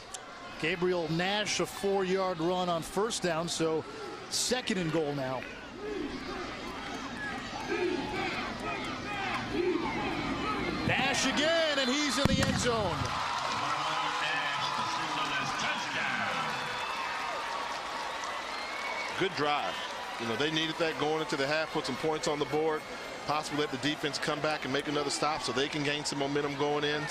Gabriel Nash, a 4-yard run on first down, so 2nd and goal now. Nash again, and he's in the end zone. Good drive. You know, they needed that going into the half, put some points on the board, possibly let the defense come back and make another stop so they can gain some momentum going in.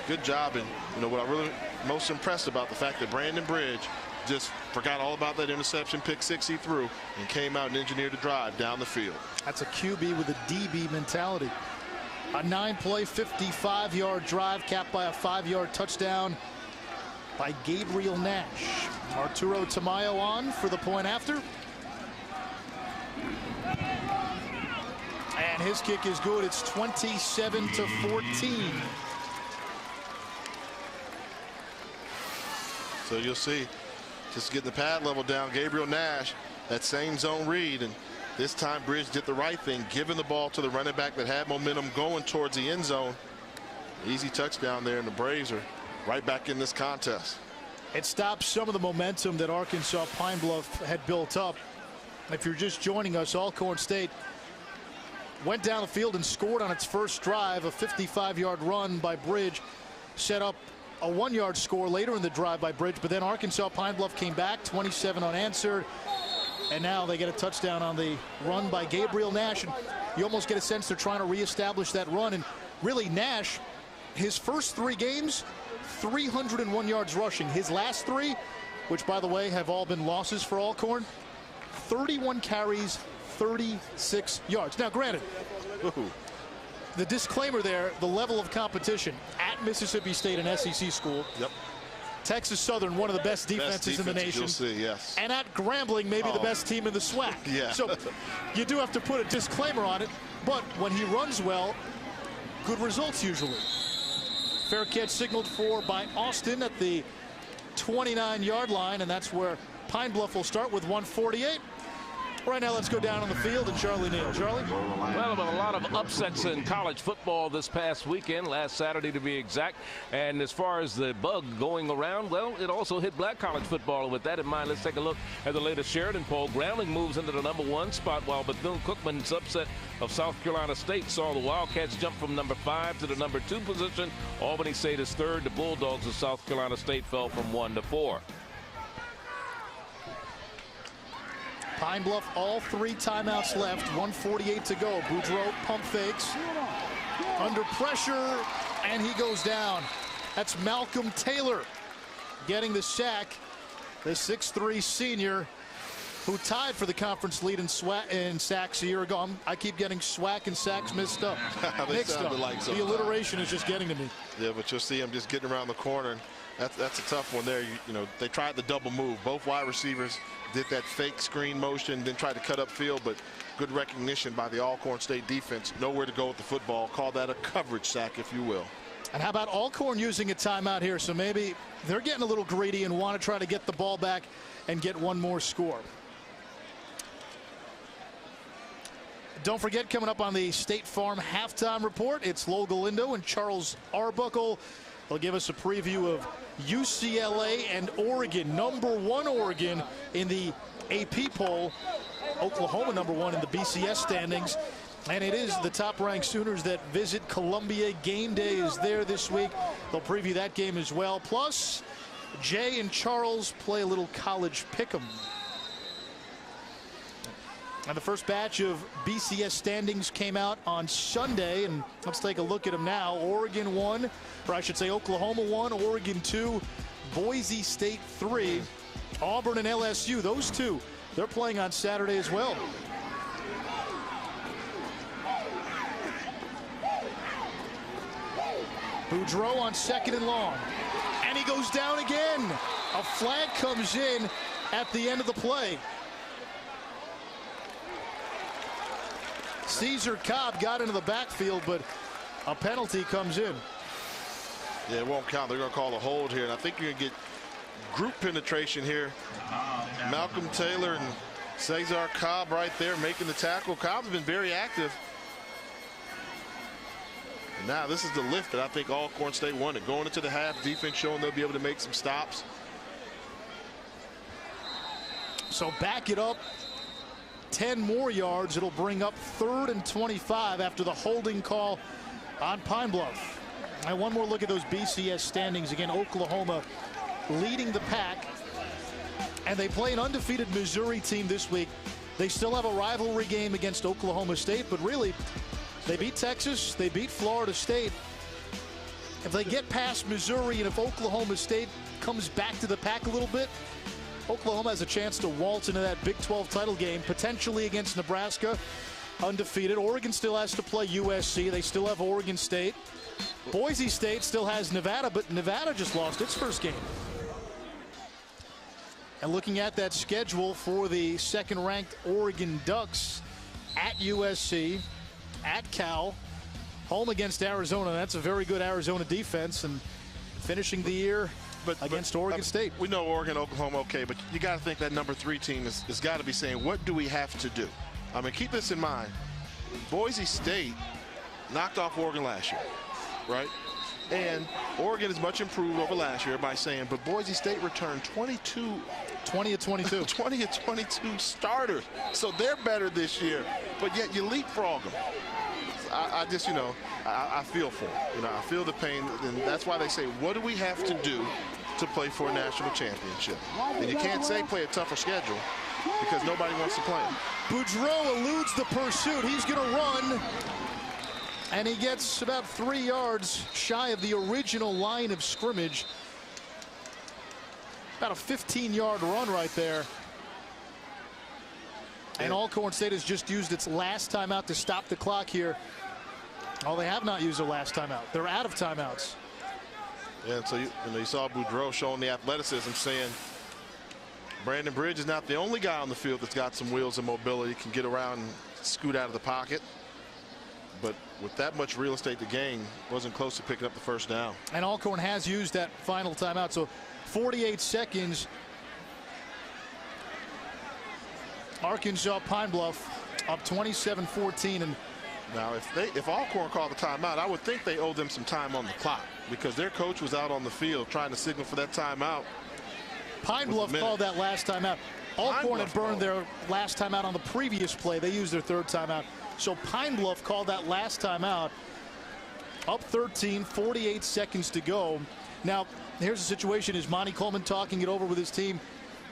Good job. And, you know, what I'm really most impressed about the fact that Brandon Bridge just forgot all about that interception, pick 6 he threw, and came out and engineered a drive down the field. That's a QB with a DB mentality. A 9-play, 55-yard drive capped by a 5-yard touchdown by Gabriel Nash. Arturo Tamayo on for the point after. And his kick is good. It's 27-14. So you'll see, just getting the pad level down, Gabriel Nash, that same zone read, and this time Bridge did the right thing, giving the ball to the running back that had momentum going towards the end zone. Easy touchdown there, and the Braves are right back in this contest. It stops some of the momentum that Arkansas Pine-Bluff had built up. If you're just joining us, Alcorn State went down the field and scored on its first drive. A 55-yard run by Bridge set up a 1-yard score later in the drive by Bridge, but then Arkansas Pine-Bluff came back, 27 unanswered, and now they get a touchdown on the run by Gabriel Nash. And you almost get a sense they're trying to reestablish that run. And really, Nash, his first 3 games, 301 yards rushing. His last 3, which by the way have all been losses for Alcorn, 31 carries, 36 yards. Now granted, the disclaimer there, the level of competition at Mississippi State, an SEC school. Yep. Texas Southern, one of the best defenses in the nation. You'll see, yes. And at Grambling, maybe the best team in the SWAC. Yeah. So you do have to put a disclaimer on it, but when he runs well, good results usually. Fair catch signaled for by Austin at the 29-yard line, and that's where Pine-Bluff will start with 148. Right now, let's go down on the field and Charlie Neal. Charlie? Well, a lot of upsets in college football this past weekend, last Saturday to be exact. And as far as the bug going around, well, it also hit black college football. And with that in mind, let's take a look at the latest Sheridan poll. Grambling moves into the #1 spot, while Bethune-Cookman's upset of South Carolina State saw the Wildcats jump from #5 to the #2 position. Albany State is 3rd. The Bulldogs of South Carolina State fell from 1 to 4. Pine-Bluff, all 3 timeouts left, 1:48 to go. Boudreaux pump fakes, under pressure, and he goes down. That's Malcolm Taylor getting the sack, the 6'3" senior who tied for the conference lead in sacks a year ago. I keep getting SWAC and sacks mixed up. The alliteration is just getting to me. Yeah, but you'll see him just getting around the corner. And that's a tough one there. You know, they tried the double move. Both wide receivers did that fake screen motion, then tried to cut upfield, but good recognition by the Alcorn State defense. Nowhere to go with the football. Call that a coverage sack, if you will. And how about Alcorn using a timeout here? So maybe they're getting a little greedy and want to try to get the ball back and get one more score. Don't forget, coming up on the State Farm halftime report, it's Lo Galindo and Charles Arbuckle. They'll give us a preview of UCLA and Oregon. #1 Oregon in the AP poll. Oklahoma #1 in the BCS standings. And it is the top-ranked Sooners that visit Columbia. Game day is there this week. They'll preview that game as well. Plus, Jay and Charles play a little college pick'em. And the first batch of BCS standings came out on Sunday, and let's take a look at them now. Oregon 1, or I should say Oklahoma 1, Oregon 2, Boise State 3, Auburn and LSU, those 2, they're playing on Saturday as well. Boudreau on 2nd and long. And he goes down again. A flag comes in at the end of the play. Caesar Cobb got into the backfield, but a penalty comes in. Yeah, it won't count. They're going to call a hold here. And I think you're going to get group penetration here. Malcolm Taylor and Cesar Cobb right there making the tackle. Cobb's been very active. And now this is the lift that I think Alcorn State wanted. Going into the half, defense showing they'll be able to make some stops. So back it up 10 more yards. It'll bring up 3rd and 25 after the holding call on Pine-Bluff. And one more look at those BCS standings. Again, Oklahoma leading the pack. And they play an undefeated Missouri team this week. They still have a rivalry game against Oklahoma State, but really, they beat Texas, they beat Florida State. If they get past Missouri and if Oklahoma State comes back to the pack a little bit, Oklahoma has a chance to waltz into that Big 12 title game, potentially against Nebraska, undefeated. Oregon still has to play USC. They still have Oregon State. Boise State still has Nevada, but Nevada just lost its first game. And looking at that schedule for the 2nd-ranked Oregon Ducks, at USC, at Cal, home against Arizona. That's a very good Arizona defense, and finishing the year against Oregon State. We know Oregon, Oklahoma, okay, but you got to think that number 3 team has got to be saying, what do we have to do? I mean, keep this in mind. Boise State knocked off Oregon last year, right? And Oregon is much improved over last year by saying, but Boise State returned 20 of 22 starters. So they're better this year, but yet you leapfrog them. I just, I feel for them. I feel the pain, and that's why they say, what do we have to do to play for a national championship? And you can't say play a tougher schedule because nobody wants to play. Boudreau eludes the pursuit. He's going to run, and he gets about 3 yards shy of the original line of scrimmage. About a 15-yard run right there. And Alcorn State has just used its last timeout to stop the clock here. Oh, they have not used their last timeout. They're out of timeouts. Yeah, and so you saw Boudreau showing the athleticism, saying Brandon Bridge is not the only guy on the field that's got some wheels and mobility, can get around and scoot out of the pocket. But with that much real estate to gain, wasn't close to picking up the first down. And Alcorn has used that final timeout, so 48 seconds. Arkansas Pine-Bluff up 27-14. And now if Alcorn called the timeout, I would think they owe them some time on the clock because their coach was out on the field trying to signal for that timeout. Pine-Bluff called that last timeout. Alcorn had burned their last timeout on the previous play. They used their 3rd timeout. So Pine-Bluff called that last timeout. Up 13, 48 seconds to go. Now, here's the situation. Is Monty Coleman talking it over with his team?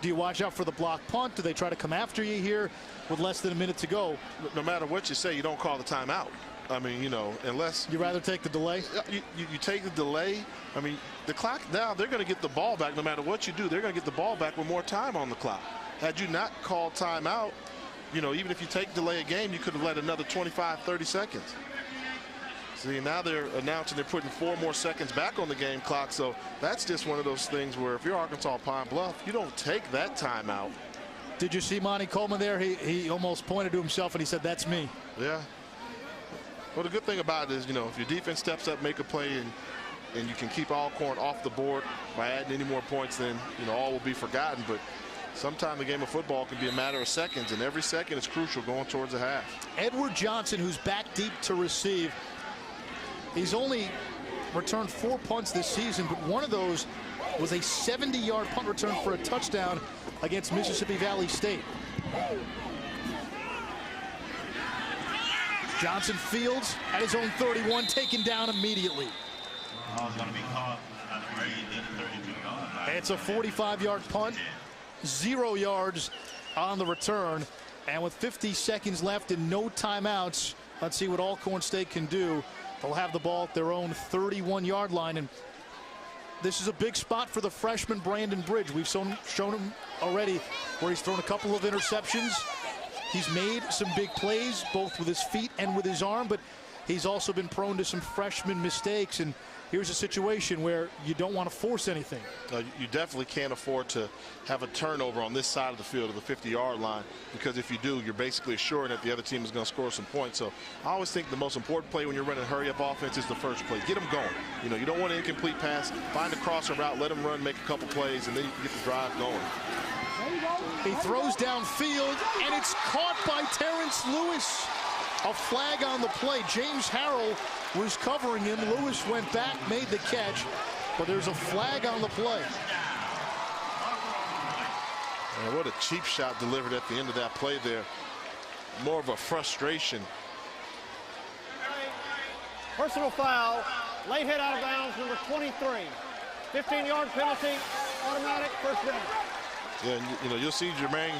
Do you watch out for the block punt? Do they try to come after you here with less than a minute to go? No matter what you say, you don't call the timeout. I mean, unless you rather take the delay. You take the delay. I mean, the clock now, they're going to get the ball back no matter what you do. They're going to get the ball back with more time on the clock. Had you not called timeout, even if you take delay a game, you could have let another 25, 30 seconds. See, now they're announcing they're putting 4 more seconds back on the game clock. So that's just one of those things where if you're Arkansas Pine-Bluff, you don't take that timeout. Did you see Monty Coleman there? He almost pointed to himself and he said, "That's me." Yeah. Well, the good thing about it is, if your defense steps up, make a play, and you can keep Alcorn off the board by adding any more points, then, all will be forgotten. But sometimes the game of football can be a matter of seconds, and every second is crucial going towards the half. Edward Johnson, who's back deep to receive. He's only returned 4 punts this season, but one of those was a 70-yard punt return for a touchdown against Mississippi Valley State. Johnson fields at his own 31, taken down immediately. It's a 45-yard punt, 0 yards on the return, and with 50 seconds left and no timeouts, let's see what Alcorn State can do. They'll have the ball at their own 31-yard line, and this is a big spot for the freshman Brandon Bridge. We've shown him already where he's thrown a couple of interceptions. He's made some big plays, both with his feet and with his arm, but he's also been prone to some freshman mistakes. And here's a situation where you don't want to force anything. You definitely can't afford to have a turnover on this side of the field of the 50-yard line, because if you do, you're basically assuring that the other team is going to score some points. So I always think the most important play when you're running hurry-up offense is the first play. Get them going. You don't want an incomplete pass. Find a crossing route, let them run, make a couple plays, and then you can get the drive going. He throws downfield, and it's caught by Terrence Lewis. A flag on the play. James Harrell was covering him. Lewis went back, made the catch, but there's a flag on the play. And what a cheap shot delivered at the end of that play there. More of a frustration. Personal foul, late hit out of bounds, number 23. 15-yard penalty, automatic first down. Yeah, you'll see Jermaine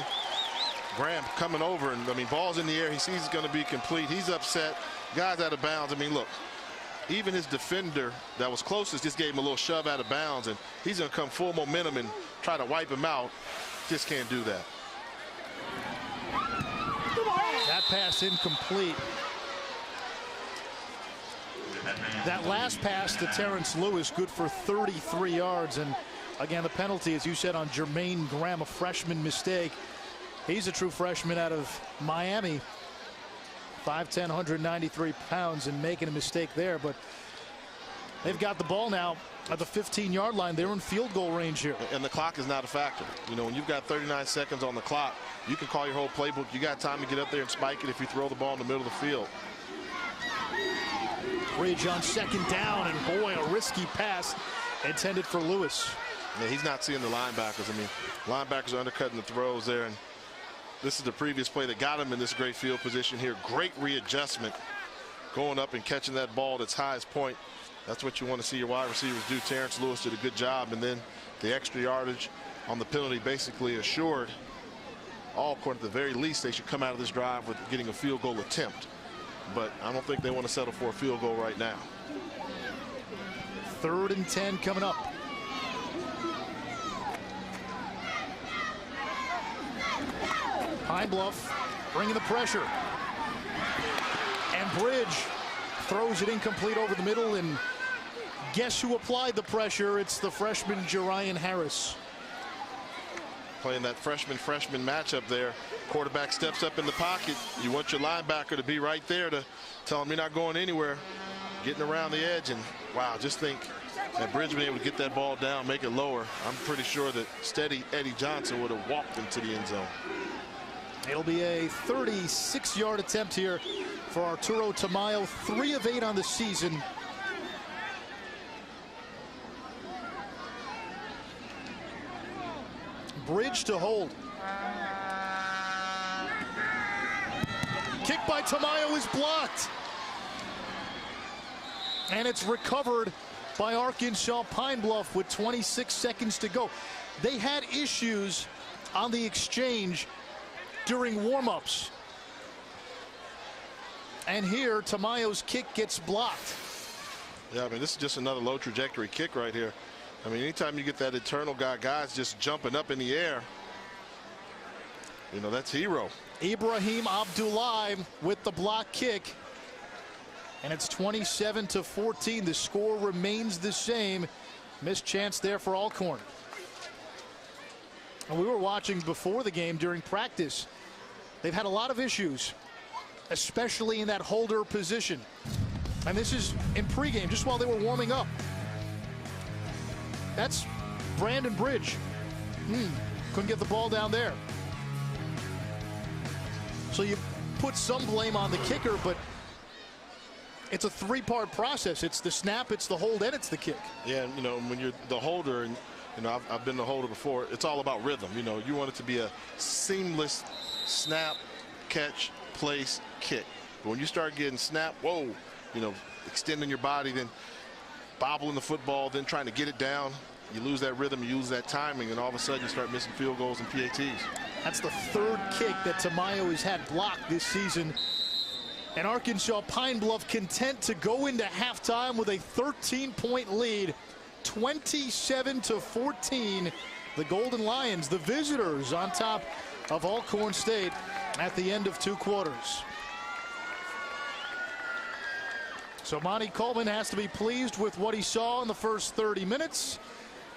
Graham coming over, and I mean, ball's in the air. He sees it's going to be complete. He's upset. Guy's out of bounds. I mean, look, even his defender that was closest just gave him a little shove out of bounds, and he's going to come full momentum and try to wipe him out. Just can't do that. That pass incomplete. That last pass to Terrence Lewis, good for 33 yards. And again, the penalty, as you said, on Jermaine Graham, a freshman mistake. He's a true freshman out of Miami. 5'10", 193 pounds, and making a mistake there. But they've got the ball now at the 15-yard line. They're in field goal range here. And the clock is not a factor. When you've got 39 seconds on the clock, you can call your whole playbook. You got time to get up there and spike it if you throw the ball in the middle of the field. Bridge on second down, and boy, a risky pass intended for Lewis. Yeah, he's not seeing the linebackers. I mean, linebackers are undercutting the throws there, and this is the previous play that got him in this great field position here. Great readjustment, going up and catching that ball at its highest point. That's what you want to see your wide receivers do. Terrence Lewis did a good job, and then the extra yardage on the penalty basically assured Alcorn at the very least they should come out of this drive with getting a field goal attempt. But I don't think they want to settle for a field goal right now. 3rd and 10 coming up. Pine-Bluff bringing the pressure. And Bridge throws it incomplete over the middle, and guess who applied the pressure? It's the freshman Jerian Harris. Playing that freshman matchup there. Quarterback steps up in the pocket. You want your linebacker to be right there to tell him you're not going anywhere. Getting around the edge, and wow, just think that Bridge been able to get that ball down, make it lower. I'm pretty sure that steady Eddie Johnson would have walked into the end zone. It'll be a 36-yard attempt here for Arturo Tamayo, 3 of 8 on the season. Bridge to hold. Kick by Tamayo is blocked. And it's recovered by Arkansas Pine-Bluff with 26 seconds to go. They had issues on the exchange during warm-ups. And here, Tamayo's kick gets blocked. Yeah, I mean, this is just another low trajectory kick right here. I mean, anytime you get that eternal guys just jumping up in the air, that's hero. Ibrahim Abdullahi with the block kick. And it's 27-14. The score remains the same. Missed chance there for Alcorn. And we were watching before the game during practice. They've had a lot of issues, especially in that holder position. And this is in pregame, just while they were warming up. That's Brandon Bridge. Couldn't get the ball down there. So you put some blame on the kicker, but it's a 3-part process. It's the snap, it's the hold, and it's the kick. Yeah, when you're the holder, and I've been the holder before, it's all about rhythm. You want it to be a seamless snap, catch, place, kick. But when you start getting snap, whoa, extending your body, then bobbling the football, then trying to get it down, you lose that rhythm, you lose that timing, and all of a sudden you start missing field goals and PATs. That's the 3rd kick that Tamayo has had blocked this season. And Arkansas Pine-Bluff content to go into halftime with a 13-point lead, 27-14. The Golden Lions, the visitors, on top of Alcorn State at the end of 2 quarters. So Monty Coleman has to be pleased with what he saw in the first 30 minutes.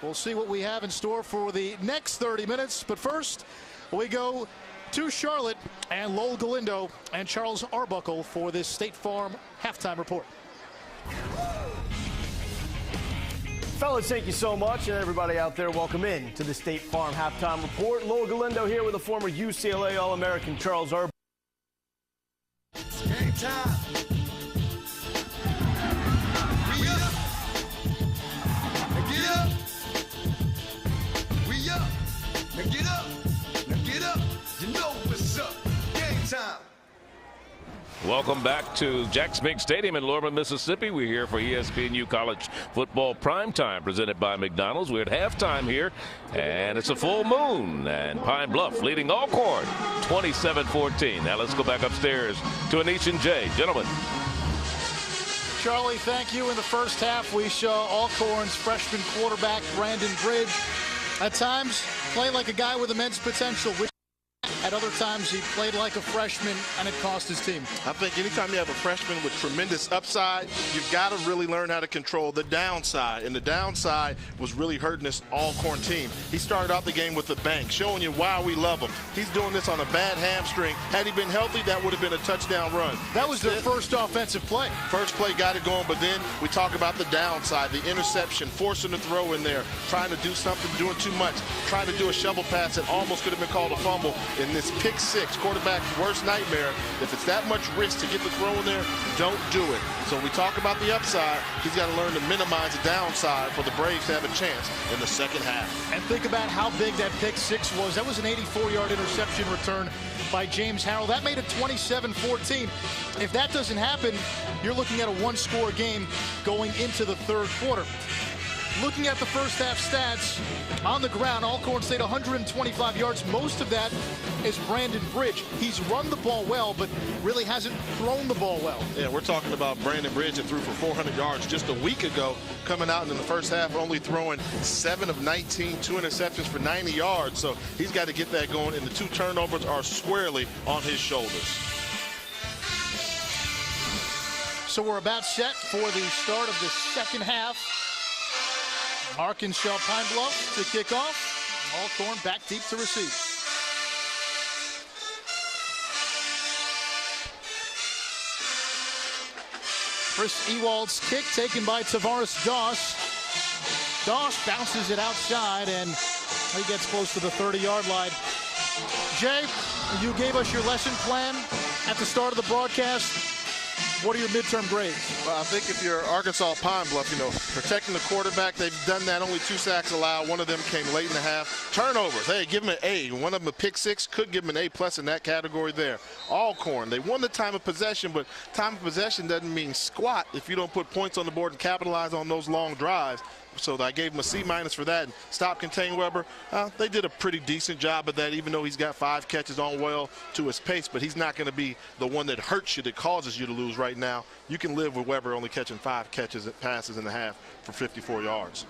We'll see what we have in store for the next 30 minutes. But first, we go to Charlotte and Lowell Galindo and Charles Arbuckle for this State Farm halftime report. Fellas, thank you so much, and everybody out there, welcome in to the State Farm halftime report. Lowell Galindo here with the former UCLA All-American Charles Arbuckle. Game time. We up. Now get up. We up. Now get up. Now get up. You know what's up. Game time. Welcome back to Jack Spink Stadium in Lorman, Mississippi. We're here for ESPNU College Football Primetime, presented by McDonald's. We're at halftime here, and it's a full moon. And Pine-Bluff leading Alcorn 27-14. Now let's go back upstairs to Anish and Jay. Gentlemen. Charlie, thank you. In the first half, we saw Alcorn's freshman quarterback, Brandon Bridge, at times play like a guy with immense potential. At other times, he played like a freshman, and it cost his team. I think anytime you have a freshman with tremendous upside, you've got to really learn how to control the downside. And the downside was really hurting this Alcorn team. He started out the game with a bang, showing you why we love him. He's doing this on a bad hamstring. Had he been healthy, that would have been a touchdown run. That was their first offensive play. First play got it going, but then we talk about the downside, the interception, forcing the throw in there, trying to do something, doing too much, trying to do a shovel pass that almost could have been called a fumble. In this pick six, quarterback's worst nightmare. If it's that much risk to get the throw in there, don't do it. So we talk about the upside. He's got to learn to minimize the downside for the Braves to have a chance in the second half. And think about how big that pick six was. That was an 84-yard interception return by James Harrell. That made it 27-14. If that doesn't happen, you're looking at a one-score game going into the third quarter. Looking at the first half stats, on the ground, Alcorn State 125 yards. Most of that is Brandon Bridge. He's run the ball well, but really hasn't thrown the ball well. Yeah, we're talking about Brandon Bridge that threw for 400 yards just a week ago, coming out in the first half, only throwing 7 of 19, 2 interceptions for 90 yards. So he's got to get that going, and the 2 turnovers are squarely on his shoulders. So we're about set for the start of the second half. Arkansas Pine-Bluff to kick off. Alcorn back deep to receive. Chris Ewald's kick taken by Tavares Doss. Doss bounces it outside, and he gets close to the 30-yard line. Jay, you gave us your lesson plan at the start of the broadcast. What are your midterm grades? Well, I think if you're Arkansas Pine-Bluff, protecting the quarterback, they've done that. Only 2 sacks allowed. One of them came late in the half. Turnovers, hey, give them an A. One of them a pick six, could give them an A+ in that category there. Alcorn, they won the time of possession, but time of possession doesn't mean squat if you don't put points on the board and capitalize on those long drives. So I gave him a C- for that. And stop contain Weber. They did a pretty decent job of that, even though he's got 5 catches on well to his pace. But he's not going to be the one that hurts you, that causes you to lose right now. You can live with Weber only catching 5 passes in the half for 54 yards.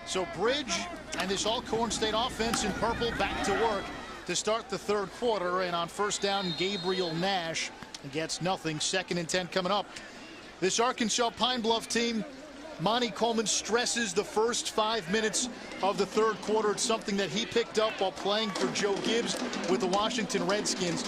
So Bridge and this Alcorn State offense in purple back to work to start the third quarter. And on first down, Gabriel Nash gets nothing. 2nd and 10 coming up. This Arkansas Pine-Bluff team, Monty Coleman stresses the first 5 minutes of the third quarter. It's something that he picked up while playing for Joe Gibbs with the Washington Redskins.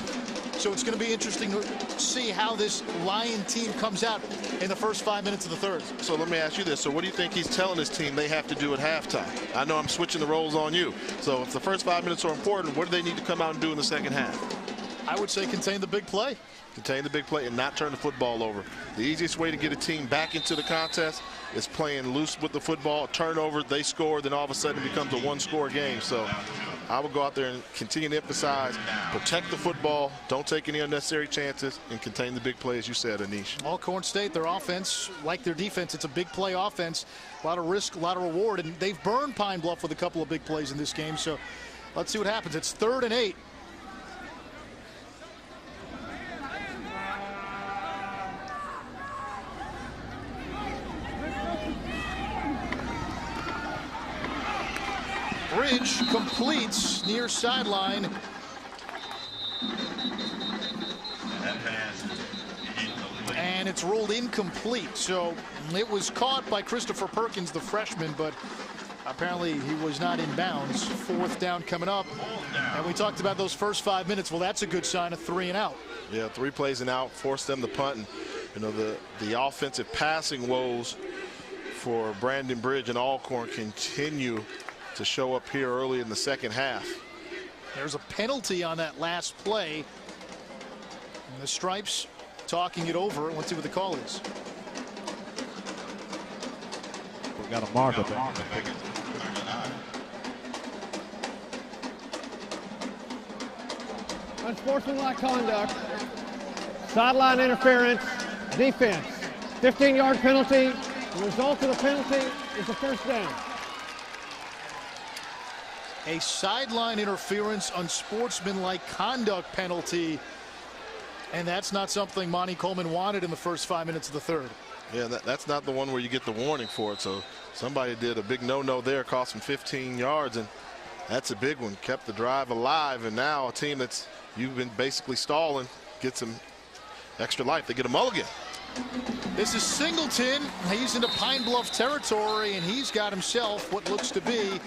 So it's going to be interesting to see how this Lion team comes out in the first 5 minutes of the third. So let me ask you this. So what do you think he's telling his team they have to do at halftime? I know I'm switching the roles on you. So if the first 5 minutes are important, what do they need to come out and do in the second half? I would say contain the big play. Contain the big play and not turn the football over. The easiest way to get a team back into the contest is playing loose with the football. Turnover, they score, then all of a sudden it becomes a one-score game. So I would go out there and continue to emphasize, protect the football, don't take any unnecessary chances, and contain the big play, as you said, Anish. Alcorn State, their offense, like their defense, it's a big play offense. A lot of risk, a lot of reward, and they've burned Pine-Bluff with a couple of big plays in this game. So let's see what happens. It's 3rd and 8. Bridge completes near sideline. And and it's ruled incomplete. So it was caught by Christopher Perkins, the freshman, but apparently he was not in bounds. 4th down coming up, and we talked about those first 5 minutes. Well, that's a good sign of 3 and out. Yeah, 3 plays and out, forced them to punt. And, you know, the offensive passing woes for Brandon Bridge and Alcorn continue to show up here early in the second half. There's a penalty on that last play. And the Stripes talking it over. Let's see what the call is. We got a mark up there. Unsportsmanlike conduct, sideline interference, defense. 15-yard penalty. The result of the penalty is a first down. A sideline interference, unsportsmanlike conduct penalty. And that's not something Monty Coleman wanted in the first 5 minutes of the third. Yeah, that's not the one where you get the warning for it. So somebody did a big no-no there, cost them 15 yards, and that's a big one. Kept the drive alive, and now a team that's you've been basically stalling gets some extra life. They get a mulligan. This is Singleton. He's into Pine-Bluff territory, and he's got himself what looks to be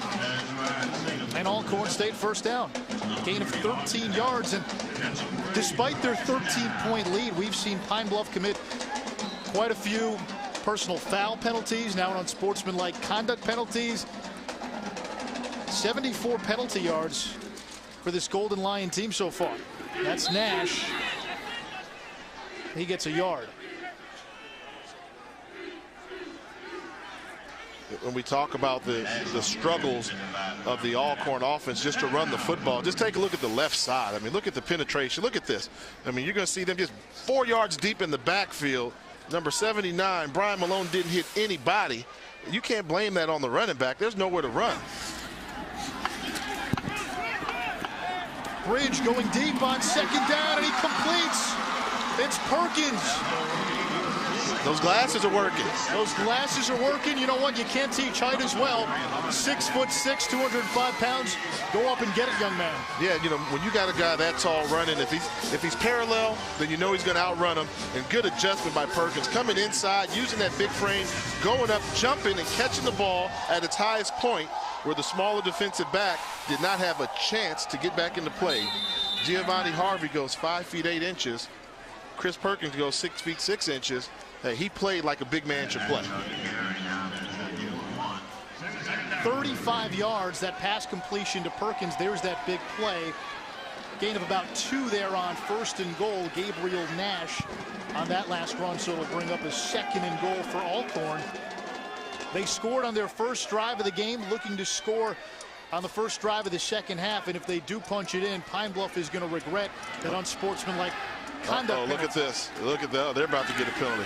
an Alcorn State first down. Gain of 13 yards, and despite their 13-point lead, we've seen Pine-Bluff commit quite a few personal foul penalties, now unsportsmanlike conduct penalties. 74 penalty yards for this Golden Lion team so far. That's Nash. He gets a yard. When we talk about the struggles of the Alcorn offense just to run the football, just take a look at the left side. I mean, look at the penetration. Look at this. I mean, you're going to see them just 4 yards deep in the backfield. Number 79, Brian Malone, didn't hit anybody. You can't blame that on the running back. There's nowhere to run. Bridge going deep on second down, and he completes. It's Perkins. Those glasses are working. Those glasses are working. You know what? You can't teach height as well. 6'6", 205 pounds. Go up and get it, young man. Yeah, you know, when you got a guy that tall running, if he's parallel, then you know he's going to outrun him. And good adjustment by Perkins. Coming inside, using that big frame, going up, jumping, and catching the ball at its highest point where the smaller defensive back did not have a chance to get back into play. Giovanni Harvey goes 5 feet 8 inches. Chris Perkins goes 6 feet 6 inches. Hey, he played like a big man should play. 35 yards, that pass completion to Perkins. There's that big play. Gain of about 2 there on 1st and goal. Gabriel Nash on that last run, so it'll bring up a 2nd and goal for Alcorn. They scored on their first drive of the game, looking to score on the first drive of the second half, and if they do punch it in, Pine-Bluff is going to regret that unsportsmanlike conduct. Oh, look at this. Look at that. Oh, they're about to get a penalty.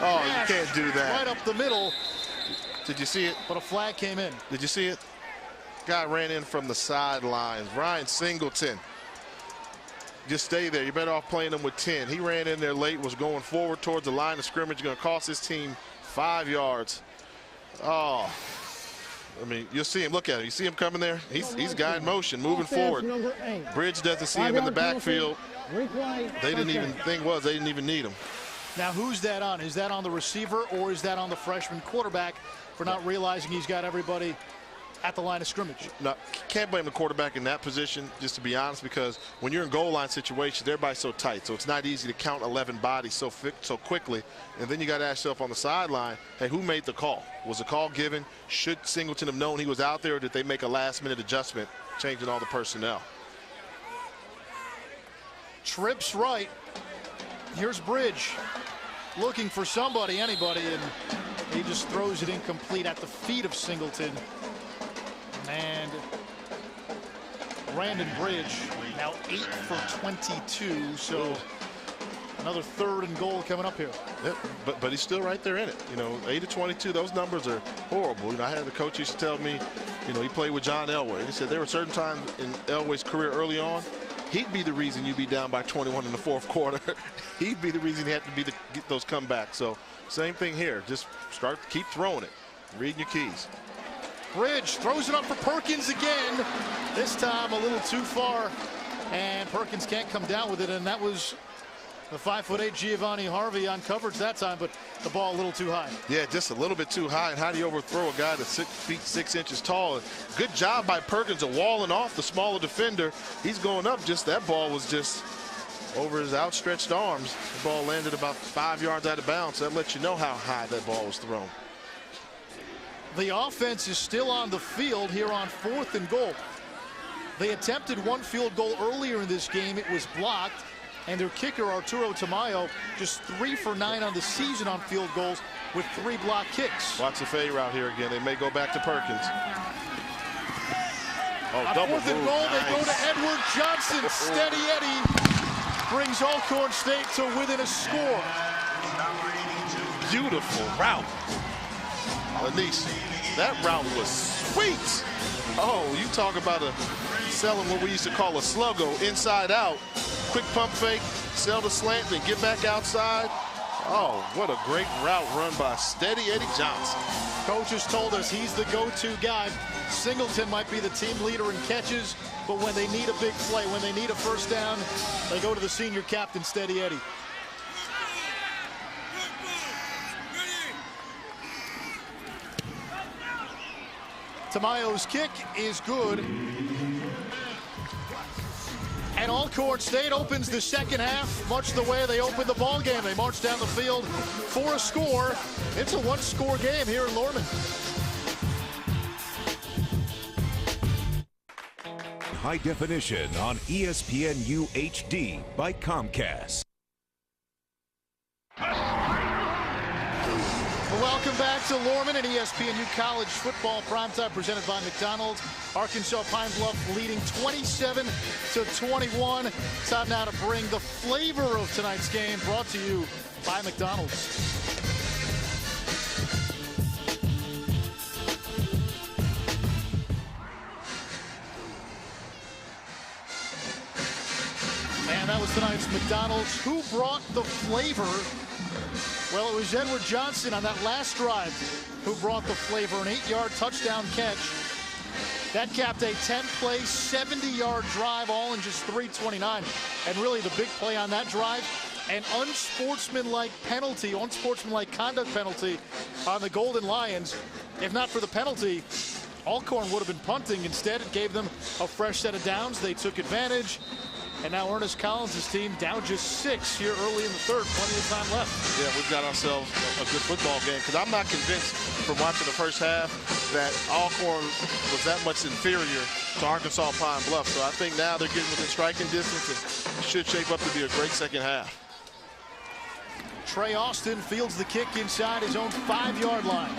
Oh, Nash, you can't do that. Right up the middle. Did you see it? But a flag came in. Did you see it? Guy ran in from the sidelines. Ryan Singleton. Just stay there. You're better off playing him with 10. He ran in there late, was going forward towards the line of scrimmage, going to cost his team 5 yards. Oh, I mean, you'll see him. Look at him. You see him coming there? He's guy in motion, moving forward. Bridge doesn't see him in the backfield. They didn't even think they didn't even need him. Now, who's that on? Is that on the receiver, or is that on the freshman quarterback for not realizing he's got everybody at the line of scrimmage? No, can't blame the quarterback in that position, just to be honest, because when you're in goal line situations, everybody's so tight, so it's not easy to count 11 bodies so quickly. And then you got to ask yourself on the sideline, hey, who made the call? Was the call given? Should Singleton have known he was out there, or did they make a last-minute adjustment, changing all the personnel? Trips right. Here's Bridge looking for somebody, anybody, and he just throws it incomplete at the feet of Singleton. And Brandon Bridge now 8 for 22, so another 3rd and goal coming up here. Yep, but he's still right there in it. You know, 8 to 22, those numbers are horrible. You know, I had the coach used to tell me, you know, he played with John Elway. He said there were certain times in Elway's career early on, he'd be the reason you'd be down by 21 in the 4th quarter. He'd be the reason he had to be to get those comebacks. So same thing here. Just keep throwing it, reading your keys. Bridge throws it up for Perkins again. This time a little too far, and Perkins can't come down with it, and that was The 5'8" Giovanni Harvey on coverage that time, but the ball a little too high. Yeah, just a little bit too high. And how do you overthrow a guy that's 6 feet 6 inches tall? Good job by Perkins of walling off the smaller defender. He's going up. Just that ball was just over his outstretched arms. The ball landed about 5 yards out of bounds. That lets you know how high that ball was thrown. The offense is still on the field here on 4th and goal. They attempted one field goal earlier in this game. It was blocked. And their kicker, Arturo Tamayo, just 3 for 9 on the season on field goals with 3 block kicks. Watch the fade route here again. They may go back to Perkins. Oh, on double 4th and move. goal, Nice. they go to Edward Johnson. Steady Eddie brings Alcorn State to within a score. Beautiful route. Anise, that route was sweet. Oh, you talk about selling what we used to call a sluggo, inside out. Quick pump fake, sell the slant, then get back outside. Oh, what a great route run by Steady Eddie Johnson. Coach has told us he's the go-to guy. Singleton might be the team leader in catches, but when they need a big play, when they need a first down, they go to the senior captain, Steady Eddie. Tamayo's kick is good. And Alcorn State opens the second half much the way they opened the ball game. They march down the field for a score. It's a one-score game here in Lorman. High definition on ESPNU HD by Comcast. Welcome back to Lorman and ESPNU College Football Primetime presented by McDonald's. Arkansas Pine-Bluff leading 27-21. Time now to bring the flavor of tonight's game, brought to you by McDonald's. And that was tonight's McDonald's. Who brought the flavor? Well, it was Edward Johnson on that last drive who brought the flavor, an 8-yard touchdown catch. That capped a 10-play, 70-yard drive, all in just 3:29. And really the big play on that drive, an unsportsmanlike penalty, unsportsmanlike conduct penalty on the Golden Lions. If not for the penalty, Alcorn would have been punting. Instead, it gave them a fresh set of downs. They took advantage. And now Ernest Collins' team down just 6 here early in the third. Plenty of time left. Yeah, we've got ourselves a good football game, because I'm not convinced from watching the first half that Alcorn was that much inferior to Arkansas Pine-Bluff. So I think now they're getting within striking distance and it should shape up to be a great second half. Trey Austin fields the kick inside his own 5-yard line.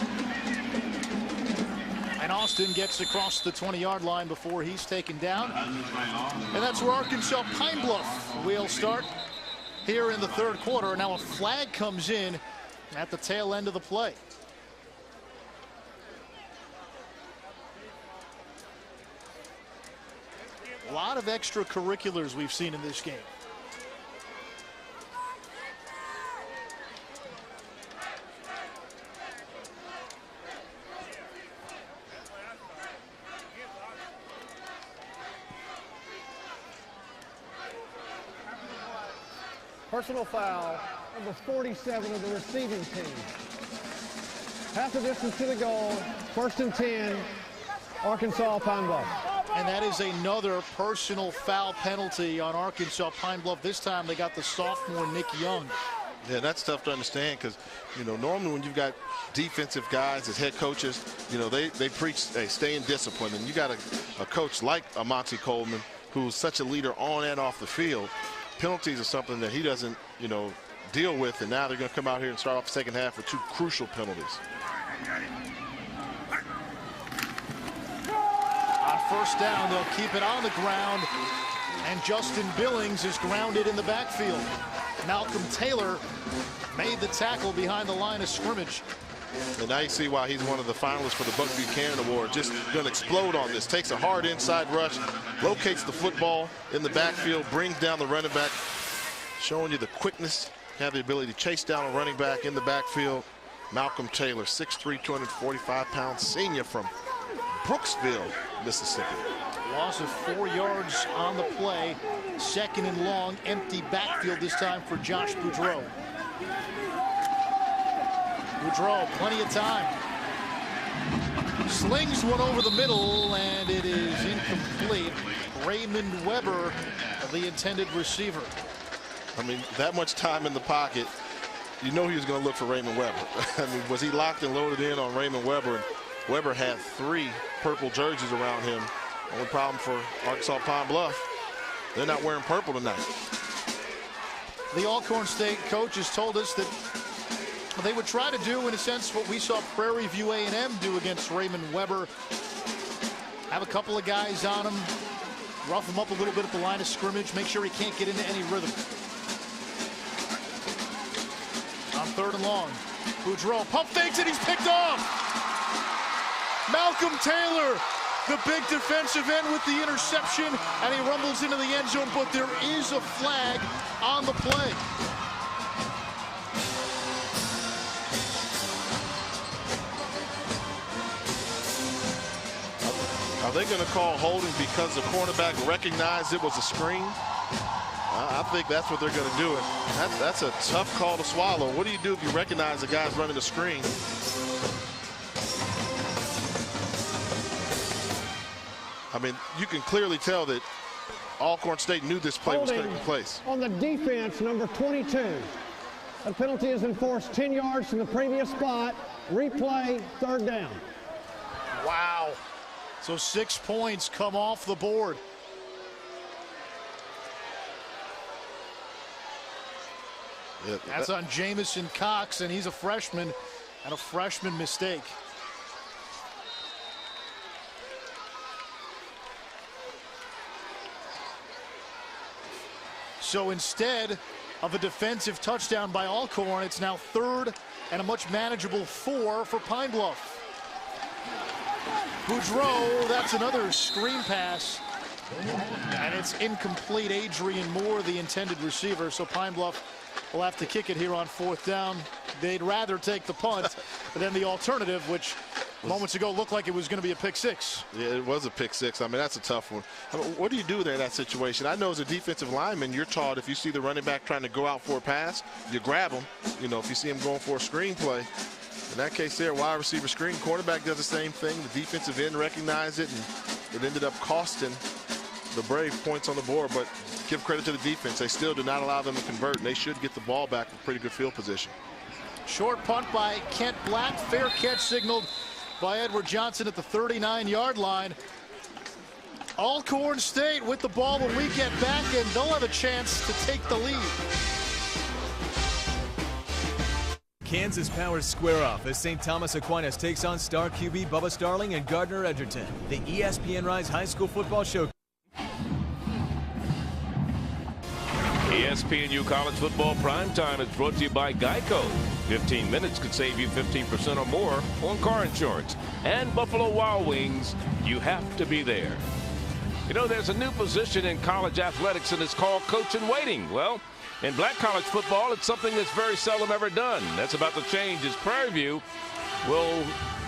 And Austin gets across the 20-yard line before he's taken down. And that's where Arkansas Pine-Bluff will start here in the third quarter. Now a flag comes in at the tail end of the play. A lot of extracurriculars we've seen in this game. Personal foul number 47 of the receiving team. Half the distance to the goal, 1st and 10, Arkansas Pine-Bluff. And that is another personal foul penalty on Arkansas Pine-Bluff. This time they got the sophomore Nick Young. Yeah, that's tough to understand, because, you know, normally when you've got defensive guys as head coaches, you know, they preach, hey, stay in discipline. And you got a coach like Monty Coleman, who's such a leader on and off the field. Penalties are something that he doesn't, you know, deal with, and now they're going to come out here and start off the second half with 2 crucial penalties. On first down, they'll keep it on the ground, and Justin Billings is grounded in the backfield. Malcolm Taylor made the tackle behind the line of scrimmage. And now you see why he's one of the finalists for the Buck Buchanan Award. Just going to explode on this. Takes a hard inside rush, locates the football in the backfield, brings down the running back, showing you the quickness, have the ability to chase down a running back in the backfield. Malcolm Taylor, 6'3", 245-pound senior from Brooksville, Mississippi. Loss of 4 yards on the play. Second and long, empty backfield this time for Josh Boudreau. Boudreau, plenty of time. Slings one over the middle, and it is incomplete. Raymond Weber, the intended receiver. I mean, that much time in the pocket, you know he was going to look for Raymond Weber. I mean, was he locked and loaded in on Raymond Weber? And Weber had 3 purple jerseys around him. Only problem for Arkansas Pine-Bluff, they're not wearing purple tonight. The Alcorn State coaches told us that they would try to do, in a sense, what we saw Prairie View A&M do against Raymond Weber. Have a couple of guys on him, rough him up a little bit at the line of scrimmage, make sure he can't get into any rhythm. On third and long, Boudreau pump fakes and he's picked off. Malcolm Taylor, the big defensive end, with the interception, and he rumbles into the end zone, but there is a flag on the play. Are they going to call holding because the cornerback recognized it was a screen? I think that's what they're going to do. And that's a tough call to swallow. What do you do if you recognize the guy's running a screen? I mean, you can clearly tell that Alcorn State knew this play was taking place. On the defense, number 22. The penalty is enforced 10 yards from the previous spot. Replay, third down. Wow. So 6 points come off the board. Yeah, that's on Jamison Cox, and he's a freshman, and a freshman mistake. So instead of a defensive touchdown by Alcorn, it's now third and a much manageable 4 for Pine-Bluff. Boudreau, that's another screen pass, and it's incomplete. Adrian Moore, the intended receiver, so Pine-Bluff will have to kick it here on fourth down. They'd rather take the punt than the alternative, which moments ago looked like it was going to be a pick 6. Yeah, it was a pick 6. I mean, that's a tough one. I mean, what do you do there in that situation? I know as a defensive lineman, you're taught if you see the running back trying to go out for a pass, you grab him. You know, if you see him going for a screen play. In that case there, wide receiver screen, quarterback does the same thing. The defensive end recognized it, and it ended up costing the Brave points on the board. But give credit to the defense. They still do not allow them to convert, and they should get the ball back with pretty good field position. Short punt by Kent Black. Fair catch signaled by Edward Johnson at the 39-yard line. Alcorn State with the ball when we get back, and they'll have a chance to take the lead. Kansas powers square off as St. Thomas Aquinas takes on star QB Bubba Starling and Gardner Edgerton. The ESPN Rise High School Football Show. ESPNU College Football Primetime is brought to you by Geico. 15 minutes could save you 15% or more on car insurance. And Buffalo Wild Wings, you have to be there. You know, there's a new position in college athletics, and it's called coach in waiting. Well, in black college football, it's something that's very seldom ever done. That's about to change as Prairie View will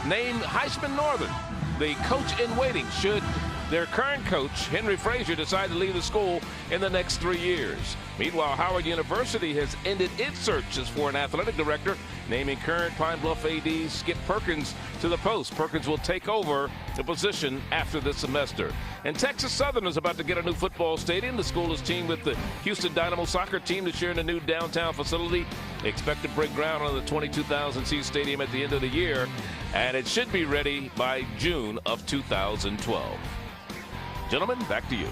name Heisman Northern the coach in waiting should their current coach, Henry Frazier, decide to leave the school in the next 3 years. Meanwhile, Howard University has ended its searches for an athletic director, naming current Pine-Bluff AD Skip Perkins to the post. Perkins will take over the position after this semester. And Texas Southern is about to get a new football stadium. The school is teamed with the Houston Dynamo soccer team to share in a new downtown facility. They expect to break ground on the 22,000-seat stadium at the end of the year, and it should be ready by June of 2012. Gentlemen, back to you.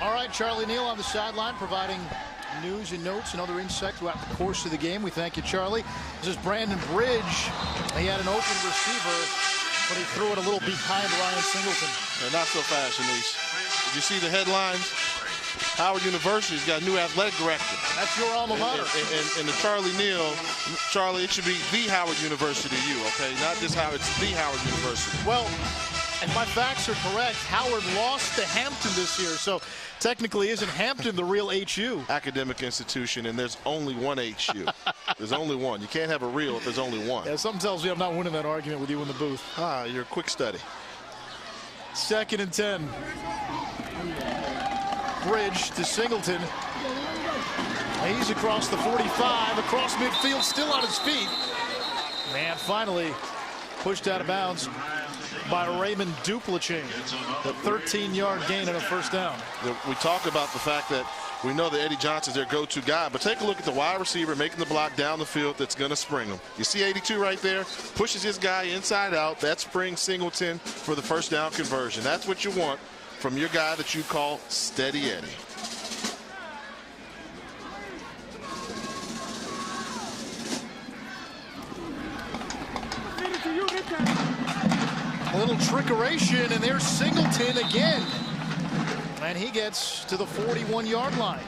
All right, Charlie Neal on the sideline providing news and notes and other insight throughout the course of the game. We thank you, Charlie. This is Brandon Bridge. He had an open receiver, but he threw it a little behind Ryan Singleton. Not so fast, Shanice. Did you see the headlines? Howard University's got a new athletic director. That's your alma mater. And the Charlie Neal, Charlie, it should be the Howard University U, okay? Not just Howard, it's the Howard University. Well, and my facts are correct. Howard lost to Hampton this year, so technically isn't Hampton the real HU? Academic institution, and there's only one HU. There's only one. You can't have a real if there's only one. Yeah, something tells me I'm not winning that argument with you in the booth. Ah, you're a quick study. 2nd and 10. Bridge to Singleton. He's across the 45, across midfield, still on his feet. And finally pushed out of bounds by Raymond Duplessis. The 13-yard gain and a first down. We talk about the fact that we know that Eddie Johnson's their go-to guy, but take a look at the wide receiver making the block down the field that's going to spring him. You see 82 right there, pushes his guy inside out. That springs Singleton for the first down conversion. That's what you want from your guy that you call Steady Eddie. A little trickeration, and there's Singleton again. And he gets to the 41-yard line.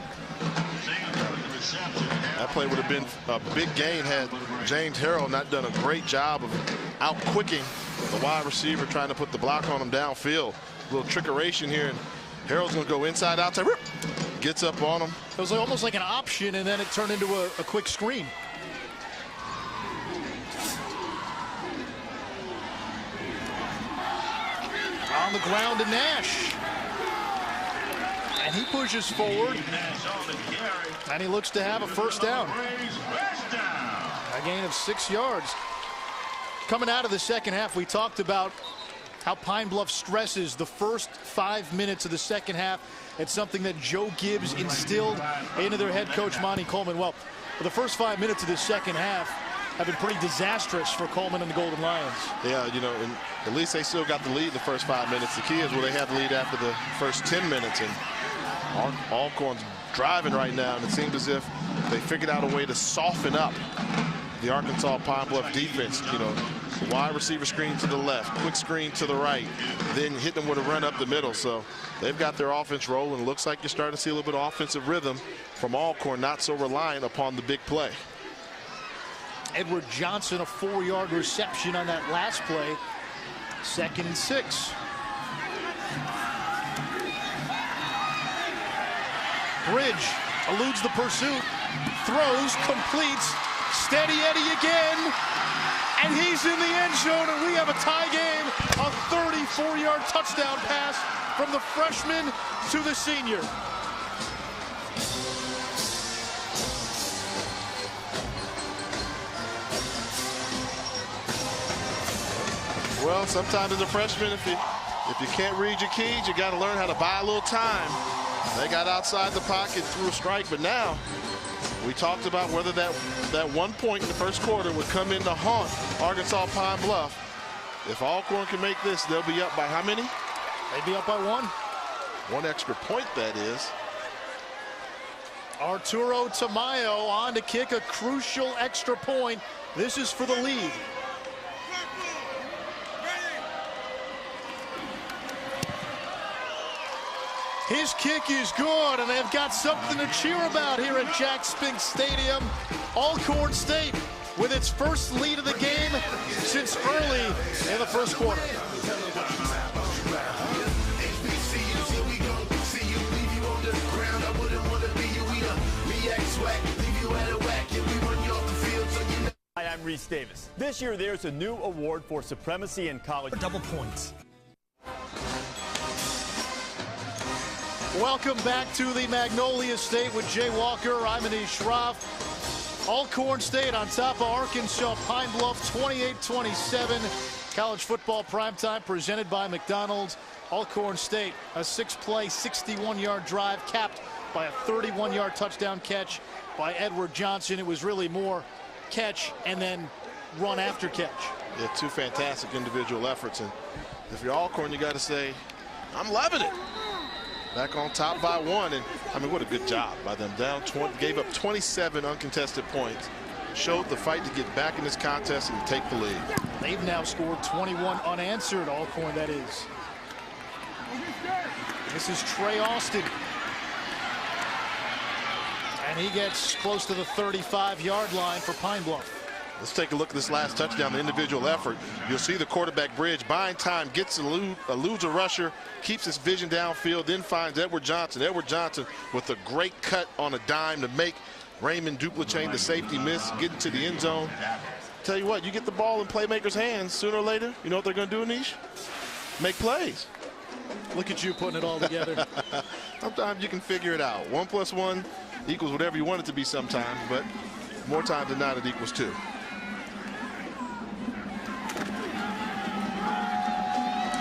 That play would have been a big gain had James Harrell not done a great job of out-quicking the wide receiver, trying to put the block on him downfield. A little trickeration here, and Harrell's going to go inside, outside, gets up on him. It was almost like an option, and then it turned into a quick screen. On the ground to Nash. And he pushes forward. And he looks to have a first down. A gain of 6 yards. Coming out of the second half, we talked about how Pine Bluff stresses the first 5 minutes of the second half. It's something that Joe Gibbs instilled into their head coach, Monty Coleman. Well, for the first 5 minutes of the second half have been pretty disastrous for Coleman and the Golden Lions. Yeah, you know, and at least they still got the lead in the first 5 minutes. The key is, will they have the lead after the first 10 minutes? And Alcorn's driving right now, and it seems as if they figured out a way to soften up the Arkansas Pine Bluff defense. You know, wide receiver screen to the left, quick screen to the right, then hit them with a run up the middle. So they've got their offense rolling. It looks like you're starting to see a little bit of offensive rhythm from Alcorn, not so reliant upon the big play. Edward Johnson, a 4-yard reception on that last play. 2nd and 6. Bridge eludes the pursuit, throws, completes, Steady Eddie again, and he's in the end zone, and we have a tie game. A 34-yard touchdown pass from the freshman to the senior. Well, sometimes as a freshman, if you can't read your keys, you got to learn how to buy a little time. They got outside the pocket, threw a strike, but now we talked about whether that 1 point in the first quarter would come in to haunt Arkansas Pine Bluff. If Alcorn can make this, they'll be up by how many? They'd be up by 1. 1 extra point, that is. Arturo Tamayo on to kick a crucial extra point. This is for the lead. His kick is good, and they've got something to cheer about here at Jack Spink Stadium. Alcorn State with its first lead of the game since early in the first quarter. Hi, I'm Reese Davis. This year there's a new award for supremacy in college. Double points. Welcome back to the Magnolia State with Jay Walker. I'm Anish Shroff. Alcorn State on top of Arkansas Pine Bluff, 28-27. College football primetime presented by McDonald's. Alcorn State, a 6-play, 61-yard drive capped by a 31-yard touchdown catch by Edward Johnson. It was really more catch and then run after catch. Yeah, 2 fantastic individual efforts. And if you're Alcorn, you got to say, I'm loving it. Back on top by 1, and I mean, what a good job by them. Down 20, gave up 27 uncontested points. Showed the fight to get back in this contest and take the lead. They've now scored 21 unanswered, Alcorn, that is. This is Trey Austin. And he gets close to the 35-yard line for Pine Bluff. Let's take a look at this last touchdown, the individual effort. You'll see the quarterback Bridge buying time, gets eludes a rusher, keeps his vision downfield, then finds Edward Johnson. Edward Johnson with a great cut on a dime to make Raymond Duplessis the safety miss, get into the end zone. Tell you what, you get the ball in playmakers' hands sooner or later, you know what they're going to do, Anish? Make plays. Look at you putting it all together. Sometimes you can figure it out. 1 + 1 equals whatever you want it to be sometimes, but more times than not, it equals 2.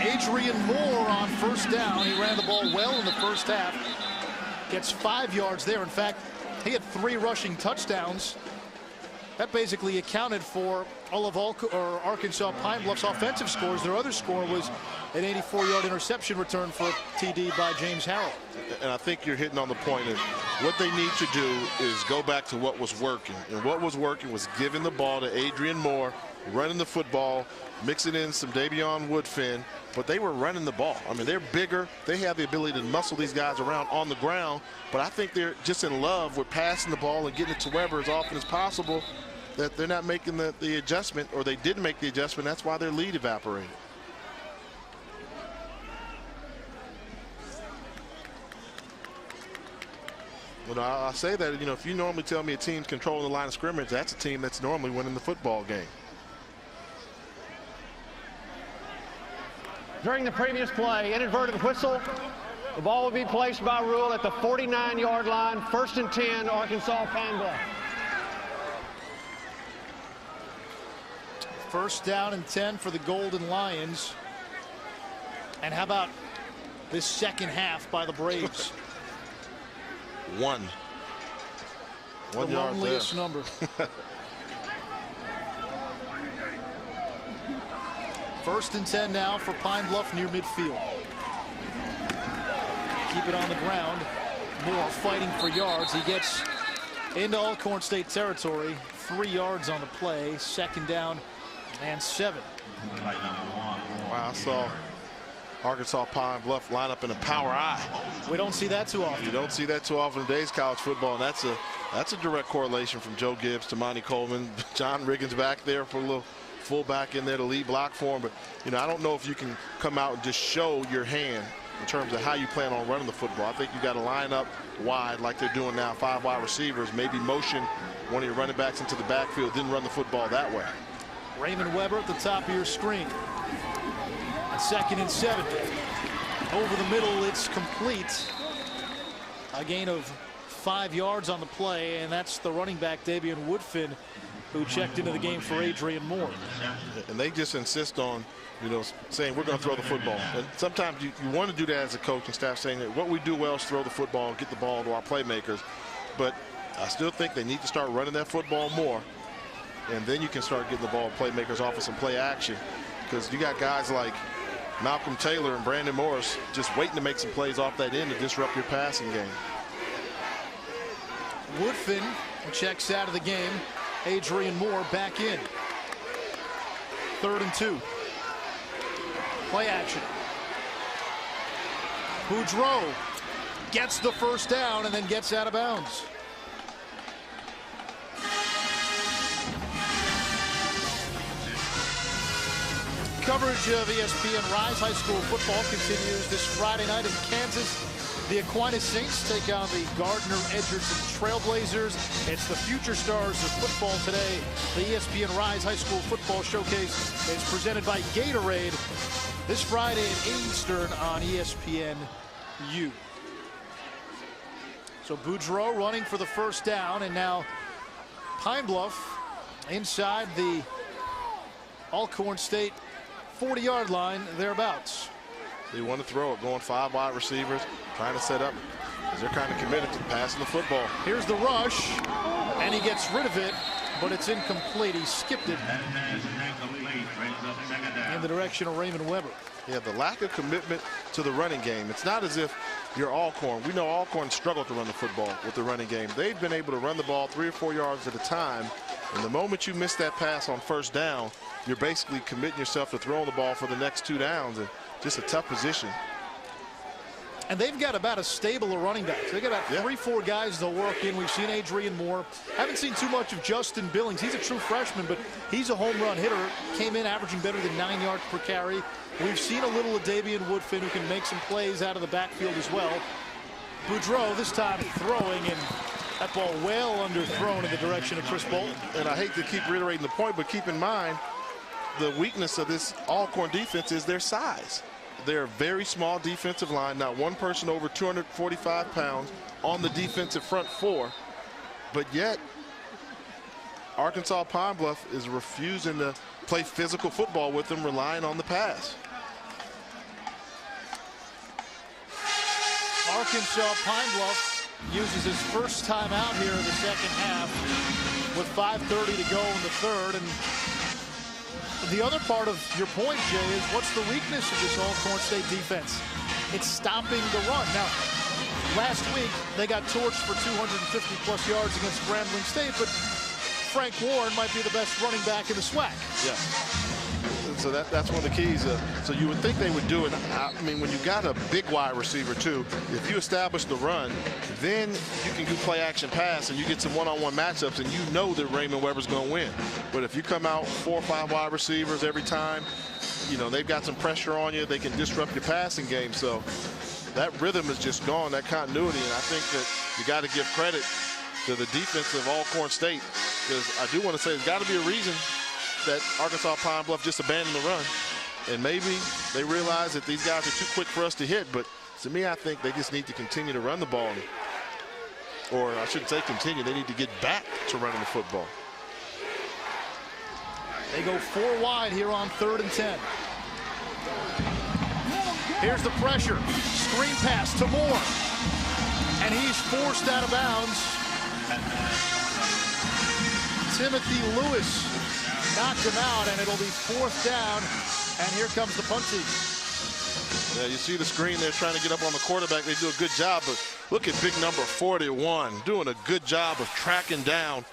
Adrian Moore on first down. He ran the ball well in the first half. Gets 5 yards there. In fact, he had 3 rushing touchdowns. That basically accounted for all of Arkansas Pine Bluff's offensive scores. Their other score was an 84-yard interception return for TD by James Harrell. And I think you're hitting on the point of what they need to do is go back to what was working. And what was working was giving the ball to Adrian Moore, running the football, mixing in some Davion Woodfin, but they were running the ball. I mean, they're bigger. They have the ability to muscle these guys around on the ground, but I think they're just in love with passing the ball and getting it to Weber as often as possible, that they're not making the adjustment, or they didn't make the adjustment. That's why their lead evaporated. Well, I say that, you know, if you normally tell me a team's controlling the line of scrimmage, that's a team that's normally winning the football game. During the previous play, inadvertent whistle. The ball will be placed by rule at the 49-yard line. 1st and 10, Arkansas Pine-Bluff. 1st down and 10 for the Golden Lions. And how about this second half by the Braves? 1 the yard loneliest there. number. 1st and 10 now for Pine Bluff near midfield. Keep it on the ground. Moore fighting for yards. He gets into Alcorn State territory. 3 yards on the play. 2nd down and 7. Wow, I saw Arkansas Pine Bluff line up in a power I. We don't see that too often. You don't see that too often in today's college football, and that's a direct correlation from Joe Gibbs to Monty Coleman. John Riggins back there for a little fullback in there to lead block for him. But, you know, I don't know if you can come out and just show your hand in terms of how you plan on running the football. I think you got to line up wide like they're doing now, 5 wide receivers, maybe motion one of your running backs into the backfield, then run the football that way. Raymond Weber at the top of your screen. A 2nd and 7. Over the middle, it's complete. A gain of 5 yards on the play, and that's the running back, Davion Woodfin, who checked into the game for Adrian Moore. And they just insist on, you know, saying we're going to throw the football. And sometimes you want to do that as a coaching staff, saying that what we do well is throw the football and get the ball to our playmakers. But I still think they need to start running that football more, and then you can start getting the ball to playmakers off of some play action, because you got guys like Malcolm Taylor and Brandon Morris just waiting to make some plays off that end to disrupt your passing game. Woodfin checks out of the game. Adrian Moore back in. 3rd and 2. Play action. Boudreau gets the 1st down and then gets out of bounds. Coverage of ESPN Rise High School football continues this Friday night in Kansas. The Aquinas Saints take on the Gardner-Edgerton Trailblazers. It's the future stars of football today. The ESPN Rise High School football showcase is presented by Gatorade this Friday at 8 Eastern on ESPNU. So Boudreau running for the 1st down, and now Pine Bluff inside the Alcorn State 40-yard line, thereabouts. They want to throw it, going 5 wide receivers, trying to set up, because they're kind of committed to passing the football. Here's the rush, and he gets rid of it, but it's incomplete. He skipped it in the direction of Raymond Weber. Yeah, the lack of commitment to the running game. It's not as if you're Alcorn. We know Alcorn struggled to run the football with the running game. They've been able to run the ball 3 or 4 yards at a time, and the moment you miss that pass on 1st down, you're basically committing yourself to throwing the ball for the next 2 downs, and just a tough position. And they've got about a stable of running backs. They've got about 3-4 guys they'll work in. We've seen Adrian Moore. Haven't seen too much of Justin Billings. He's a true freshman, but he's a home run hitter. Came in averaging better than 9 yards per carry. We've seen a little of Davion Woodfin, who can make some plays out of the backfield as well. Boudreau this time throwing, and that ball well underthrown in the direction of Chris Bolton. And I hate to keep reiterating the point, but keep in mind the weakness of this Alcorn defense is their size. They're a very small defensive line, not one person over 245 pounds on the defensive front four, but yet Arkansas Pine-Bluff is refusing to play physical football with them, relying on the pass. Arkansas Pine-Bluff uses his first time out here in the second half with 5:30 to go in the third. And the other part of your point, Jay, is what's the weakness of this Alcorn State defense? It's stopping the run. Now, last week they got torched for 250-plus yards against Grambling State, but Frank Warren might be the best running back in the SWAC. Yeah. So that's one of the keys. So you would think they would do it. I mean, when you got a big wide receiver too, if you establish the run, then you can do play action pass and you get some one-on-one matchups, and you know that Raymond Weber's going to win. But if you come out 4 or 5 wide receivers every time, you know, they've got some pressure on you. They can disrupt your passing game. So that rhythm is just gone, that continuity. And I think that you got to give credit to the defense of Alcorn State, because I do want to say there's got to be a reason that Arkansas Pine-Bluff just abandoned the run. And maybe they realize that these guys are too quick for us to hit. But to me, I think they just need to continue to run the ball. Or I shouldn't say continue, they need to get back to running the football. They go 4 wide here on 3rd and 10. Here's the pressure. Screen pass to Moore. And he's forced out of bounds. Timothy Lewis knocked him out, and it'll be 4th down. And here comes the punt team. Yeah, you see the screen there trying to get up on the quarterback. They do a good job, but look at big number 41 doing a good job of tracking down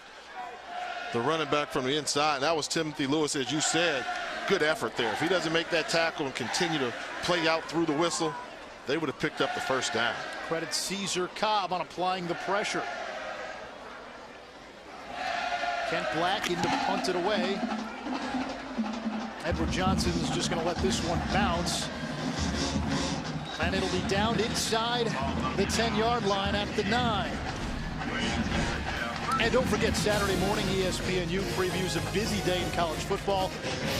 the running back from the inside. That was Timothy Lewis, as you said. Good effort there. If he doesn't make that tackle and continue to play out through the whistle, they would have picked up the 1st down. Credit Caesar Cobb on applying the pressure. Kent Black in to punt it away. Edward Johnson is just going to let this one bounce. And it'll be down inside the 10-yard line at the 9. And don't forget, Saturday morning, ESPNU previews a busy day in college football.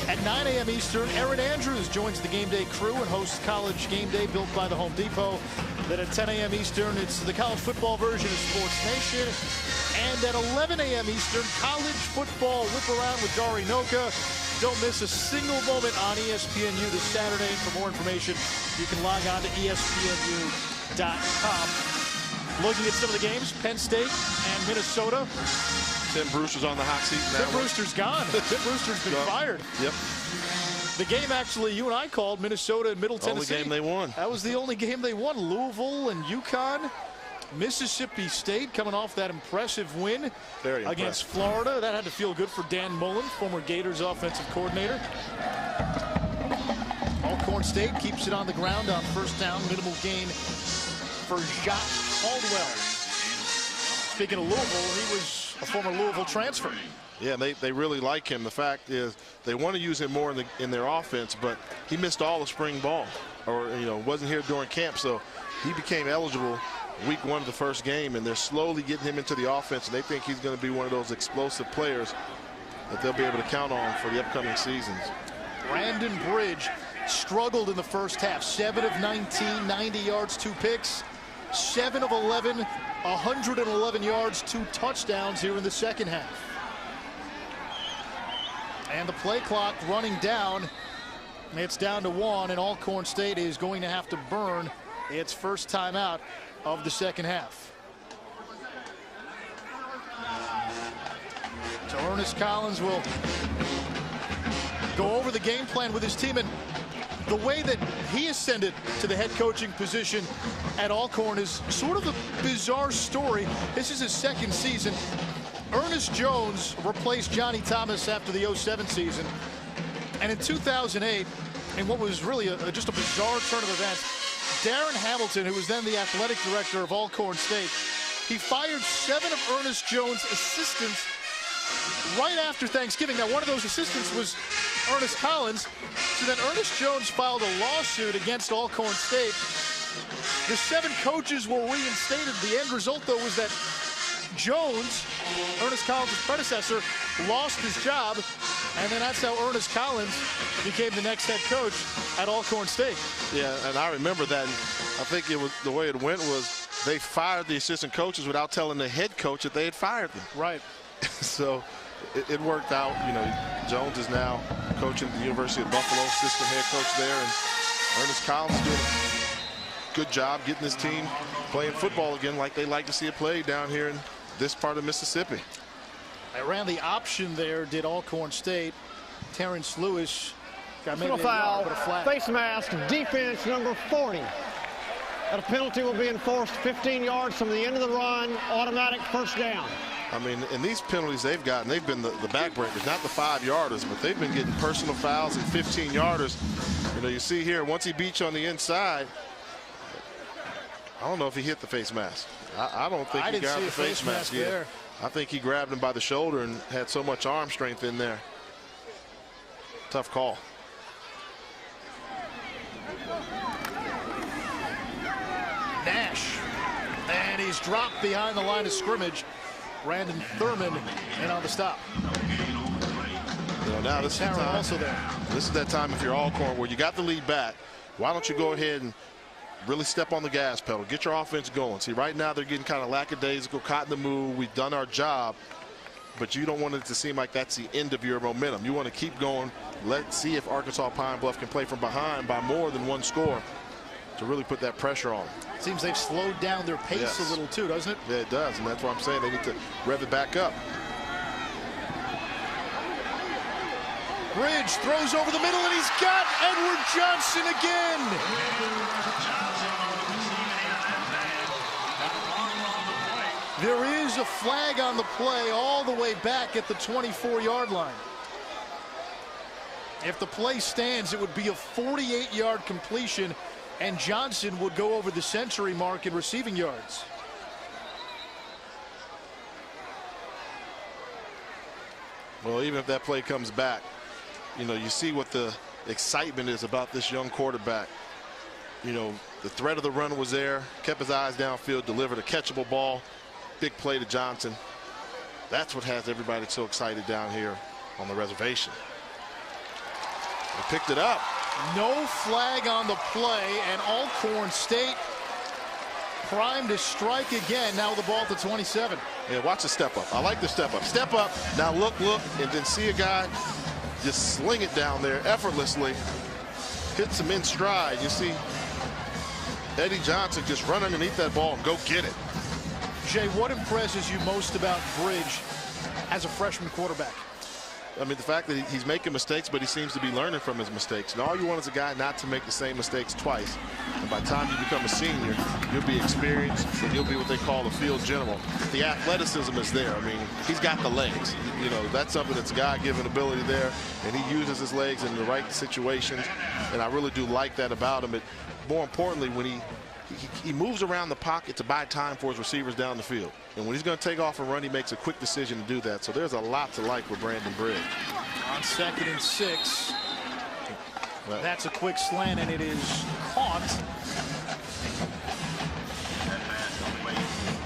At 9 a.m. Eastern, Aaron Andrews joins the game day crew and hosts College Game Day built by the Home Depot. Then at 10 a.m. Eastern, it's the college football version of Sports Nation. And at 11 a.m. Eastern, college football whip around with Dari Noka. Don't miss a single moment on ESPNU this Saturday. For more information, you can log on to ESPNU.com. Looking at some of the games, Penn State and Minnesota. Tim Brewster's on the hot seat now. Tim Brewster's gone. Tim Brewster's been fired. Yep. The game actually you and I called, Minnesota and Middle Tennessee. Only game they won. That was the only game they won. Louisville and UConn. Mississippi State coming off that impressive win against Florida. That had to feel good for Dan Mullen, former Gators offensive coordinator. Alcorn State keeps it on the ground on 1st down, minimal gain for Jacques Caldwell. Speaking of Louisville, he was a former Louisville transfer. Yeah, they really like him. The fact is they want to use him more in their offense, but he missed all the spring ball, or wasn't here during camp, so he became eligible week 1 of the 1st game, and they're slowly getting him into the offense, and they think he's going to be one of those explosive players that they'll be able to count on for the upcoming seasons. Brandon Bridge struggled in the first half. 7 of 19, 90 yards, 2 picks. 7 of 11, 111 yards, 2 touchdowns here in the second half. And the play clock running down. It's down to 1, and Alcorn State is going to have to burn its first time out of the second half. So Ernest Collins will go over the game plan with his team, and the way that he ascended to the head coaching position at Alcorn is sort of a bizarre story. This is his 2nd season. Ernest Jones replaced Johnny Thomas after the 07 season, and in 2008, in what was really just a bizarre turn of events, Darren Hamilton, who was then the athletic director of Alcorn State, he fired 7 of Ernest Jones' assistants right after Thanksgiving. Now, one of those assistants was Ernest Collins. So then Ernest Jones filed a lawsuit against Alcorn State. The 7 coaches were reinstated. The end result, though, was that Jones, Ernest Collins' predecessor, lost his job. And then that's how Ernest Collins became the next head coach at Alcorn State. Yeah, and I remember that. I think it was the way it went was they fired the assistant coaches without telling the head coach that they had fired them. Right. So it worked out. You know, Jones is now coaching at the University of Buffalo, assistant head coach there, and Ernest Collins doing a good job getting his team playing football again like they like to see it played down here in this part of Mississippi. They ran the option there, did Alcorn State. Terrence Lewis got maybe a foul, but a flag. face mask, defense number 40. And a penalty will be enforced 15 yards from the end of the run, automatic first down. I mean, and these penalties they've gotten, they've been the backbreakers, not the 5-yarders, but they've been getting personal fouls and 15-yarders. You know, you see here, once he beats you on the inside, I don't know if he hit the face mask. I don't think he got the face mask yet. I think he grabbed him by the shoulder and had so much arm strength in there. Tough call. Nash, and he's dropped behind the line of scrimmage. Brandon Thurman in on the stop. You know, now this is the time, also there. This is that time if you're Alcorn where you got the lead back. Why don't you go ahead and really step on the gas pedal, get your offense going. See, right now they're getting kind of lackadaisical, caught in the move. We've done our job, but you don't want it to seem like that's the end of your momentum. You want to keep going. Let's see if Arkansas Pine-Bluff can play from behind by more than one score to really put that pressure on them. Seems they've slowed down their pace a little too, doesn't it? Yeah, it does, and that's what I'm saying. They need to rev it back up. Bridge throws over the middle, and he's got Edward Johnson again. There is a flag on the play all the way back at the 24-yard line. If the play stands, it would be a 48-yard completion, and Johnson would go over the century mark in receiving yards. Well, even if that play comes back, you know, you see what the excitement is about this young quarterback. You know, the threat of the run was there, kept his eyes downfield, delivered a catchable ball, big play to Johnson. That's what has everybody so excited down here on the reservation. They picked it up. No flag on the play, and Alcorn State primed to strike again. Now the ball to 27. Yeah, watch the step up. I like the step up. Step up, now look, and then see a guy just sling it down there effortlessly. Hits him in stride. You see Eddie Johnson just run underneath that ball and go get it. Jay, what impresses you most about Bridge as a freshman quarterback? I mean, the fact that he's making mistakes, but he seems to be learning from his mistakes. And all you want is a guy not to make the same mistakes twice. And by the time you become a senior, you'll be experienced, and you'll be what they call a field general. The athleticism is there. I mean, he's got the legs. You know, that's something that's God-given ability there, and he uses his legs in the right situations. And I really do like that about him. But more importantly, when he moves around the pocket to buy time for his receivers down the field. And when he's going to take off and run, he makes a quick decision to do that. So there's a lot to like with Brandon Bridge. On 2nd and 6. That's a quick slant, and it is caught.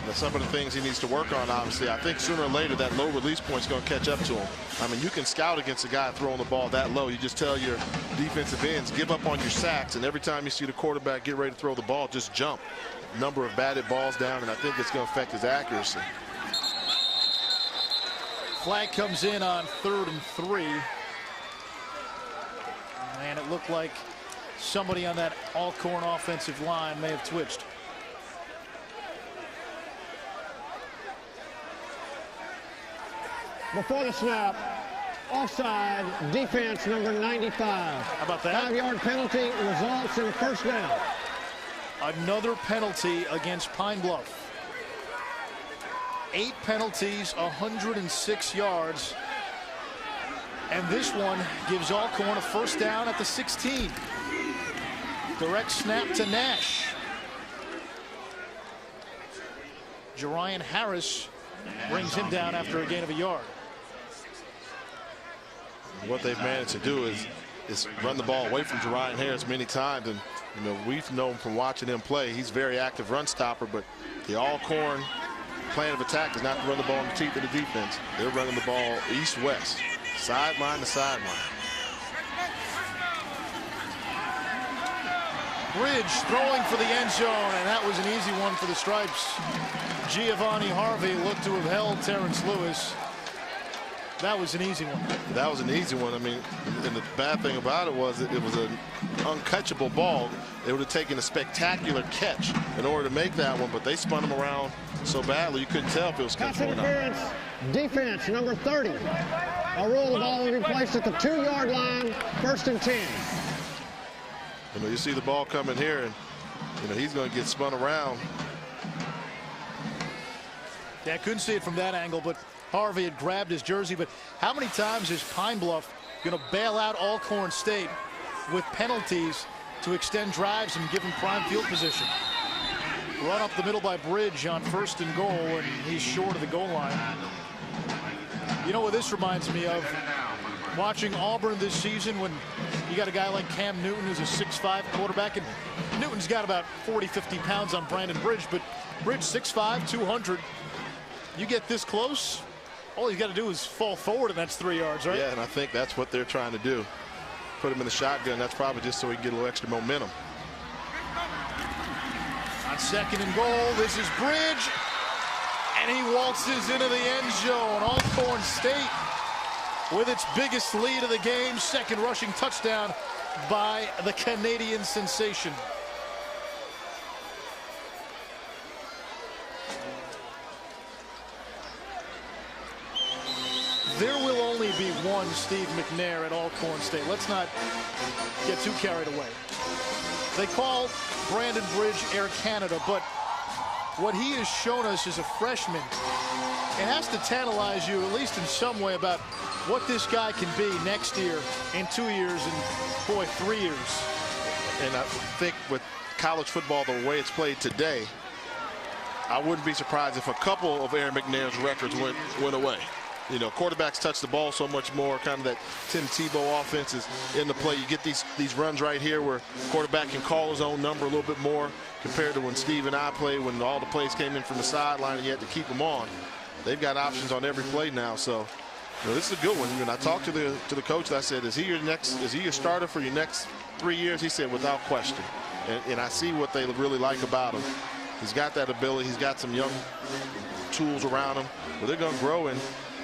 That's some of the things he needs to work on, obviously. I think sooner or later that low release point is going to catch up to him. I mean, you can scout against a guy throwing the ball that low. You just tell your defensive ends, give up on your sacks, and every time you see the quarterback get ready to throw the ball, just jump. Number of batted balls down, and I think it's going to affect his accuracy. Flag comes in on 3rd and 3. And it looked like somebody on that Alcorn offensive line may have twitched. Before the snap, offside, defense number 95. How about that? 5-yard penalty results in first down. Another penalty against Pine-Bluff. 8 penalties, 106 yards. And this one gives Alcorn a first down at the 16. Direct snap to Nash. Jerian Harris brings him down after a gain of a yard. What they've managed to do is run the ball away from Jerian Harris many times. And, you know, we've known from watching him play, he's a very active run stopper, but the Alcorn plan of attack is not to run the ball in the teeth of the defense. They're running the ball east-west. Sideline to sideline. Bridge throwing for the end zone, and that was an easy one for the Stripes. Giovanni Harvey looked to have held Terrence Lewis. That was an easy one. That was an easy one. I mean, and the bad thing about it was it was an uncatchable ball. It would have taken a spectacular catch in order to make that one, but they spun him around so badly you couldn't tell if it was Pass catchable or not. interference, defense, number 30. A rule the ball will be placed at the 2-yard line, 1st and 10. You know, you see the ball coming here, and you know he's going to get spun around. Yeah, I couldn't see it from that angle, but Harvey had grabbed his jersey. But how many times is Pine-Bluff going to bail out Alcorn State with penalties to extend drives and give them prime field position? Run up the middle by Bridge on 1st and goal, and he's short of the goal line. You know what this reminds me of? Watching Auburn this season when you got a guy like Cam Newton who's a 6'5" quarterback, and Newton's got about 40-50 pounds on Brandon Bridge, but Bridge 6'5", 200. You get this close, all he's got to do is fall forward, and that's 3 yards, right? Yeah, and I think that's what they're trying to do. Put him in the shotgun. That's probably just so he can get a little extra momentum. On 2nd and goal, this is Bridge, and he waltzes into the end zone. Alcorn State with its biggest lead of the game, 2nd rushing touchdown by the Canadian sensation. There will only be one Steve McNair at Alcorn State. Let's not get too carried away. They call Brandon Bridge Air Canada, but what he has shown us as a freshman, it has to tantalize you, at least in some way, about what this guy can be next year, in 2 years, and boy, 3 years. And I think with college football the way it's played today, I wouldn't be surprised if a couple of Aaron McNair's records went away. You know, quarterbacks touch the ball so much more. Kind of that Tim Tebow offense is in the play. You get these runs right here where quarterback can call his own number a little bit more compared to when Steve and I played, when all the plays came in from the sideline and you had to keep them on. They've got options on every play now. So, you know, this is a good one. When I talked to the coach, I said, is he your starter for your next 3 years? He said, without question. And I see what they really like about him. He's got that ability. He's got some young tools around him, but they're going to grow. And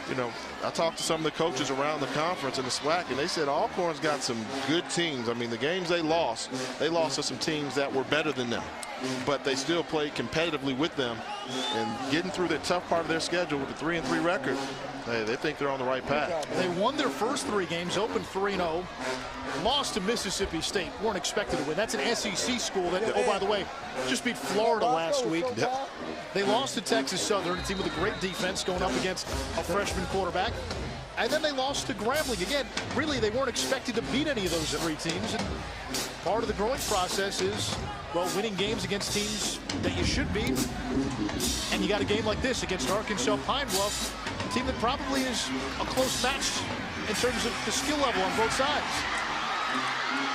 you know, I talked to some of the coaches around the conference in the SWAC, and they said Alcorn's got some good teams. I mean, the games they lost to some teams that were better than them, but they still played competitively with them. And getting through the tough part of their schedule with the 3-3 record, hey, they think they're on the right path. They won their first 3 games, opened 3-0, lost to Mississippi State. Weren't expected to win. That's an SEC school that, oh, by the way, just beat Florida last week. Yep. They lost to Texas Southern, a team with a great defense going up against a freshman quarterback. And then they lost to Grambling. Again, really, they weren't expected to beat any of those 3 teams. And part of the growing process is, well, winning games against teams that you should beat. And you got a game like this against Arkansas Pine-Bluff, a team that probably is a close match in terms of the skill level on both sides.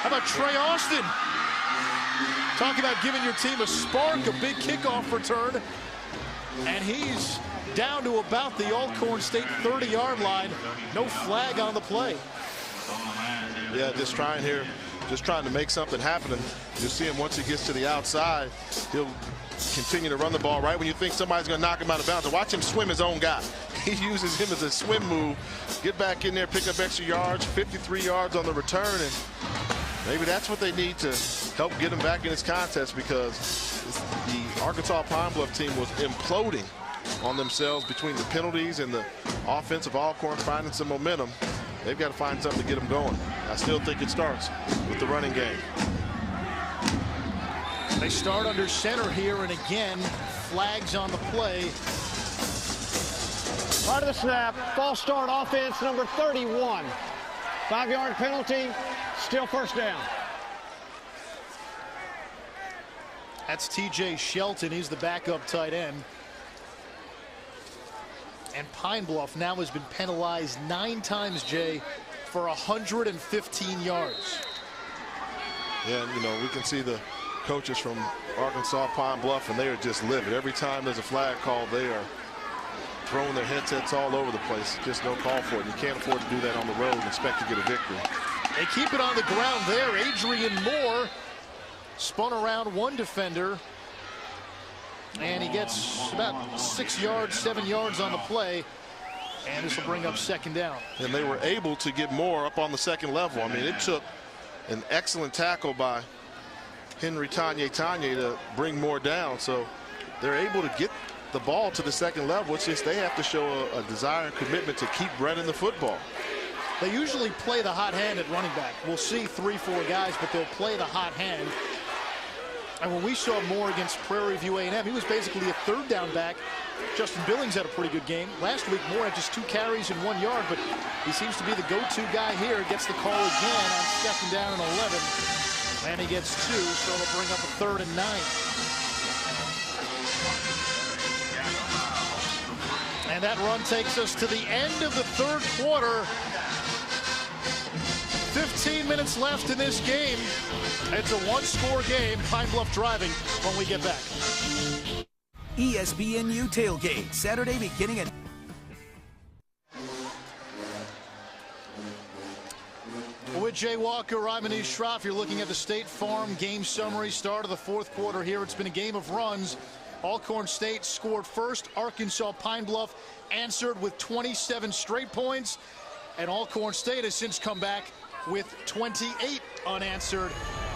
How about Trey Austin? Talk about giving your team a spark, a big kickoff return. And he's down to about the Alcorn State 30-yard line. No flag on the play. Yeah, just trying to make something happen. And you'll see him once he gets to the outside, he'll continue to run the ball right when you think somebody's going to knock him out of bounds. And watch him swim his own guy. He uses him as a swim move. Get back in there, pick up extra yards, 53 yards on the return. And maybe that's what they need to help get him back in this contest, because the Arkansas Pine-Bluff team was imploding on themselves between the penalties and the offense of Alcorn finding some momentum. They've got to find something to get them going. I still think it starts with the running game. They start under center here, and again, flags on the play. Part of the snap, false start offense, number 31. 5-yard penalty, still 1st down. That's TJ Shelton. He's the backup tight end. And Pine-Bluff now has been penalized 9 times, Jay, for 115 yards. Yeah, and, you know, we can see the coaches from Arkansas Pine-Bluff, and they are just livid. Every time there's a flag called, they are throwing their headsets all over the place. Just no call for it. You can't afford to do that on the road and expect to get a victory. They keep it on the ground there. Adrian Moore spun around one defender, and he gets about 6 yards, 7 yards on the play. And this will bring up second down. And they were able to get Moore up on the second level. I mean, it took an excellent tackle by Henry Tanye to bring Moore down. So they're able to get the ball to the second level. It's just they have to show a desire and commitment to keep running the football. They usually play the hot hand at running back. We'll see 3-4 guys, but they'll play the hot hand. And when we saw Moore against Prairie View A&M, he was basically a third down back. Justin Billings had a pretty good game. Last week, Moore had just 2 carries and 1 yard, but he seems to be the go-to guy here. Gets the call again on second down and 11. And he gets 2, so it'll bring up a 3rd and 9. And that run takes us to the end of the third quarter. 15 minutes left in this game. It's a one-score game. Pine-Bluff driving when we get back. ESPNU Tailgate, Saturday beginning at... With Jay Walker, I'm Anish Shroff. You're looking at the State Farm game summary. Start of the fourth quarter here. It's been a game of runs. Alcorn State scored first. Arkansas Pine-Bluff answered with 27 straight points. And Alcorn State has since come back with 28 unanswered.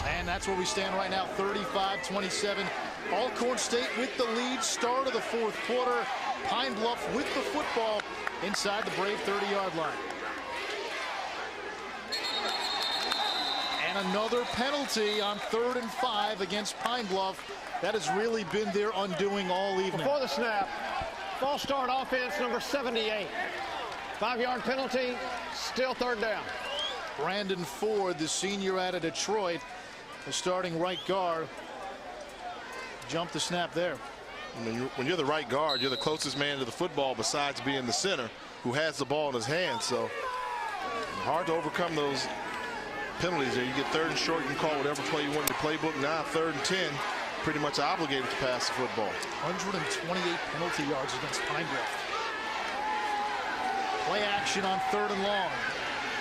And that's where we stand right now, 35-27. Alcorn State with the lead, start of the fourth quarter. Pine-Bluff with the football inside the Brave 30-yard line. And another penalty on 3rd and 5 against Pine-Bluff. That has really been their undoing all evening. Before the snap, false start offense number 78. 5-yard penalty, still 3rd down. Brandon Ford, the senior out of Detroit, the starting right guard. Jumped the snap there. When you're the right guard, you're the closest man to the football besides being the center who has the ball in his hands. So hard to overcome those penalties there. You get 3rd and short, you can call whatever play you want in your playbook. Now 3rd and 10, pretty much obligated to pass the football. 128 penalty yards against Pine-Bluff. Play action on 3rd and long.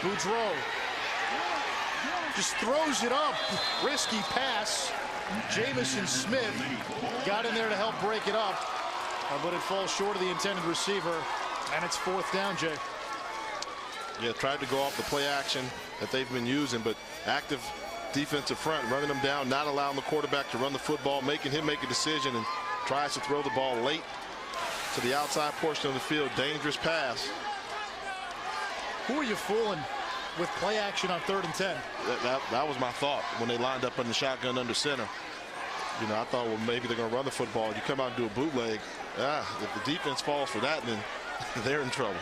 Boudreau just throws it up. Risky pass. Jamison Smith got in there to help break it up, but it falls short of the intended receiver, and it's 4th down, Jay. Yeah, tried to go off the play action that they've been using, but active defensive front, running them down, not allowing the quarterback to run the football, making him make a decision, and tries to throw the ball late to the outside portion of the field. Dangerous pass. Who are you fooling with play action on 3rd and 10? That was my thought when they lined up in the shotgun under center. You know, I thought, well, maybe they're going to run the football. You come out and do a bootleg. If the defense falls for that, then they're in trouble.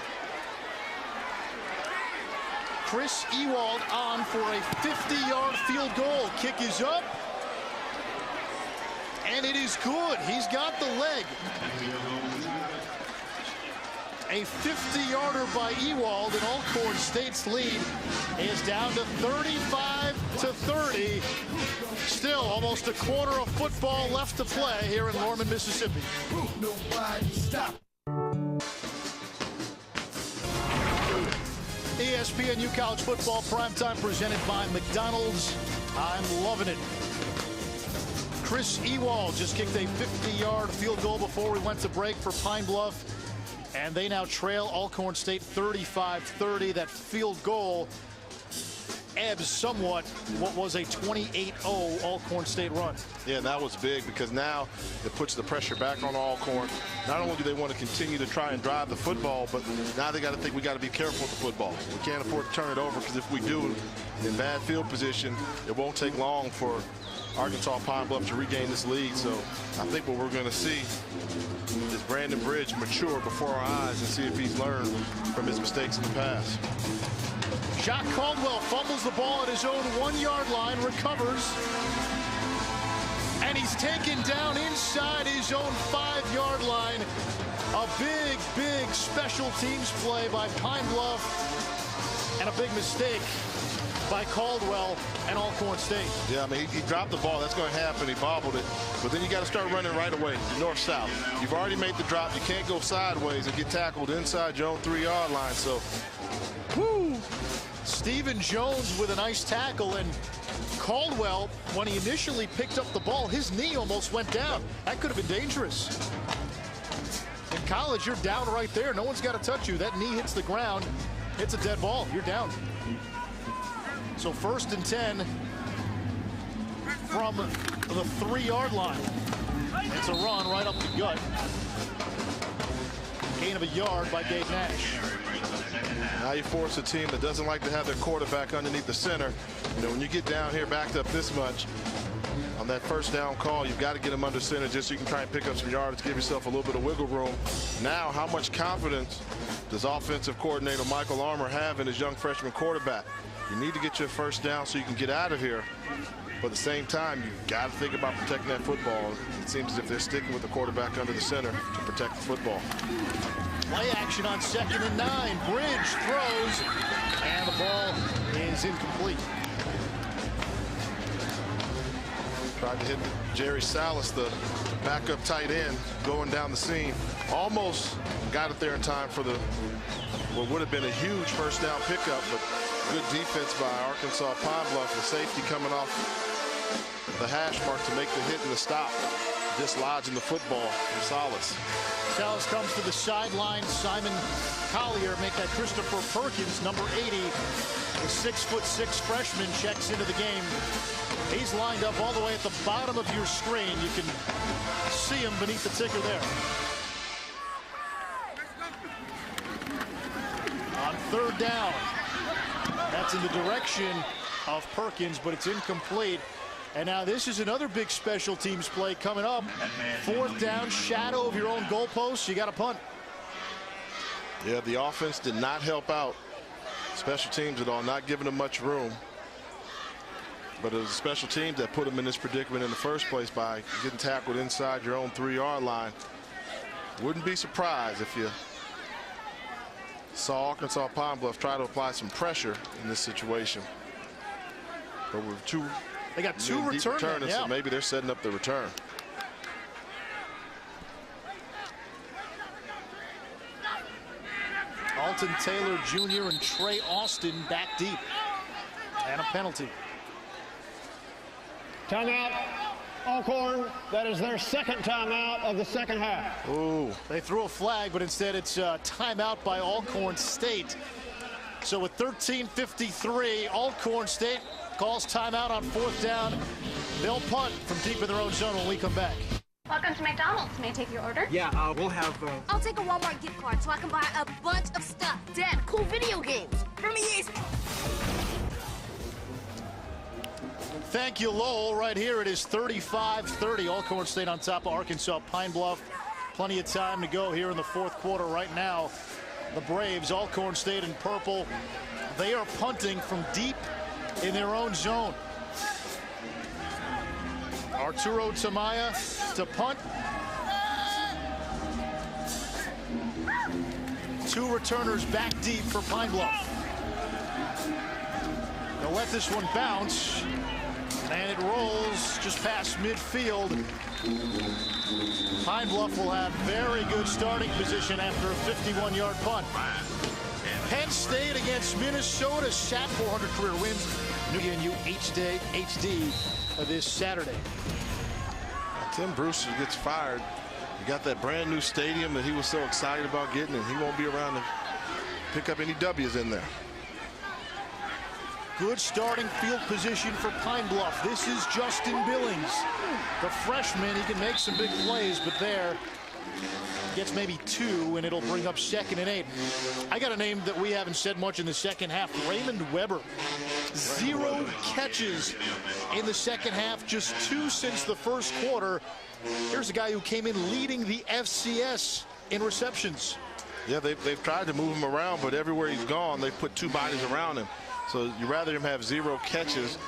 Chris Ewald on for a 50-yard field goal. Kick is up, and it is good. He's got the leg. A 50-yarder by Ewald, and Alcorn State's lead is down to 35-30. Still almost a quarter of football left to play here in Norman, Mississippi. ESPNU College Football Primetime presented by McDonald's. I'm loving it. Chris Ewald just kicked a 50-yard field goal before we went to break for Pine-Bluff. And they now trail Alcorn State 35-30. That field goal ebbs somewhat what was a 28-0 Alcorn State run. Yeah, that was big because now it puts the pressure back on Alcorn. Not only do they want to continue to try and drive the football, but now they got to think we got to be careful with the football. We can't afford to turn it over, because if we do, in bad field position, it won't take long for Arkansas Pine-Bluff to regain this lead. So I think what we're going to see is Brandon Bridge mature before our eyes and see if he's learned from his mistakes in the past. Jacques Caldwell fumbles the ball at his own 1-yard line, recovers, and he's taken down inside his own 5-yard line. A big, big special teams play by Pine-Bluff, and a big mistake by Caldwell and Alcorn State. Yeah, I mean, he dropped the ball. That's going to happen. He bobbled it. But then you got to start running right away, north-south. You've already made the drop. You can't go sideways and get tackled inside your own 3-yard line. So, whoo! Stephen Jones with a nice tackle, and Caldwell, when he initially picked up the ball, his knee almost went down. That could have been dangerous. In college, you're down right there. No one's got to touch you. That knee hits the ground. It's a dead ball. You're down. So 1st and 10 from the 3-yard line. It's a run right up the gut. Gain of a yard by Gabe Nash. Now you force a team that doesn't like to have their quarterback underneath the center. You know, when you get down here backed up this much, on that 1st down call, you've got to get him under center just so you can try and pick up some yards, give yourself a little bit of wiggle room. Now, how much confidence does offensive coordinator Michael Armour have in his young freshman quarterback? You need to get your 1st down so you can get out of here. But at the same time, you've got to think about protecting that football. It seems as if they're sticking with the quarterback under the center to protect the football. Play action on 2nd and 9. Bridge throws, and the ball is incomplete. Tried to hit Jerry Salas, the backup tight end, going down the seam. Almost got it there in time for what would have been a huge 1st down pickup, but good defense by Arkansas Pine-Bluff. The safety coming off the hash mark to make the hit and the stop, dislodging the football from Salas. Salas comes to the sideline. Simon Collier make that Christopher Perkins, number 80. The 6'6" freshman checks into the game. He's lined up all the way at the bottom of your screen. You can see him beneath the ticker there. On 3rd down. That's in the direction of Perkins, but it's incomplete. And now this is another big special teams play coming up. 4th down, shadow of your own goalpost. You got to punt. Yeah, the offense did not help out special teams at all, not giving them much room. But it was the special teams that put them in this predicament in the first place by getting tackled inside your own 3-yard line. Wouldn't be surprised if you saw Arkansas Pine-Bluff try to apply some pressure in this situation. But with they got 2 returners, so maybe they're setting up the return. Alton Taylor Jr. and Trey Austin back deep. And a penalty. Timeout, Alcorn. That is their 2nd timeout of the 2nd half. Ooh, they threw a flag, but instead it's a timeout by Alcorn State. So with 13:53, Alcorn State calls timeout on 4th down. They'll punt from deep in their own zone when we come back. Welcome to McDonald's. May I take your order? Yeah, we'll have... I'll take a Walmart gift card so I can buy a bunch of stuff. Dad, cool video games from ESPNU. Thank you, Lowell. Right here it is 35-30. Alcorn State on top of Arkansas Pine-Bluff. Plenty of time to go here in the 4th quarter right now. The Braves, Alcorn State in purple, they are punting from deep in their own zone. Arturo Tamaya to punt. 2 returners back deep for Pine-Bluff. They'll let this one bounce. And it rolls just past midfield. Pine-Bluff will have very good starting position after a 51-yard punt. Penn State against Minnesota, sat 400 career wins. ESPNU HD this Saturday. Tim Brewster gets fired. You got that brand new stadium that he was so excited about getting, and he won't be around to pick up any W's in there. Good starting field position for Pine-Bluff. This is Justin Billings, the freshman. He can make some big plays, but there gets maybe 2, and it'll bring up 2nd and 8. I got a name that we haven't said much in the 2nd half, Raymond Weber. 0 catches in the 2nd half, just 2 since the 1st quarter. Here's a guy who came in leading the FCS in receptions. Yeah, they've tried to move him around, but everywhere he's gone, they put 2 bodies around him. So you rather him have 0 catches,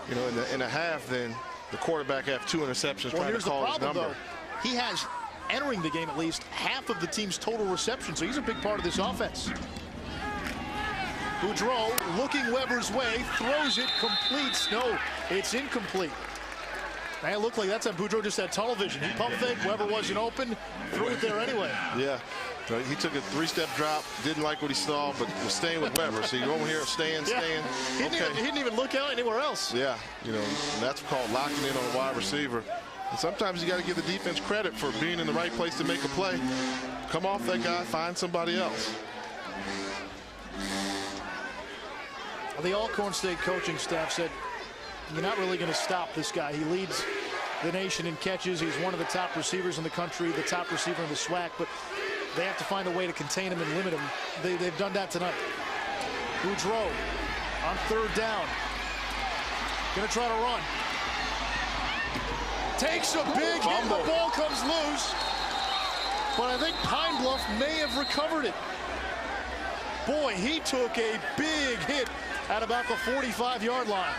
you know, in a half than the quarterback have 2 interceptions trying to call his number. Though. He has, entering the game at least, half of the team's total reception, so he's a big part of this offense. Boudreau looking Weber's way, throws it, completes. No, it's incomplete. Man, it looked like that's how Boudreau just had tunnel vision. He pump fake, Weber wasn't open, threw it there anyway. Yeah, he took a 3-step drop, didn't like what he saw, but was staying with Weber. So you go over here, staying. He didn't even look out anywhere else. Yeah, you know, and that's called locking in on a wide receiver. And sometimes you got to give the defense credit for being in the right place to make a play. Come off that guy, find somebody else. The Alcorn State coaching staff said, you're not really going to stop this guy. He leads the nation in catches. He's one of the top receivers in the country, the top receiver in the SWAC, but they have to find a way to contain him and limit him. They've done that tonight. Boudreau on 3rd down. Going to try to run. Takes a big hit. The ball comes loose. But I think Pine-Bluff may have recovered it. Boy, he took a big hit at about the 45-yard line.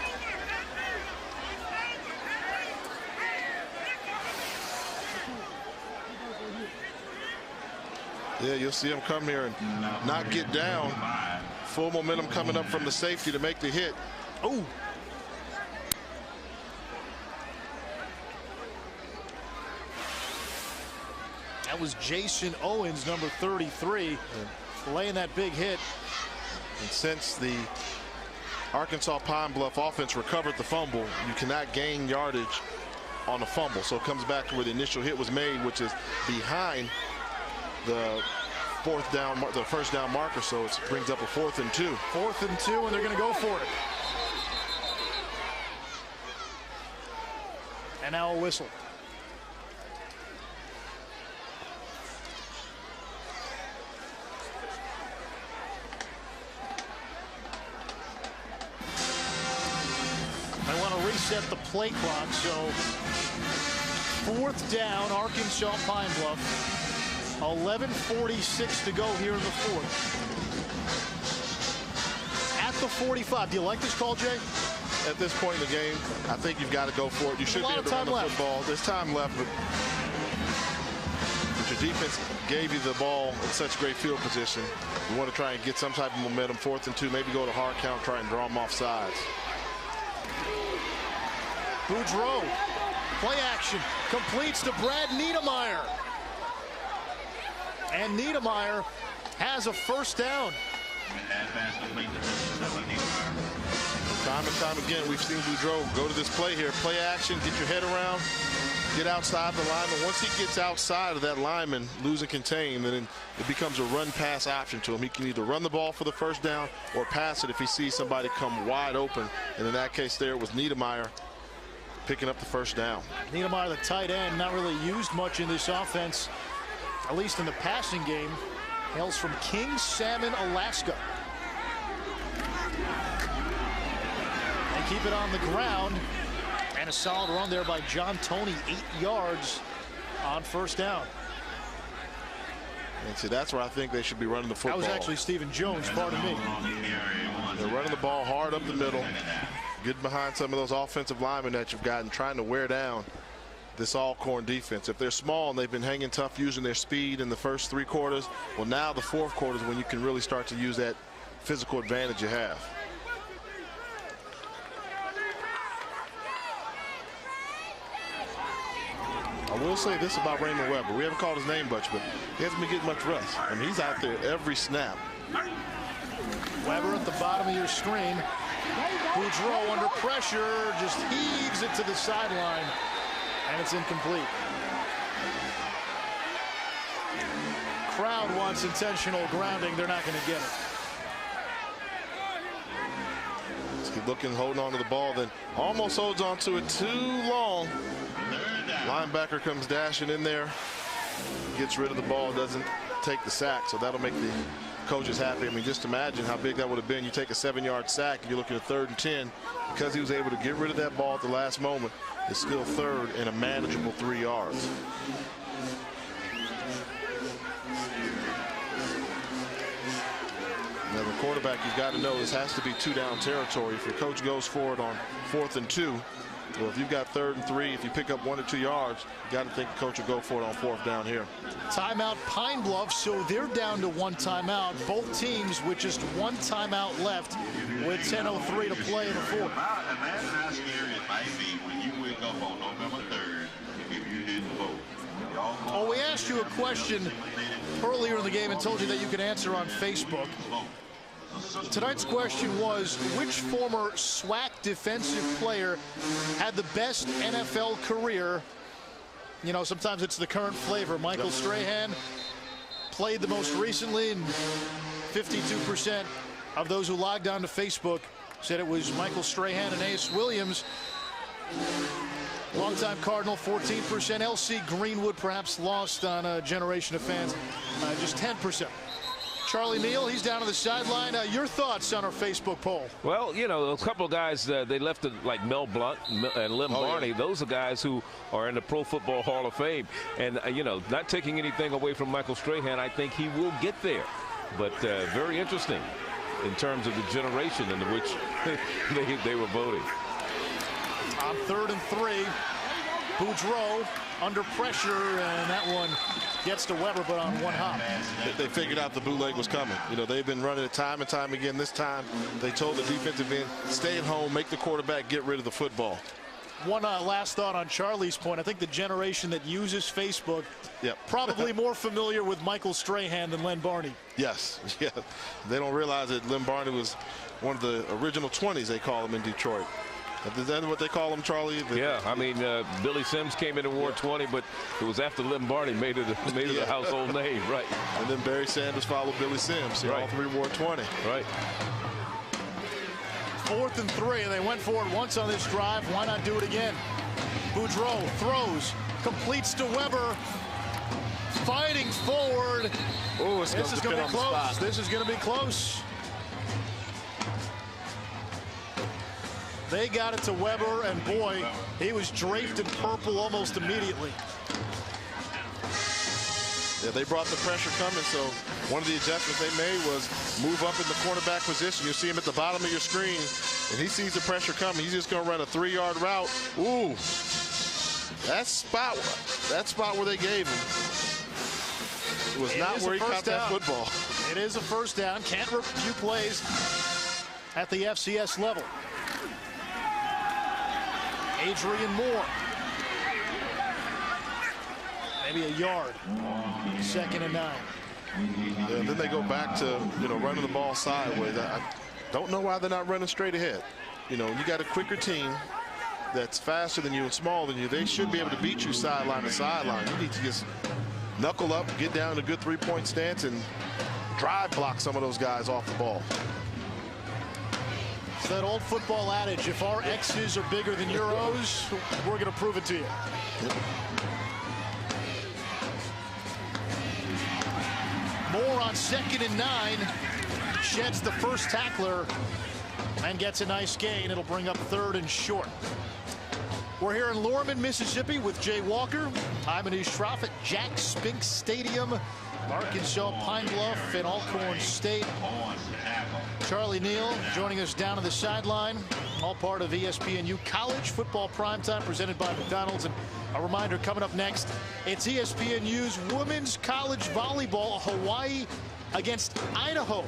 Yeah, you'll see him come here and not get down. Full momentum coming up from the safety to make the hit. Oh. That was Jason Owens, number 33, laying that big hit. And since the Arkansas Pine-Bluff offense recovered the fumble, you cannot gain yardage on a fumble. So it comes back to where the initial hit was made, which is behind the first down marker. So it brings up a 4th and 2. 4th and 2, and they're going to go for it. And now a whistle. I want to reset the play clock, so 4th down, Arkansas Pine-Bluff. 11:46 to go here in the 4th. At the 45. Do you like this call, Jay? At this point in the game, I think you've got to go for it. You should be able to run the football. There's time left, but your defense gave you the ball in such great field position. You want to try and get some type of momentum. 4th and 2, maybe go to hard count, try and draw them off sides. Boudreau, play action, completes to Brad Niedermeyer. And Niedermeyer has a 1st down. Time and time again, we've seen Boudreau go to this play here. Play action, get your head around, get outside the lineman. Once he gets outside of that lineman, lose and contain, then it becomes a run-pass option to him. He can either run the ball for the 1st down or pass it if he sees somebody come wide open. And in that case there, it was Niedermeyer picking up the 1st down. Niedermeyer, the tight end, not really used much in this offense, at least in the passing game. Hails from King Salmon, Alaska. They keep it on the ground, and a solid run there by John Toney, 8 yards on 1st down. And see, that's where I think they should be running the football. That was actually Stephen Jones, pardon me. They're running the ball hard up the middle, getting behind some of those offensive linemen that you've gotten, trying to wear down this Alcorn defense. If they're small and they've been hanging tough using their speed in the first 3 quarters, well, now the 4th quarter is when you can really start to use that physical advantage you have. I will say this about Raymond Weber. We haven't called his name much, but he hasn't been getting much rest. I mean, he's out there every snap. Weber at the bottom of your screen. Boudreau under pressure, just heaves it to the sideline, and it's incomplete. Crowd wants intentional grounding. They're not going to get it. Let's keep looking, holding on to the ball, then almost holds on to it too long. Linebacker comes dashing in there, gets rid of the ball, doesn't take the sack, so that'll make the coaches happy. I mean, just imagine how big that would have been. You take a 7-yard sack and you're looking at 3rd and 10. Because he was able to get rid of that ball at the last moment, it's still 3rd and a manageable 3 yards. Now the quarterback, you've got to know this has to be 2-down territory. If your coach goes for it on 4th and 2, Well, if you've got 3rd and 3, if you pick up 1 or 2 yards, you got to think the coach will go for it on 4th down here. Timeout Pine-Bluff, so they're down to 1 timeout. Both teams with just 1 timeout left with 10:03 to play in the 4th. And that's how scary it might be when you wake up on November 3rd if you didn't vote. Oh, we asked you a question earlier in the game and told you that you could answer on Facebook. Tonight's question was, which former SWAC defensive player had the best NFL career? You know, sometimes it's the current flavor. Michael Strahan played the most recently, and 52% of those who logged on to Facebook said it was Michael Strahan and Ace Williams. Longtime Cardinal, 14%. LC Greenwood perhaps lost on a generation of fans, just 10%. Charlie Neal, he's down on the sideline. Your thoughts on our Facebook poll? Well, you know, a couple of guys, they left it like Mel Blount and Lim Barney. Yeah. Those are guys who are in the Pro Football Hall of Fame. And, you know, not taking anything away from Michael Strahan, I think he will get there. But very interesting in terms of the generation in which they were voting. On 3rd and 3, Boudreaux under pressure, and that one gets to Weber, but on 1 hop. They figured out the bootleg was coming. You know, they've been running it time and time again. This time, they told the defensive end, stay at home, make the quarterback get rid of the football. One last thought on Charlie's point. I think the generation that uses Facebook probably more familiar with Michael Strahan than Len Barney. Yes, yeah. They don't realize that Len Barney was one of the original 20s, they call him in Detroit. Is that what they call him, Charlie? Yeah, I mean, Billy Sims came in and wore 20, but it was after Lim Barney made it a household name, right? And then Barry Sanders followed Billy Sims. So all 3 wore 20. Right. 4th and 3, and they went for it once on this drive. Why not do it again? Boudreaux throws, completes to Weber, fighting forward. Oh, this is going to be close. This is going to be close. They got it to Weber, and boy, he was draped in purple almost immediately. Yeah, they brought the pressure coming, so one of the adjustments they made was move up in the cornerback position. You'll see him at the bottom of your screen, and he sees the pressure coming. He's just going to run a 3-yard route. Ooh, that spot where they gave him was not where he caught that football. It is a first down. Can't review plays at the FCS level. Adrian Moore. Maybe a yard. 2nd and 9. Yeah, then they go back to, you know, running the ball sideways. I don't know why they're not running straight ahead. You know, you got a quicker team that's faster than you and smaller than you. They should be able to beat you sideline to sideline. You need to just knuckle up, get down to a good 3-point stance, and drive block some of those guys off the ball. It's that old football adage, if our X's are bigger than your O's, we're going to prove it to you. Moore on 2nd and 9. Sheds the first tackler and gets a nice gain. It'll bring up 3rd and short. We're here in Lorman, Mississippi with Jay Walker. I'm Manish Shroff at Jack Spink Stadium. Arkansas, Pine-Bluff, and Alcorn State. Charlie Neal joining us down on the sideline. All part of ESPNU College Football Primetime presented by McDonald's. And a reminder coming up next, it's ESPNU's Women's College Volleyball, Hawaii against Idaho.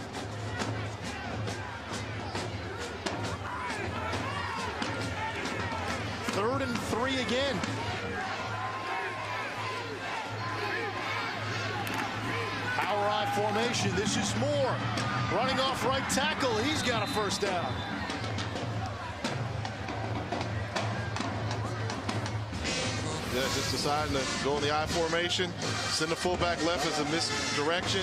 Third and 3 again. Power I formation. This is Moore running off right tackle. He's got a first down. Yeah, just deciding to go in the I formation, send the fullback left as a misdirection.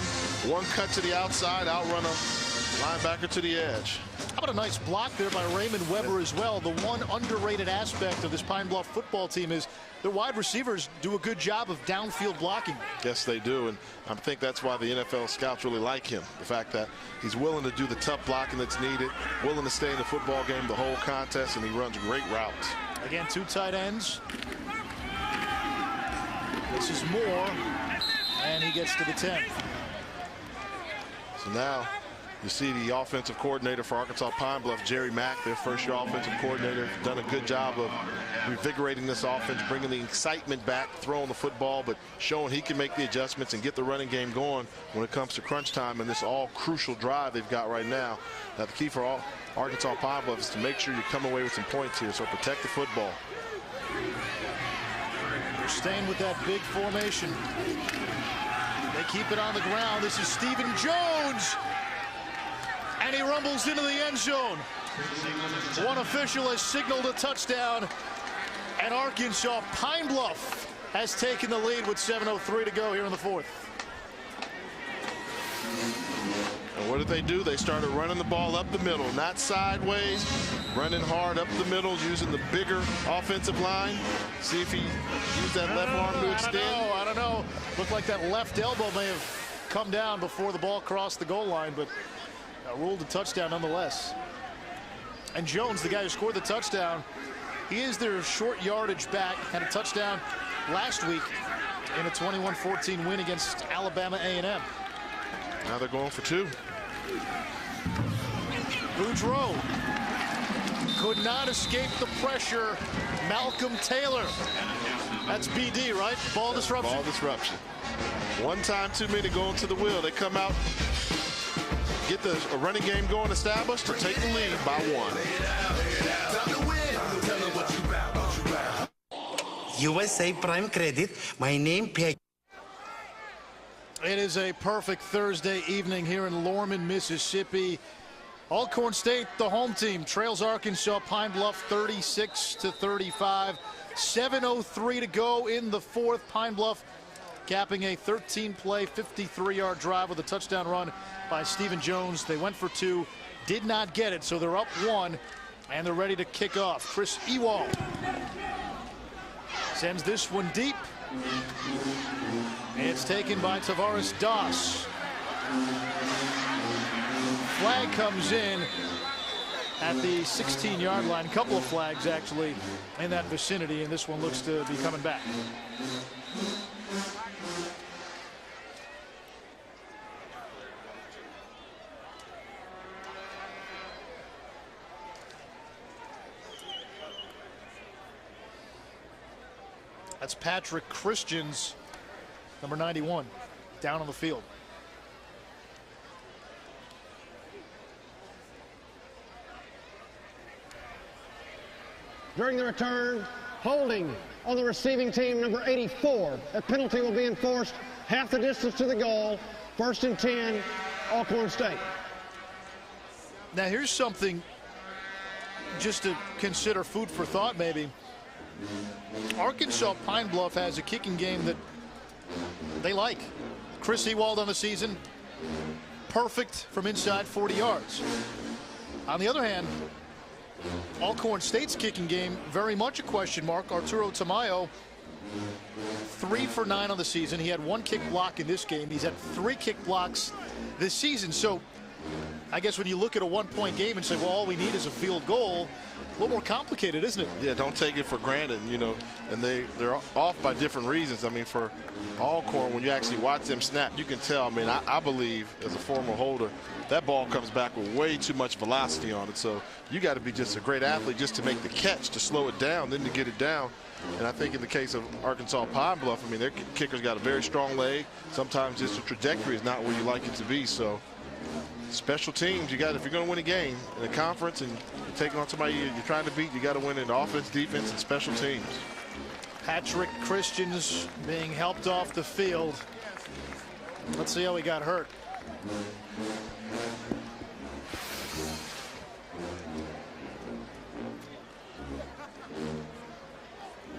One cut to the outside, outrun a linebacker to the edge. How about a nice block there by Raymond Weber as well? The one underrated aspect of this Pine-Bluff football team is their wide receivers do a good job of downfield blocking. Yes, they do, and I think that's why the NFL scouts really like him. The fact that he's willing to do the tough blocking that's needed, willing to stay in the football game the whole contest, and he runs great routes. Again, 2 tight ends. This is Moore, and he gets to the 10. So now You see the offensive coordinator for Arkansas Pine-Bluff, Jerry Mack, their first-year offensive coordinator, done a good job of revigorating this offense, bringing the excitement back, throwing the football, but showing he can make the adjustments and get the running game going when it comes to crunch time and this all-crucial drive they've got right now. Now, the key for Arkansas Pine-Bluff is to make sure you come away with some points here, so protect the football. They're staying with that big formation. They keep it on the ground. This is Stephen Jones. And he rumbles into the end zone. One official has signaled a touchdown. And Arkansas Pine-Bluff has taken the lead with 7:03 to go here in the fourth. And what did they do? They started running the ball up the middle, not sideways, running hard up the middle, using the bigger offensive line. See if he used that left arm to extend. I don't know. Looked like that left elbow may have come down before the ball crossed the goal line, but ruled a touchdown nonetheless. And Jones, the guy who scored the touchdown, he is their short yardage back. Had a touchdown last week in a 21-14 win against Alabama A&M. Now they're going for two. Boudreaux could not escape the pressure. Malcolm Taylor. That's BD, right? Ball disruption. Ball disruption. One time too many going to the wheel. They come out, get the running game going established to take the lead by one. USA Prime Credit, my name Peg. It is a perfect Thursday evening here in Lorman, Mississippi. Alcorn State, the home team, trails Arkansas Pine-Bluff 36-35. 7:03 to go in the fourth. Pine-Bluff capping a 13-play, 53-yard drive with a touchdown run by Stephen Jones. They went for two, did not get it, so they're up one, and they're ready to kick off. Chris Ewald sends this one deep. It's taken by Tavares Doss. Flag comes in at the 16-yard line. A couple of flags actually in that vicinity, and this one looks to be coming back. That's Patrick Christians, number 91, down on the field. During the return, holding on the receiving team, number 84. A penalty will be enforced half the distance to the goal. 1st and 10, Alcorn State. Now here's something just to consider, food for thought maybe. Arkansas Pine-Bluff has a kicking game that they like. Chris Ewald on the season, perfect from inside 40 yards. On the other hand, Alcorn State's kicking game, very much a question mark. Arturo Tamayo, 3 for 9 on the season. He had 1 kick block in this game. He's had 3 kick blocks this season. So I guess when you look at a 1-point game and say, well, all we need is a field goal, a little more complicated, isn't it? Yeah, don't take it for granted, you know, and they're off by different reasons. I mean, for Alcorn, when you actually watch them snap, you can tell. I mean, I believe as a former holder, that ball comes back with way too much velocity on it. So you got to be just a great athlete just to make the catch, to slow it down, then to get it down. And I think in the case of Arkansas Pine-Bluff, I mean, their kicker's got a very strong leg. Sometimes just the trajectory is not where you like it to be. So special teams, if you're going to win a game in a conference and you're taking on somebody you're trying to beat, you got to win in offense, defense, and special teams. Patrick Christians being helped off the field. Let's see how he got hurt.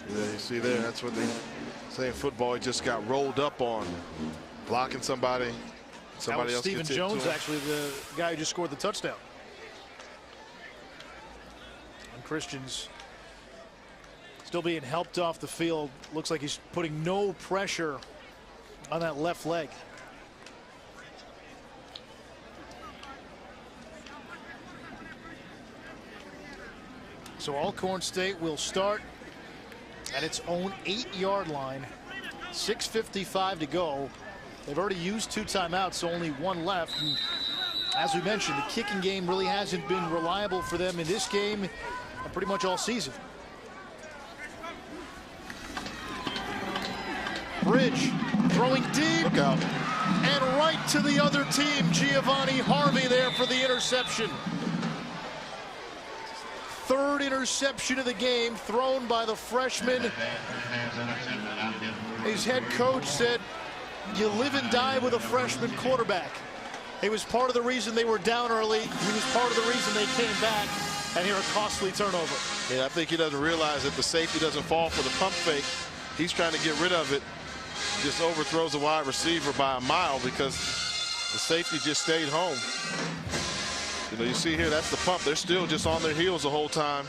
Yeah, you see there, that's what they say in football. He just got rolled up on, blocking somebody. Somebody else. Stephen Jones, actually, the guy who just scored the touchdown. And Christians still being helped off the field. Looks like he's putting no pressure on that left leg. So Alcorn State will start at its own 8-yard line. 6:55 to go. They've already used 2 timeouts, so only 1 left. And As we mentioned, the kicking game really hasn't been reliable for them in this game pretty much all season. Bridge throwing deep. Look out. And right to the other team. Giovanni Harvey there for the interception. Third interception of the game thrown by the freshman. His head coach said, you live and die with a freshman quarterback. He was part of the reason they were down early. He was part of the reason they came back. And here a costly turnover. Yeah, I think he doesn't realize that the safety doesn't fall for the pump fake. He's trying to get rid of it. Just overthrows a wide receiver by a mile because the safety just stayed home. You know, you see here, that's the pump. They're still just on their heels the whole time.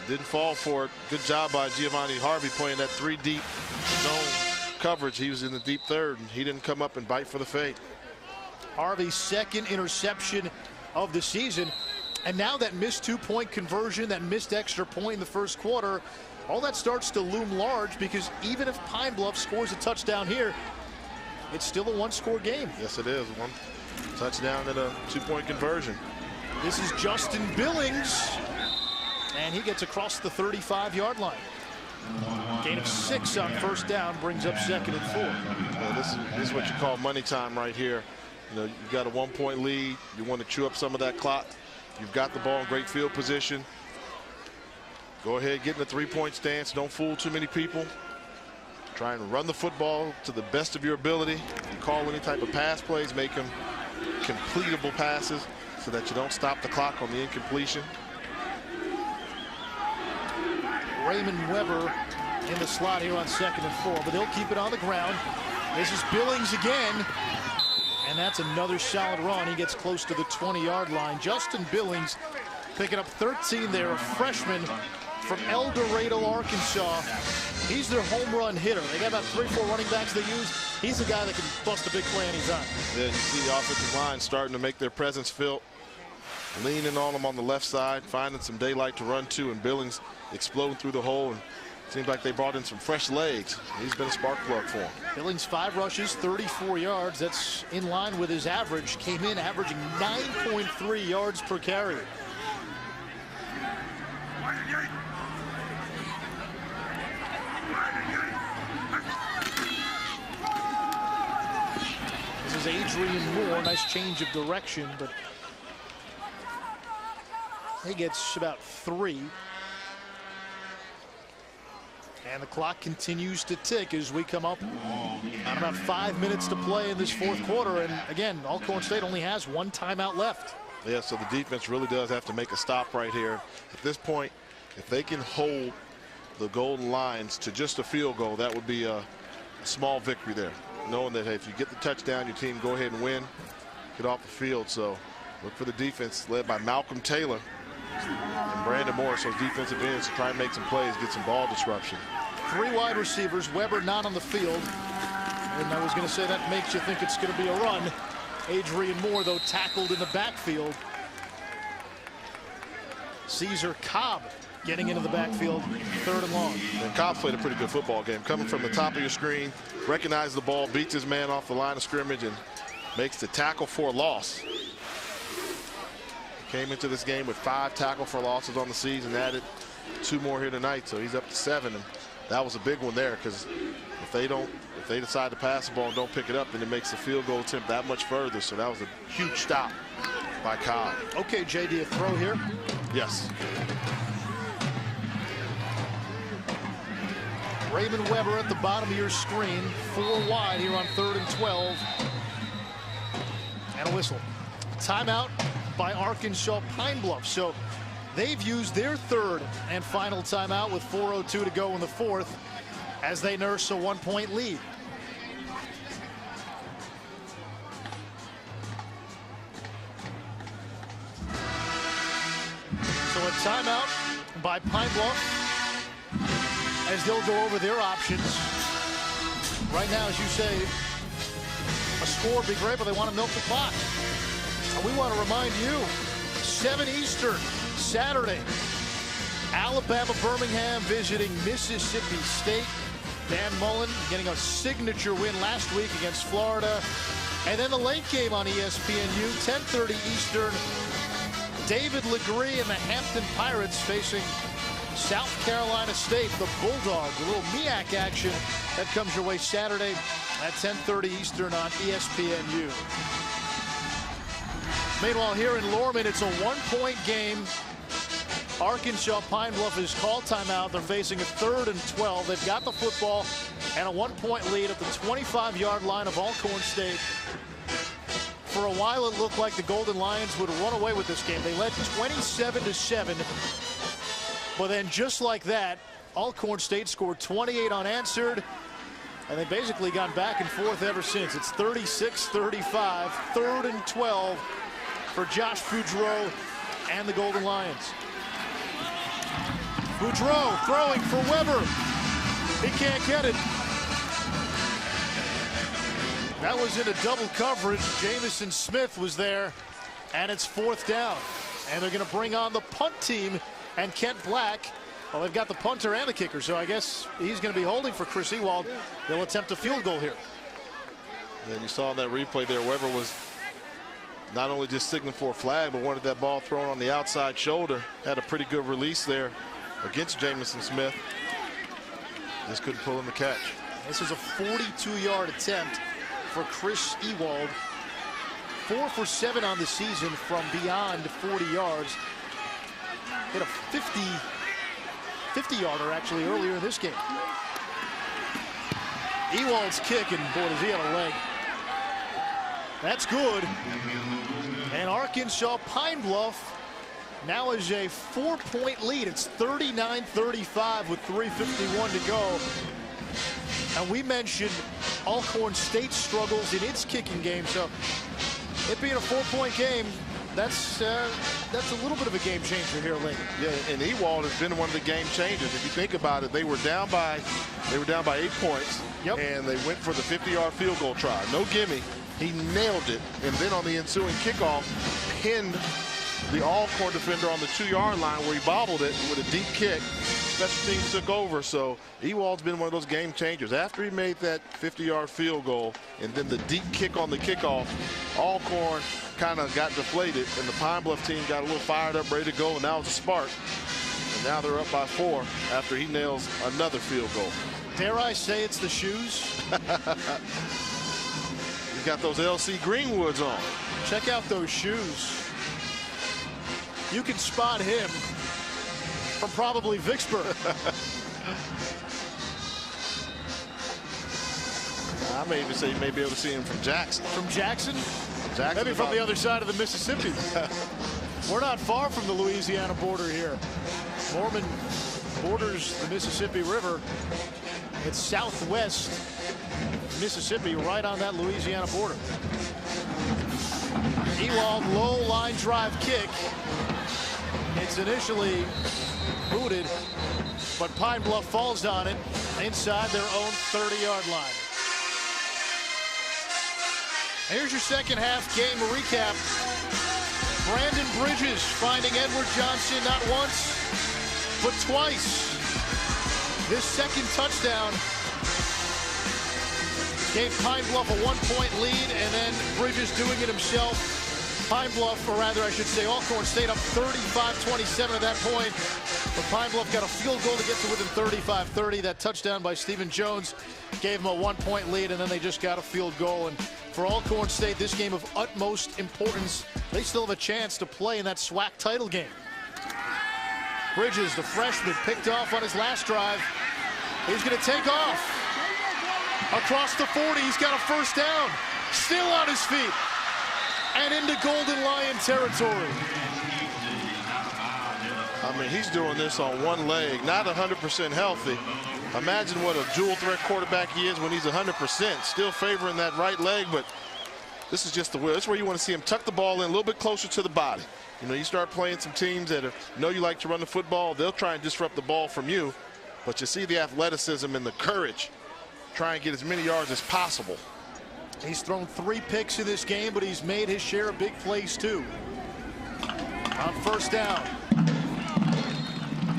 Didn't fall for it. Good job by Giovanni Harvey playing that 3 deep zone coverage. He was in the deep third, and he didn't come up and bite for the fake. Harvey's second interception of the season. And now that missed 2-point conversion, that missed extra point in the first quarter, all that starts to loom large because even if Pine Bluff scores a touchdown here, it's still a 1-score game. Yes, it is. 1 touchdown and a 2-point conversion. This is Justin Billings, and he gets across the 35-yard line. Gain of 6 on first down brings up 2nd and 4. Yeah, this is what you call money time right here. You know, you've got a 1-point lead. You want to chew up some of that clock. You've got the ball in great field position. Go ahead, get in the 3-point stance. Don't fool too many people. Try and run the football to the best of your ability. You call any type of pass plays, make them completable passes so that you don't stop the clock on the incompletion. Raymond Weber in the slot here on 2nd and 4, but they'll keep it on the ground. This is Billings again. And that's another solid run. He gets close to the 20-yard line. Justin Billings picking up 13 there, a freshman from El Dorado, Arkansas. He's their home run hitter. They got about 3-4 running backs they use. He's the guy that can bust a big play anytime. Yeah, you see the offensive line starting to make their presence felt. Leaning on them on the left side, finding some daylight to run to, and Billings exploding through the hole. And seems like they brought in some fresh legs. He's been a spark plug for him. Billings 5 rushes, 34 yards. That's in line with his average. Came in averaging 9.3 yards per carry. This is Adrian Moore. Nice change of direction, but he gets about 3. And the clock continues to tick as we come up on about 5 minutes to play in this 4th quarter. And again, Alcorn State only has 1 timeout left. Yeah, so the defense really does have to make a stop right here. At this point, if they can hold the Golden Lions to just a field goal, that would be a small victory there. Knowing that, hey, if you get the touchdown, your team go ahead and win, get off the field. So look for the defense led by Malcolm Taylor and Brandon Morris, those defensive ends, to try and make some plays, get some ball disruption. 3 wide receivers, Weber not on the field. And I was going to say that makes you think it's going to be a run. Adrian Moore, though, tackled in the backfield. Caesar Cobb getting into the backfield, 3rd and long. And Cobb played a pretty good football game. Coming from the top of your screen, recognizes the ball, beats his man off the line of scrimmage, and makes the tackle for a loss. Came into this game with 5 tackle for losses on the season, added 2 more here tonight, so he's up to 7. And that was a big one there, because if they decide to pass the ball and don't pick it up, then it makes the field goal attempt that much further. So that was a huge stop by Cobb. Okay, JD, a throw here. Yes. Raymond Weber at the bottom of your screen, 4 wide here on 3rd and 12. And a whistle. Timeout by Arkansas Pine Bluff. So they've used their 3rd and final timeout with 4:02 to go in the 4th as they nurse a 1-point lead. So a timeout by Pine Bluff as they'll go over their options. Right now, as you say, a score would be great, but they want to milk the clock. And we want to remind you, 7 Eastern, Saturday, Alabama, Birmingham visiting Mississippi State. Dan Mullen getting a signature win last week against Florida. And then the late game on ESPNU, 10:30 Eastern. David Legree and the Hampton Pirates facing South Carolina State, the Bulldogs. A little MEAC action that comes your way Saturday at 10:30 Eastern on ESPNU. Meanwhile, here in Lorman, it's a one-point game. Arkansas Pine-Bluff has called timeout. They're facing a 3rd and 12. They've got the football and a one-point lead at the 25-yard line of Alcorn State. For a while, it looked like the Golden Lions would run away with this game. They led 27-7. But then just like that, Alcorn State scored 28 unanswered. And they've basically gone back and forth ever since. It's 36-35, 3rd and 12 for Josh Boudreau and the Golden Lions. Boudreau throwing for Weber. He can't get it. That was in a double coverage. Jamison Smith was there, and it's 4th down. And they're going to bring on the punt team and Kent Black. Well, they've got the punter and the kicker, so I guess he's going to be holding for Chris Ewald. They'll attempt a field goal here. And you saw in that replay there, Weber was not only just signaling for a flag, but wanted that ball thrown on the outside shoulder. Had a pretty good release there against Jamison Smith. Just couldn't pull in the catch. This is a 42-yard attempt for Chris Ewald. 4 for 7 on the season from beyond 40 yards. Hit a 50-yarder actually earlier in this game. Ewald's kick, and boy, does he have a leg. That's good. And Arkansas Pine-Bluff now is a 4-point lead. It's 39-35 with 3:51 to go. And we mentioned Alcorn State struggles in its kicking game, so it being a 4-point game, that's a little bit of a game changer here lately. Yeah, and Ewald has been one of the game changers. If you think about it, they were down by 8 points. Yep. And they went for the 50-yard field goal try. No gimme. He nailed it, and then on the ensuing kickoff, pinned the Alcorn defender on the 2-yard line where he bobbled it with a deep kick. Special teams took over, so Ewald's been one of those game changers. After he made that 50-yard field goal and then the deep kick on the kickoff, Alcorn kind of got deflated, and the Pine-Bluff team got a little fired up, ready to go, and now it's a spark. And now they're up by 4 after he nails another field goal. Dare I say it's the shoes? He's got those LC Greenwoods on. Check out those shoes. You can spot him from probably Vicksburg. I may even say you may be able to see him from Jackson. From Jackson? Jackson, maybe from the other side of the Mississippi. We're not far from the Louisiana border here. Norman borders the Mississippi River. It's southwest Mississippi, right on that Louisiana border. Ewald, low line drive kick. It's initially booted, but Pine-Bluff falls on it inside their own 30-yard line. Here's your second half game recap. Brandon Bridges finding Edward Johnson not once, but twice. This second touchdown gave Pine-Bluff a 1-point lead, and then Bridges doing it himself. Pine-Bluff, or rather I should say Alcorn State, up 35-27 at that point. But Pine-Bluff got a field goal to get to within 35-30. That touchdown by Stephen Jones gave them a 1-point lead, and then they just got a field goal. And for Alcorn State, this game of utmost importance. They still have a chance to play in that SWAC title game. Bridges, the freshman, picked off on his last drive. He's going to take off. Across the 40, he's got a first down. Still on his feet. And into Golden Lion territory. I mean, he's doing this on one leg, not 100% healthy. Imagine what a dual threat quarterback he is when he's 100%. Still favoring that right leg, but this is just the will. This is where you want to see him tuck the ball in a little bit closer to the body. You know, you start playing some teams that know you like to run the football, they'll try and disrupt the ball from you. But you see the athleticism and the courage. Try and get as many yards as possible. He's thrown 3 picks in this game, but he's made his share of big plays too. On first down.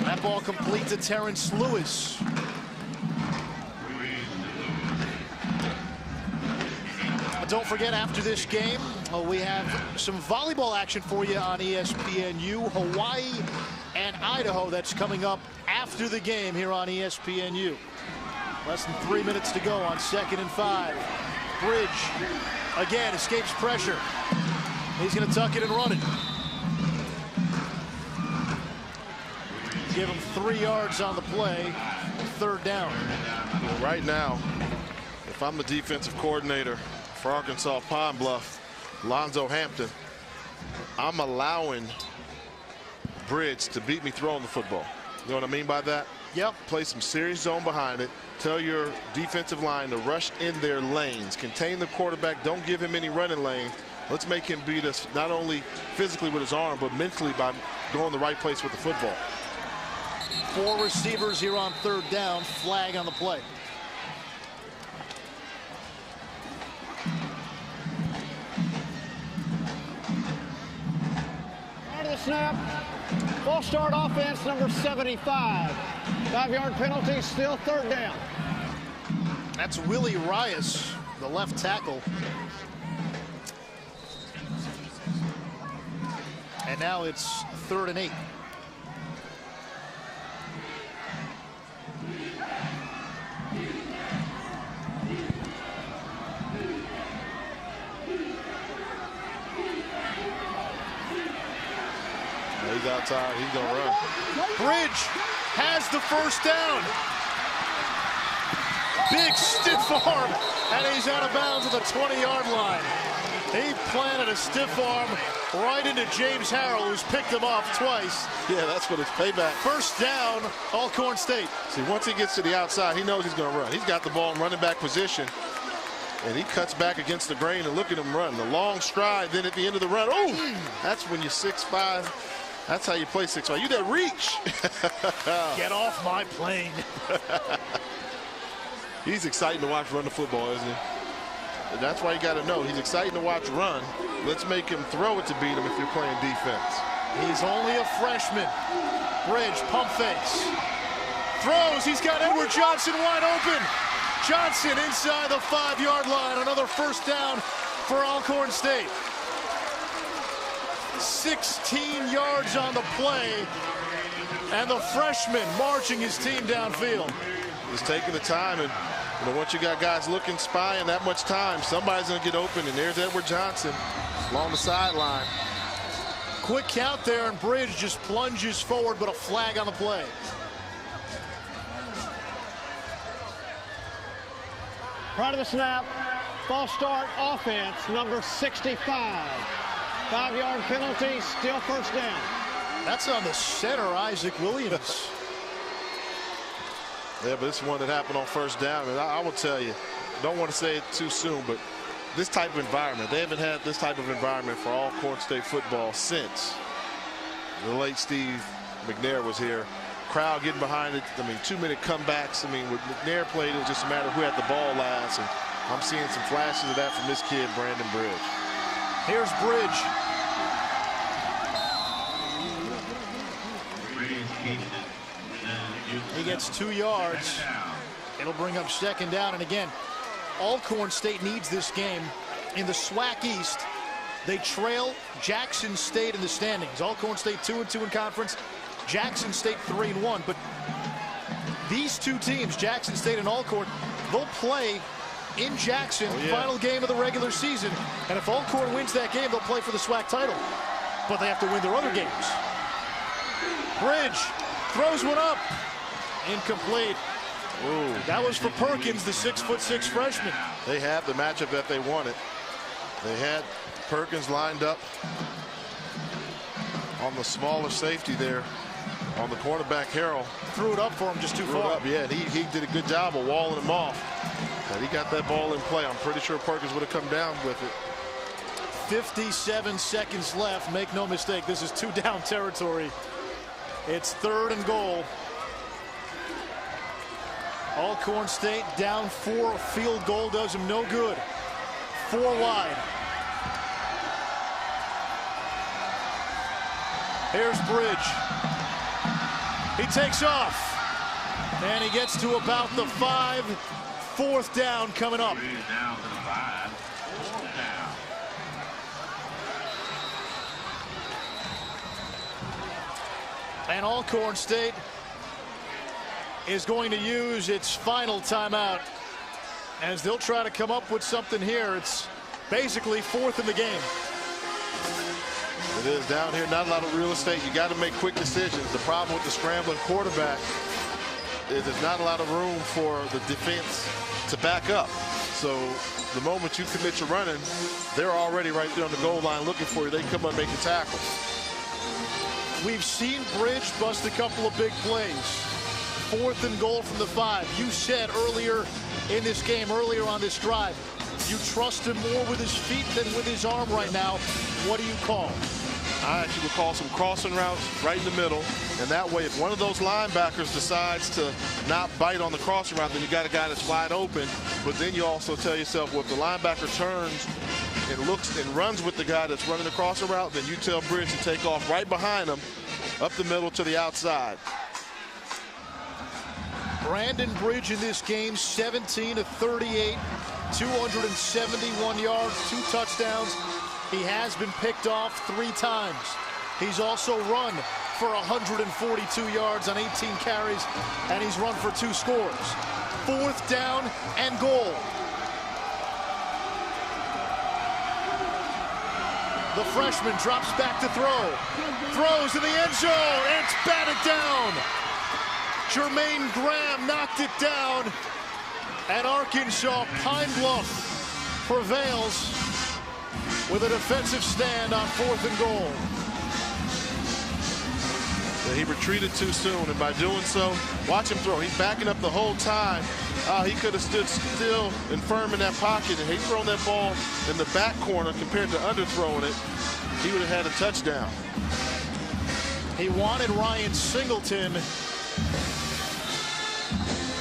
That ball complete to Terrence Lewis. A don't forget, after this game, we have some volleyball action for you on ESPNU. Hawaii and Idaho, that's coming up after the game here on ESPNU. Less than 3 minutes to go on 2nd and 5. Bridge, again, escapes pressure. He's going to tuck it and run it. Give him 3 yards on the play. 3rd down. Right now, if I'm the defensive coordinator for Arkansas Pine-Bluff, Lonzo Hampton, I'm allowing Bridge to beat me throwing the football. You know what I mean by that? Yep. Play some serious zone behind it. Tell your defensive line to rush in their lanes. Contain the quarterback. Don't give him any running lane. Let's make him beat us not only physically with his arm, but mentally by going the right place with the football. 4 receivers here on 3rd down. Flag on the play. Out of the snap. False start offense, number 75. 5-yard penalty, still 3rd down. That's Willie Rias, the left tackle. And now it's 3rd and 8. He's outside. He's going to run. Bridge has the 1st down. Big stiff arm, and he's out of bounds at the 20-yard line. He planted a stiff arm right into James Harrell, who's picked him off twice. Yeah, that's what it's payback. 1st down, Alcorn State. See, once he gets to the outside, he knows he's going to run. He's got the ball in running back position, and he cuts back against the grain, and look at him run. The long stride, then at the end of the run, oh, that's when you're 6'5". That's how you play 6'5". You got reach. Get off my plane. He's exciting to watch run the football, isn't he? And that's why you got to know he's exciting to watch run. Let's make him throw it to beat him if you're playing defense. He's only a freshman. Bridge, pump fakes. Throws. He's got Edward Johnson wide open. Johnson inside the 5-yard line. Another 1st down for Alcorn State. 16 yards on the play, and the freshman marching his team downfield. He's taking the time, and once you got guys looking, spying that much time, somebody's going to get open, and there's Edward Johnson along the sideline. Quick count there, and Bridge just plunges forward, but a flag on the play. Prior to the snap, false start offense, number 65. 5-yard penalty, still 1st down. That's on the center, Isaac Williams. Yeah, but this is one that happened on 1st down, and I will tell you, don't want to say it too soon, but this type of environment, they haven't had this type of environment for Alcorn State football since the late Steve McNair was here. Crowd getting behind it. I mean, 2-minute comebacks. I mean, with McNair played, it was just a matter of who had the ball last, and I'm seeing some flashes of that from this kid, Brandon Bridge. Here's Bridge. He gets 2 yards. It'll bring up 2nd down. And again, Alcorn State needs this game. In the SWAC East, they trail Jackson State in the standings. Alcorn State 2-2 in conference. Jackson State 3-1. But these 2 teams, Jackson State and Alcorn, they'll play in Jackson, final game of the regular season. And if Alcorn wins that game, they'll play for the SWAC title. But they have to win their other games. Bridge throws one up. Incomplete. Ooh. That was for Perkins, the 6'6" freshman. They had the matchup that they wanted. They had Perkins lined up on the smaller safety there on the cornerback. Harrell threw it up for him just too far. Up, yeah, he did a good job of walling him off. But he got that ball in play. I'm pretty sure Perkins would have come down with it. 57 seconds left. Make no mistake, this is 2 down territory. It's 3rd and goal. Alcorn State down 4. A field goal does him no good. 4 wide. Here's Bridge. He takes off. And he gets to about the 5. 4th down coming up. Down to the 5. And Alcorn State is going to use its final timeout as they'll try to come up with something here. It's basically fourth in the game. It is down here, not a lot of real estate. You got to make quick decisions. The problem with the scrambling quarterback is there's not a lot of room for the defense to back up. So the moment you commit to running, they're already right there on the goal line looking for you. They come up and make the tackle. We've seen Bridge bust a couple of big plays. 4th and goal from the 5. You said earlier in this game, earlier on this drive, you trust him more with his feet than with his arm right now. What do you call? I actually would call some crossing routes right in the middle. And that way, if one of those linebackers decides to not bite on the crossing route, then you got a guy that's wide open. But then you also tell yourself, well, if the linebacker turns and looks and runs with the guy that's running the crossing route, then you tell Bridge to take off right behind him, up the middle to the outside. Brandon Bridge in this game, 17 of 38, 271 yards, 2 touchdowns. He has been picked off 3 times. He's also run for 142 yards on 18 carries, and he's run for 2 scores. 4th down and goal. The freshman drops back to throw. Throws in the end zone, and it's batted down. Jermaine Graham knocked it down, and Arkansas Pine-Bluff prevails with a defensive stand on 4th and goal. Yeah, he retreated too soon, and by doing so, watch him throw. He's backing up the whole time. He could have stood still and firm in that pocket, and he'd thrown that ball in the back corner compared to underthrowing it. He would have had a touchdown. He wanted Ryan Singleton,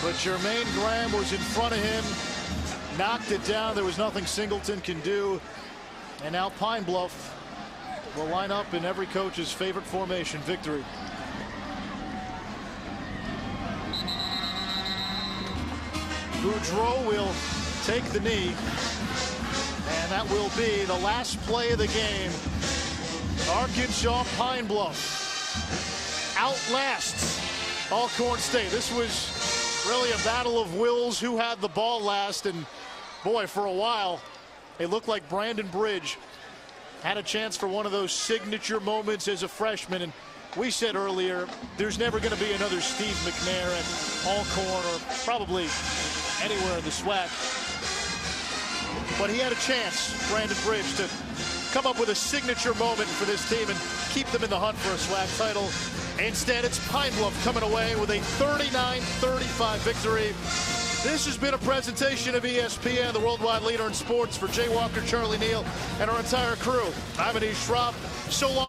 but Jermaine Graham was in front of him, knocked it down. There was nothing Singleton can do. And now Pine Bluff will line up in every coach's favorite formation, victory. Boudreaux will take the knee, and that will be the last play of the game. Arkansas Pine Bluff outlasts Alcorn State. This was really a battle of wills, who had the ball last, and boy, for a while it looked like Brandon Bridge had a chance for one of those signature moments as a freshman. And we said earlier, there's never going to be another Steve McNair at Alcorn, or probably anywhere in the SWAC. But he had a chance, Brandon Bridge, to come up with a signature moment for this team and keep them in the hunt for a SWAC title. Instead, it's Pine Bluff coming away with a 39-35 victory. This has been a presentation of ESPN, the worldwide leader in sports. For Jay Walker, Charlie Neal, and our entire crew, I'm Anish Shroff. So long.